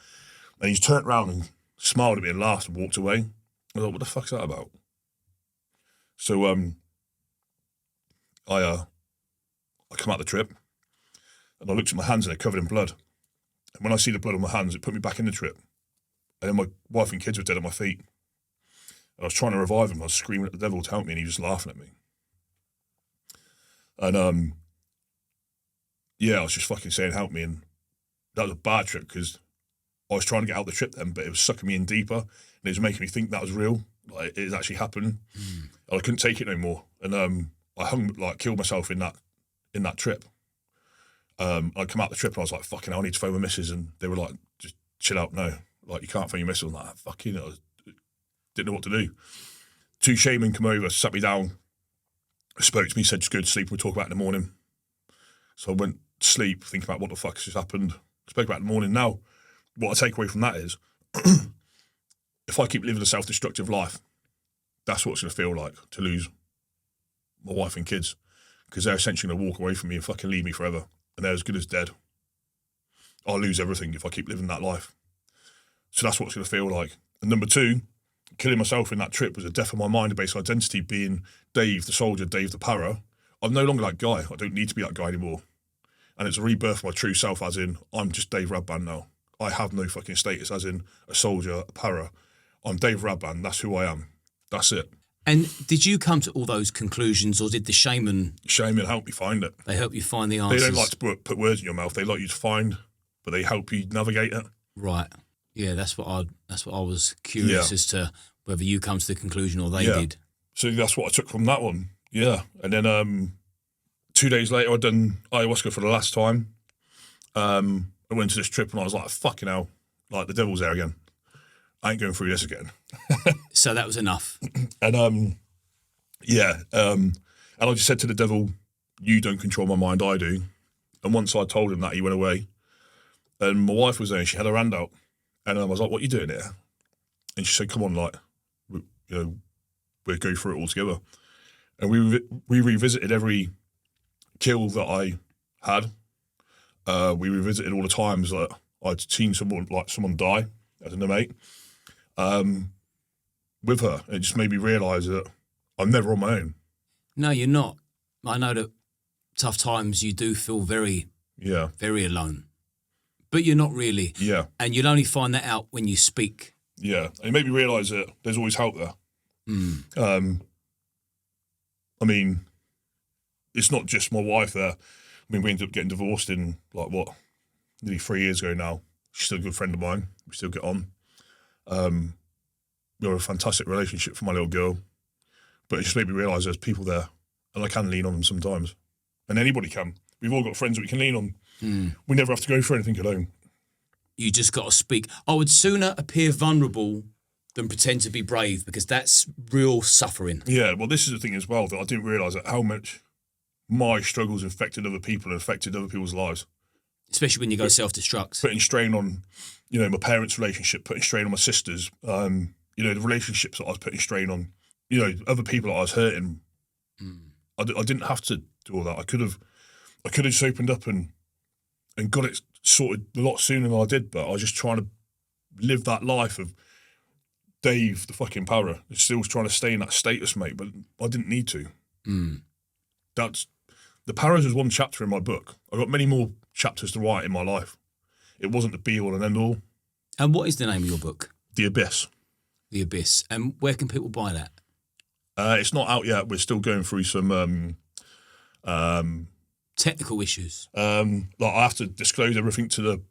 And he turned around and smiled at me and laughed and walked away. I was like, what the fuck's that about? So I come out the trip, and I looked at my hands, and they're covered in blood. And when I see the blood on my hands, it put me back in the trip. And then my wife and kids were dead at my feet. And I was trying to revive them. I was screaming at the devil to help me, and he was laughing at me. And I was just fucking saying, help me. And that was a bad trip, because I was trying to get out the trip then, but it was sucking me in deeper, and it was making me think that was real. Like, it was actually happening. And I couldn't take it no more. And I killed myself in that trip. I'd come out the trip, and I was like, fucking hell, I need to phone my missus. And they were like, just chill out. No, like, you can't phone your missus. I was like, fucking, I didn't know what to do. 2 shaman come over, sat me down, spoke to me, said, just go to sleep, we'll talk about it in the morning. So I went to sleep, thinking about what the fuck has just happened. Spoke about it in the morning. Now, what I take away from that is, if I keep living a self-destructive life, that's what it's going to feel like, to lose my wife and kids, because they're essentially going to walk away from me and fucking leave me forever, and they're as good as dead. I'll lose everything if I keep living that life. So that's what it's going to feel like. And number 2, killing myself in that trip was a death of my mind, a basic identity, being Dave the soldier, Dave the para. I'm no longer that guy. I don't need to be that guy anymore. And it's a rebirth of my true self, as in, I'm just Dave Radband now. I have no fucking status, as in a soldier, a para. I'm Dave Radband. That's who I am. That's it. And did you come to all those conclusions, or did the shaman... Shaman helped me find it. They help you find the answers? They don't like to put words in your mouth. They like you to find, but they help you navigate it. Right. Yeah, that's what I was curious as to whether you come to the conclusion or they did. So that's what I took from that one. Yeah. And then 2 days later, I'd done ayahuasca for the last time. I went to this trip, and I was like, fucking hell, like, the devil's there again. I ain't going through this again. So that was enough. And Yeah. And I just said to the devil, you don't control my mind, I do. And once I told him that, he went away. And my wife was there and she had her hand out. And I was like, what are you doing here? And she said, come on, like, we'll go through it all together. And we revisited every kill that I had. We revisited all the times that I'd seen someone die as an inmate with her. It just made me realise that I'm never on my own. No, you're not. I know that tough times you do feel very, very alone. But you're not really. Yeah. And you'll only find that out when you speak. Yeah. And it made me realise that there's always help there. I mean, it's not just my wife there. I mean, we ended up getting divorced in, nearly 3 years ago now. She's still a good friend of mine. We still get on. We have a fantastic relationship for my little girl. But it just made me realise there's people there and I can lean on them sometimes. And anybody can. We've all got friends that we can lean on. We never have to go through anything alone. You just got to speak. I would sooner appear vulnerable than pretend to be brave, because that's real suffering. Yeah, well, this is the thing as well, that I didn't realise that how much my struggles affected other people and affected other people's lives. Especially when you go self-destruct. Putting strain on, my parents' relationship, putting strain on my sisters, the relationships that I was putting strain on, other people that I was hurting. I didn't have to do all that. I could have just opened up and got it sorted a lot sooner than I did, but I was just trying to live that life of Dave, the fucking para. Still trying to stay in that status, mate, but I didn't need to. That's the paras is one chapter in my book. I've got many more chapters to write in my life. It wasn't the be all and end all. And what is the name of your book? The Abyss. The Abyss. And where can people buy that? It's not out yet. We're still going through some technical issues. I have to disclose everything to the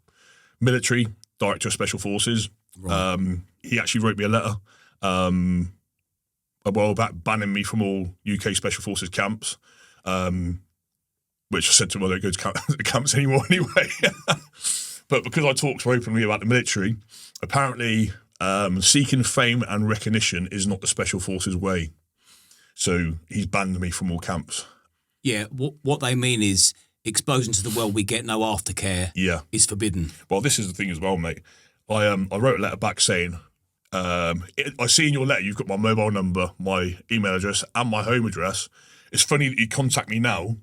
military director of Special Forces. Right. He actually wrote me a letter a while back banning me from all UK Special Forces camps, which I said to him I don't go to camps anymore anyway. But because I talked so openly about the military, apparently seeking fame and recognition is not the Special Forces way. So he's banned me from all camps. Yeah, what they mean is exposing to the world we get no aftercare is forbidden. Well, this is the thing as well, mate. I wrote a letter back saying, I see in your letter you've got my mobile number, my email address, and my home address. It's funny that you contact me now.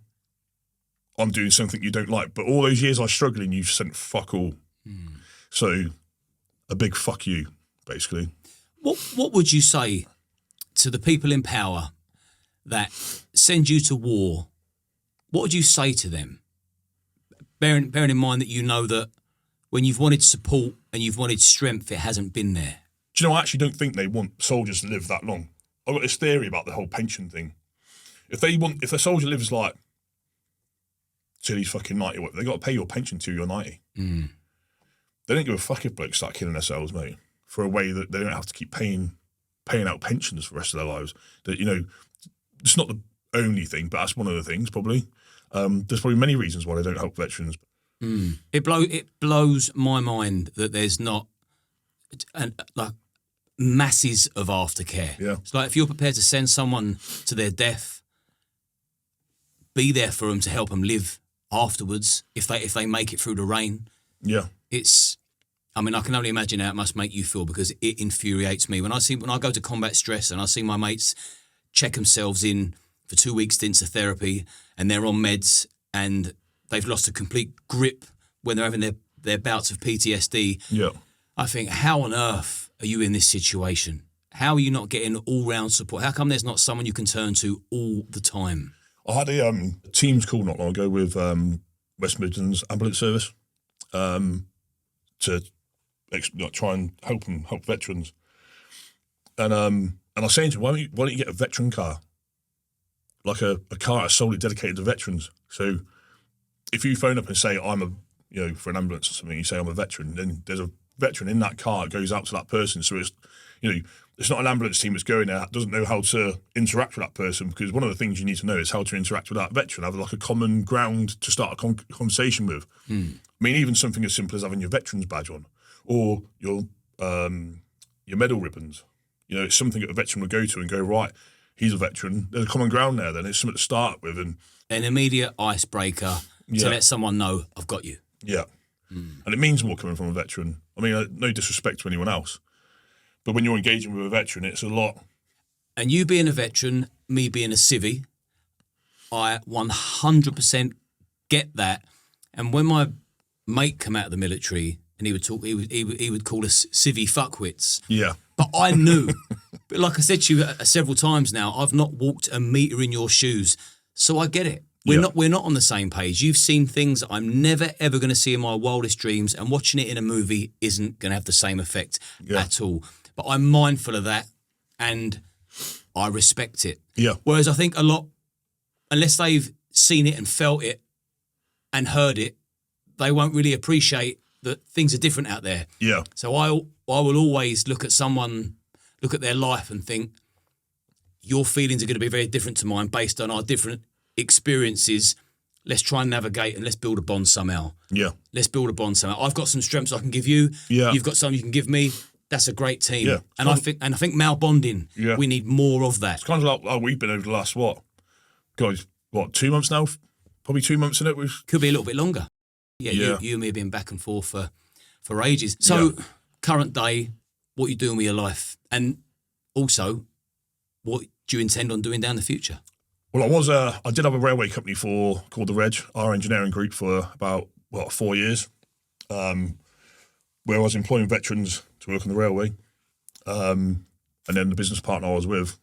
I'm doing something you don't like. But all those years I was struggling, you've sent fuck all. So a big fuck you, basically. What would you say to the people in power that send you to war? What would you say to them? Bearing in mind that you know that when you've wanted support and you've wanted strength, it hasn't been there. Do you know, I actually don't think they want soldiers to live that long. I've got this theory about the whole pension thing. If a soldier lives like till he's fucking 90, they got to pay your pension till you're 90. They don't give a fuck if blokes start killing themselves, mate, for a way that they don't have to keep paying out pensions for the rest of their lives. That, it's not the only thing, but that's one of the things, probably. There's probably many reasons why they don't help veterans. It blows my mind that there's not masses of aftercare. Yeah. It's like if you're prepared to send someone to their death, be there for them to help them live afterwards if they make it through the rain. Yeah. I can only imagine how it must make you feel, because it infuriates me. When I go to combat stress and I see my mates check themselves in for 2 weeks stints of therapy and they're on meds and they've lost a complete grip when they're having their bouts of PTSD. Yeah. I think, how on earth are you in this situation? How are you not getting all-round support? How come there's not someone you can turn to all the time? I had a Teams call not long ago with West Midlands Ambulance Service to try and help veterans. And I was saying to him, why don't you get a veteran car? Like a car that's solely dedicated to veterans. So if you phone up and say, for an ambulance or something, you say I'm a veteran, then there's a veteran in that car that goes out to that person. So it's, it's not an ambulance team that's going there that doesn't know how to interact with that person, because one of the things you need to know is how to interact with that veteran, have like a common ground to start a conversation with. I mean, even something as simple as having your veterans badge on or your medal ribbons. It's something that a veteran would go to and go, right, he's a veteran. There's a common ground there. Then it's something to start with, and an immediate icebreaker to let someone know I've got you. Yeah, and it means more coming from a veteran. I mean, no disrespect to anyone else, but when you're engaging with a veteran, it's a lot. And you being a veteran, me being a civvy, I 100% get that. And when my mate come out of the military and he would talk, he would call us civvy fuckwits. Yeah. But I knew, but like I said to you several times now, I've not walked a metre in your shoes, so I get it. We're not on the same page. You've seen things I'm never ever going to see in my wildest dreams, and watching it in a movie isn't going to have the same effect at all. But I'm mindful of that, and I respect it. Yeah. Whereas I think a lot, unless they've seen it and felt it and heard it, they won't really appreciate that things are different out there. Yeah. So I will always look at their life and think, your feelings are going to be very different to mine based on our different experiences. Let's try and navigate and let's build a bond somehow. Yeah. Let's build a bond somehow. I've got some strengths I can give you. Yeah. You've got some you can give me. That's a great team. Yeah. And I think male bonding, we need more of that. It's kind of like how we've been over the last, 2 months now? Probably 2 months in it. Could be a little bit longer. Yeah. You and me have been back and forth for ages. So current day, what you're doing with your life, and also what do you intend on doing down the future? Well, I did have a railway company called the Reg, our engineering group, for about 4 years, where I was employing veterans to work on the railway, and then the business partner I was with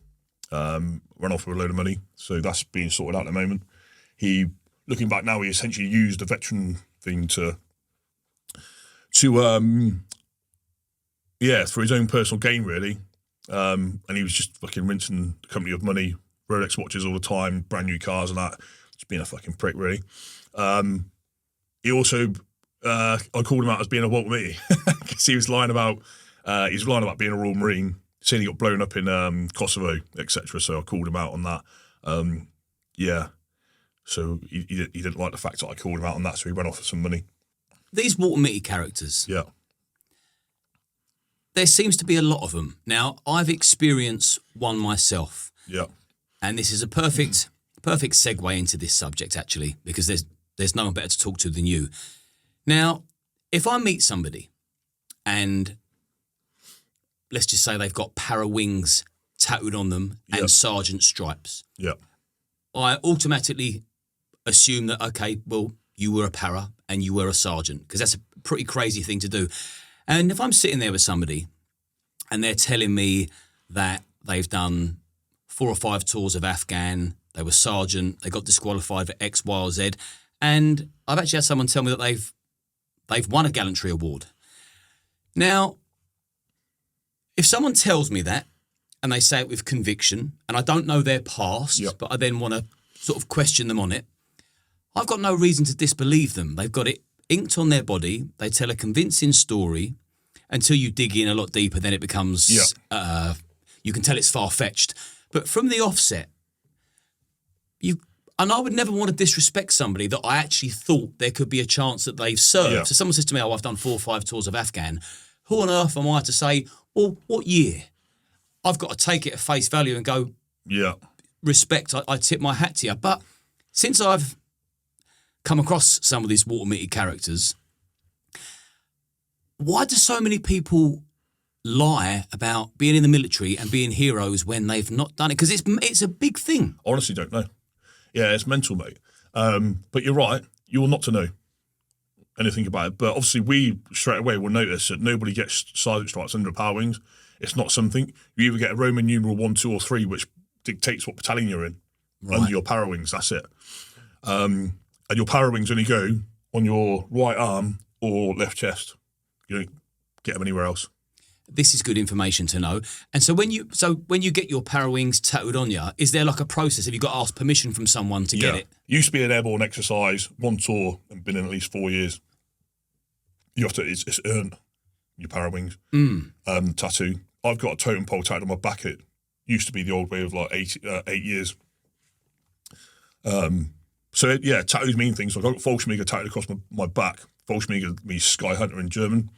ran off with a load of money, so that's being sorted out at the moment. Looking back now, he essentially used the veteran thing for his own personal gain, really, and he was just fucking rinsing the company of money. Rolex watches all the time, brand new cars and that. Just being a fucking prick, really. He also, I called him out as being a Walter Mitty because he was lying about being a Royal Marine, saying he got blown up in Kosovo, etc. So I called him out on that. So he didn't like the fact that I called him out on that, so he ran off with some money. These Walter Mitty characters. Yeah. There seems to be a lot of them. Now, I've experienced one myself. Yeah. And this is a perfect segue into this subject, actually, because there's no one better to talk to than you. Now, if I meet somebody and let's just say they've got para wings tattooed on them and sergeant stripes, I automatically assume that, okay, well, you were a para and you were a sergeant, because that's a pretty crazy thing to do. And if I'm sitting there with somebody and they're telling me that they've done 4 or 5 tours of Afghan, they were sergeant, they got disqualified for X, Y, or Z, and I've actually had someone tell me that they've won a Gallantry Award. Now, if someone tells me that, and they say it with conviction, and I don't know their past, but I then want to sort of question them on it, I've got no reason to disbelieve them. They've got it inked on their body, they tell a convincing story, until you dig in a lot deeper, then it becomes, you can tell it's far-fetched. But from the offset, and I would never want to disrespect somebody that I actually thought there could be a chance that they've served. Yeah. So someone says to me, I've done 4 or 5 tours of Afghan. Who on earth am I to say, well, what year? I've got to take it at face value and go, respect, I tip my hat to you. But since I've come across some of these Walter Mitty characters, why do so many people lie about being in the military and being heroes when they've not done it? Because it's a big thing. Honestly, don't know. Yeah, it's mental, mate. But you're right. You're not to know anything about it. But obviously, we straight away will notice that nobody gets sergeant stripes under power wings. It's not something. You either get a Roman numeral 1, 2, or 3, which dictates what battalion you're in under your power wings. That's it. And your power wings only go on your right arm or left chest. You don't get them anywhere else. This is good information to know. And so when you get your para wings tattooed on you, is there like a process? Have you got to ask permission from someone to get it? Used to be an airborne exercise, 1 tour, and been in at least 4 years. You have to, it's earned, your para wings. Tattoo. I've got a totem pole tattooed on my back. It used to be the old way of like 8 years. Tattoos mean things. Like I've got Fallschmiede tattooed across my back. Fallschmiede means Sky Hunter in German.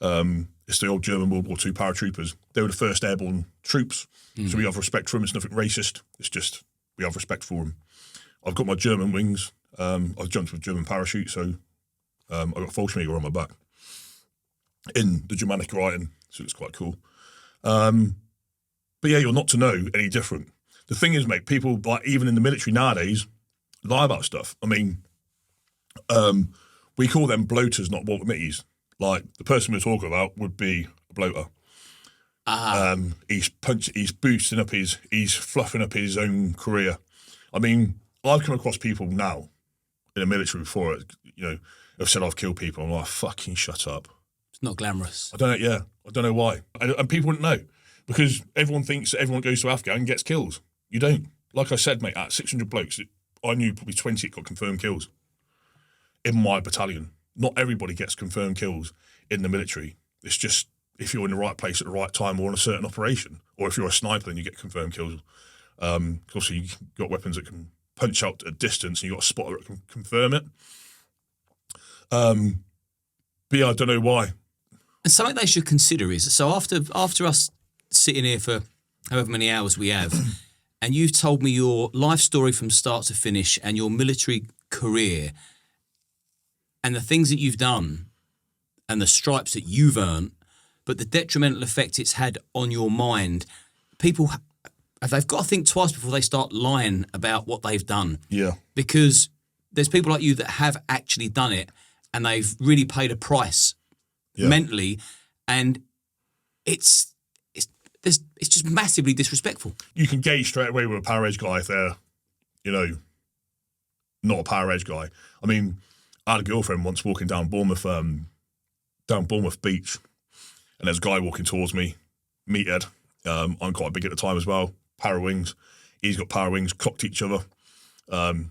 It's the old German World War II paratroopers. They were the first airborne troops. So we have respect for them. It's nothing racist. It's just we have respect for them. I've got my German wings. I've jumped with German parachute, so I've got a Fallschirmjäger on my back in the Germanic writing, so it's quite cool. But yeah, you're not to know any different. The thing is, mate, people, like, even in the military nowadays, lie about stuff. I mean, we call them bloaters, not Walter-Mitties. Like, the person we're talking about would be a bloater. He's boosting up he's fluffing up his own career. I mean, I've come across people now in the military before, you know, have said I've killed people. I'm like, fucking shut up. It's not glamorous. I don't know why. And people wouldn't know because everyone thinks that everyone goes to Afghan and gets kills. You don't. Like I said, mate, at 600 blokes, I knew probably 20 got confirmed kills in my battalion. Not everybody gets confirmed kills in the military. It's just if you're in the right place at the right time or on a certain operation, or if you're a sniper, then you get confirmed kills. Obviously, you've got weapons that can punch out at a distance, and you've got a spotter that can confirm it. But yeah, I don't know why. And something they should consider is, so after us sitting here for however many hours we have, and you've told me your life story from start to finish and your military career and the things that you've done and the stripes that you've earned, but the detrimental effect it's had on your mind, people, they've got to think twice before they start lying about what they've done. Yeah. Because there's people like you that have actually done it and they've really paid a price mentally, and it's just massively disrespectful. You can gauge straight away with a power edge guy if they're, you know, not a power edge guy. I mean, I had a girlfriend once walking down Bournemouth Beach, and there's a guy walking towards me, meathead. I'm quite big at the time as well. Power wings. He's got power wings, clocked each other. And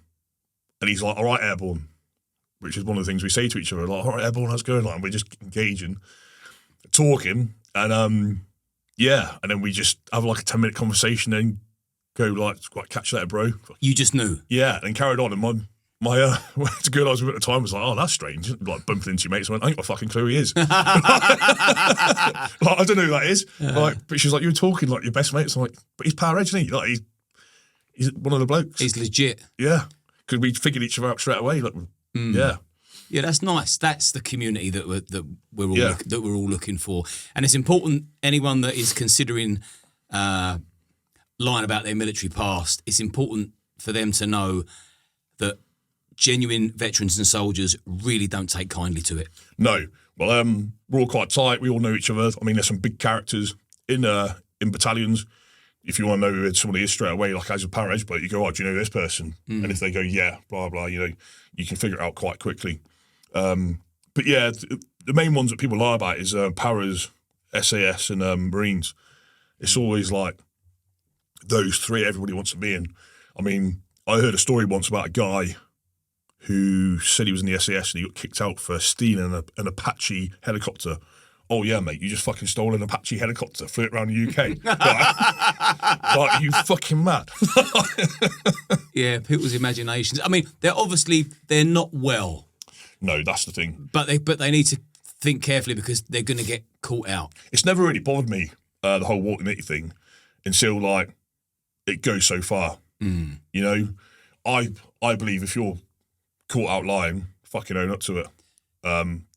he's like, all right, airborne, which is one of the things we say to each other, like, all right, airborne, how's it going? Like, and we're just engaging, talking, and and then we just have like a 10-minute conversation and go like, catch you later, bro. You just knew. Yeah, and carried on. And the girl I was with at the time was like, oh, that's strange. Like, bumping into your mates. I went, I ain't got a fucking clue who he is. Like, I don't know who that is. Like, but she was like, you were talking like your best mates. I'm like, but he's power edge, isn't he? Like, he's one of the blokes. He's legit. Yeah, because we figured each other out straight away. Like, yeah. Yeah, that's nice. That's the community that we're all looking for, and it's important. Anyone that is considering lying about their military past, it's important for them to know that genuine veterans and soldiers really don't take kindly to it. No, well, we're all quite tight. We all know each other. I mean, there's some big characters in battalions. If you want to know who somebody is straight away, like as a power edge bloke, you go, oh, do you know this person? And if they go, yeah, blah, blah, you know, you can figure it out quite quickly. But yeah, the main ones that people lie about is Paras, SAS, and Marines. It's always like those three everybody wants to be in. I mean, I heard a story once about a guy who said he was in the SAS and he got kicked out for stealing an Apache helicopter. Oh yeah, mate, you just fucking stole an Apache helicopter, flew it around the UK. Like, you fucking mad. Yeah, people's imaginations. I mean, they're not well. No, that's the thing. But they need to think carefully because they're going to get caught out. It's never really bothered me, the whole Walter Mitty thing, until like it goes so far. You know, I believe if you're caught out lying, fucking own up to it.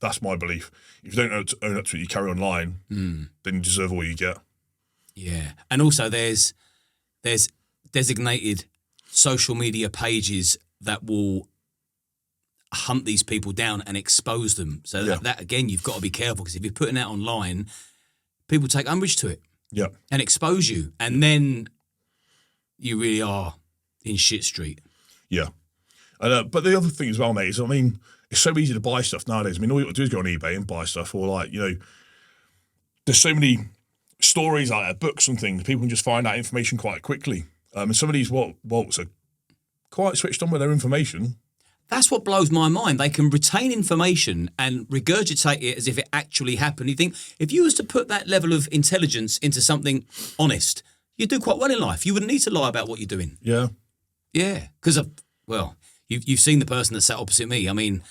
That's my belief. If you don't own up to it, you carry on lying, then you deserve all you get. Yeah, and also there's designated social media pages that will hunt these people down and expose them. So that again, you've got to be careful because if you're putting that online, people take umbrage to it. Yeah, and expose you, and then you really are in shit street. Yeah, and but the other thing as well, mate, is I mean, it's so easy to buy stuff nowadays. I mean, all you got to do is go on eBay and buy stuff, or like, you know, there's so many stories out there, books and things. People can just find out information quite quickly. And some of these Waltz are quite switched on with their information. That's what blows my mind. They can retain information and regurgitate it as if it actually happened. You think, if you was to put that level of intelligence into something honest, you'd do quite well in life. You wouldn't need to lie about what you're doing. Yeah. Yeah. Because, you've seen the person that sat opposite me. I mean,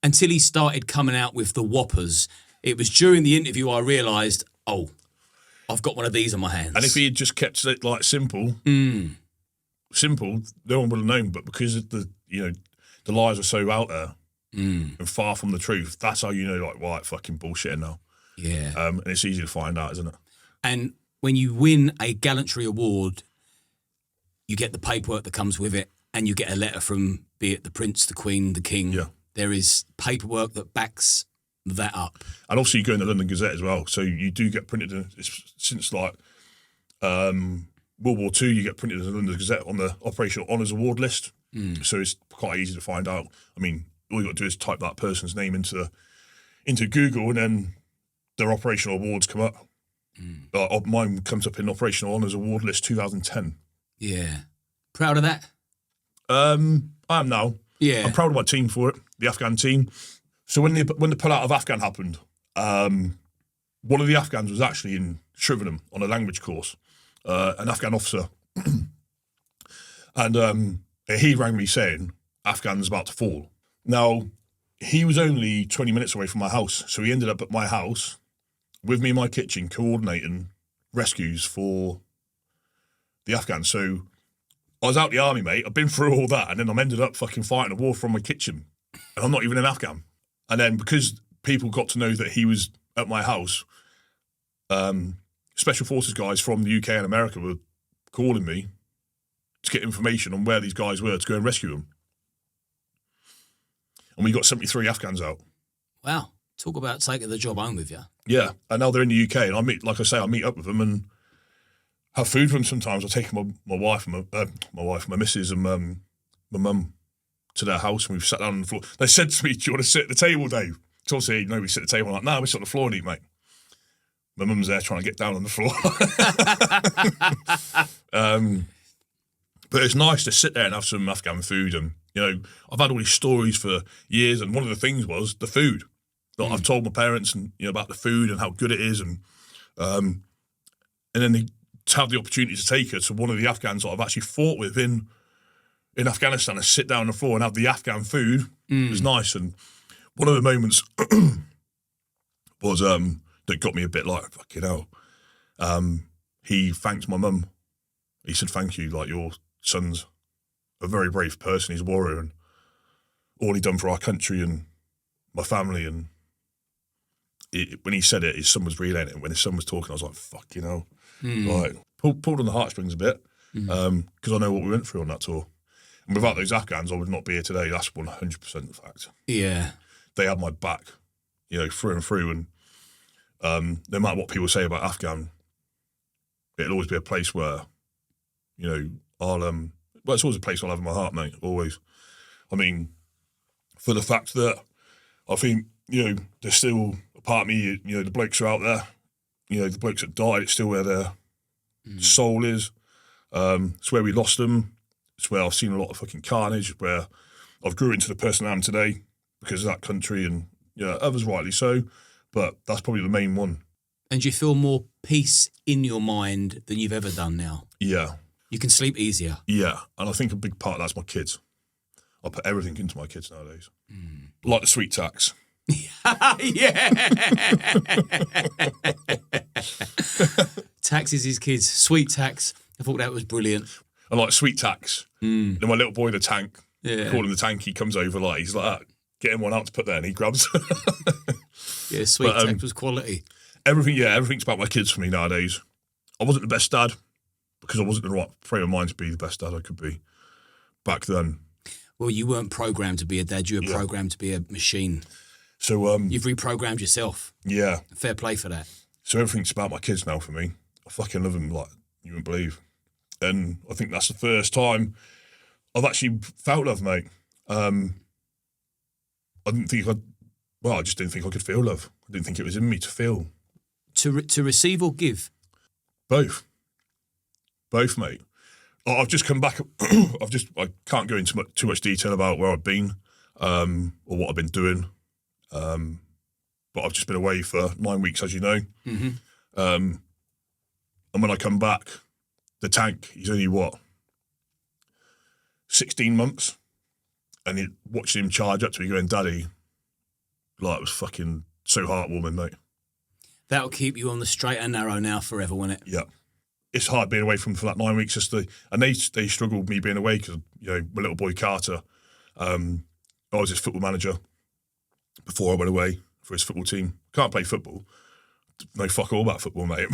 until he started coming out with the whoppers. It was during the interview I realised, oh, I've got one of these on my hands. And if he had just kept it like simple, no one would have known. But because of the lies are so out there and far from the truth, that's how you know, like, right, fucking bullshit now. Yeah. And it's easy to find out, isn't it? And when you win a Gallantry Award, you get the paperwork that comes with it, and you get a letter from, be it the Prince, the Queen, the King. Yeah. There is paperwork that backs that up. And also you go in the London Gazette as well. So you do get printed since like World War II, you get printed in the London Gazette on the Operational Honours Award list. So it's quite easy to find out. I mean, all you got to do is type that person's name into Google, and then their operational awards come up. Mine comes up in Operational Honours Award list 2010. Yeah. Proud of that? I am now. Yeah. I'm proud of my team for it, the Afghan team. So when the pullout of Afghan happened, one of the Afghans was actually in Shrivenham on a language course, an Afghan officer. And he rang me saying, Afghan's about to fall. Now, he was only 20 minutes away from my house, so he ended up at my house with me in my kitchen coordinating rescues for the Afghans. So I was out the army, mate. I've been through all that, and then I'm ended up fucking fighting a war from my kitchen, and I'm not even an Afghan. And then because people got to know that he was at my house, Special Forces guys from the UK and America were calling me to get information on where these guys were to go and rescue them. And we got 73 Afghans out. Wow. Talk about taking the job home with you. Yeah. And now they're in the UK, and I meet up with them and have food for them sometimes. I take my wife and my missus and my mum to their house, and we've sat down on the floor. They said to me, do you want to sit at the table, Dave? So obviously, we sit at the table. I'm like, no, we sit on the floor and eat, mate. My mum's there trying to get down on the floor. But it's nice to sit there and have some Afghan food. And, I've had all these stories for years, and one of the things was the food. Like, I've told my parents and about the food and how good it is, and then to have the opportunity to take her to one of the Afghans that I've actually fought with in Afghanistan and sit down on the floor and have the Afghan food was nice. And one of the moments was that got me a bit like, fucking hell. He thanked my mum. He said, thank you, like, your son's a very brave person. He's a warrior, and all he done for our country and my family. And when he said it, his son was relaying it. And when his son was talking, I was like, fucking hell. Like, pulled on the heartstrings a bit, because I know what we went through on that tour. And without those Afghans, I would not be here today. That's 100% the fact. Yeah. They had my back, through and through. And no matter what people say about Afghan, it'll always be a place where, it's always a place I'll have in my heart, mate, always. I mean, for the fact that I think, there's still a part of me, the blokes are out there, the blokes that died, it's still where their soul is. It's where we lost them. It's where I've seen a lot of fucking carnage, where I've grew into the person I am today because of that country, and others rightly so, but that's probably the main one. And you feel more peace in your mind than you've ever done now? Yeah. You can sleep easier? Yeah, and I think a big part of that's my kids. I put everything into my kids nowadays. Like the sweet tax. Yeah. Tax is his kids. Sweet tax. I thought that was brilliant. I like sweet tax. Then my little boy, the tank, call him the tank, he comes over like, he's like, get him one out to put there, and he grabs. Yeah, sweet tax was quality. Everything's about my kids for me nowadays. I wasn't the best dad because I wasn't in the right frame of mind to be the best dad I could be back then. Well, you weren't programmed to be a dad. You were programmed to be a machine. So you've reprogrammed yourself. Yeah. Fair play for that. So everything's about my kids now for me. I fucking love them like you wouldn't believe. And I think that's the first time I've actually felt love, mate. I just didn't think I could feel love. I didn't think it was in me to feel. To receive or give? Both, mate. I've just come back. I can't go into too much detail about where I've been or what I've been doing. But I've just been away for 9 weeks, as you know. And when I come back, the tank, he's only 16 months, and watching him charge up to me going, Daddy, Like, it was fucking so heartwarming, mate. That'll keep you on the straight and narrow now forever, won't it? Yeah. It's hard being away from for that 9 weeks. And they struggled with me being away because, you know, my little boy Carter, I was his football manager before I went away for his football team. Can't play football. No fuck all about football, mate.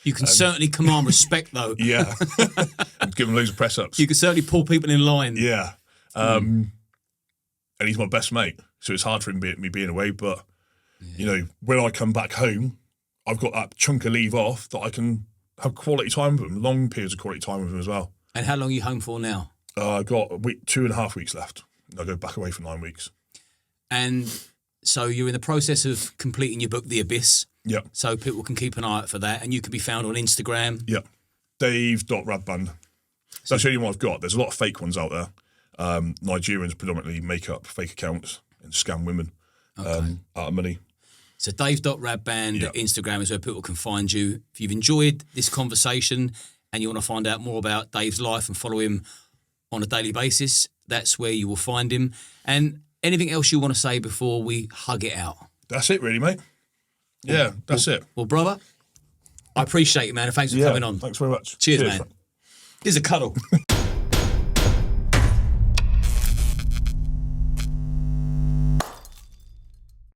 You can certainly command respect, though. Yeah. Give him loads of press-ups. You can certainly pull people in line. Yeah. And he's my best mate. So it's hard for him me being away. But, you know, when I come back home, I've got that chunk of leave off that I can have quality time with him, long periods of quality time with him as well. And how long are you home for now? I've got 2.5 weeks left. I'll go back away for 9 weeks. And so you're in the process of completing your book, The Abyss. Yep. So people can keep an eye out for that. And you can be found on Instagram. Yep. Dave.Radband. That's the only one I've got. There's a lot of fake ones out there. Nigerians predominantly make up fake accounts and scam women out of money. So Dave.Radband Instagram is where people can find you. If you've enjoyed this conversation and you want to find out more about Dave's life and follow him on a daily basis, that's where you will find him. And anything else you want to say before we hug it out? That's it, really, mate. Yeah, that's it. Well, brother, I appreciate it, man. And thanks for coming on. Thanks very much. Cheers, man. Here's a cuddle.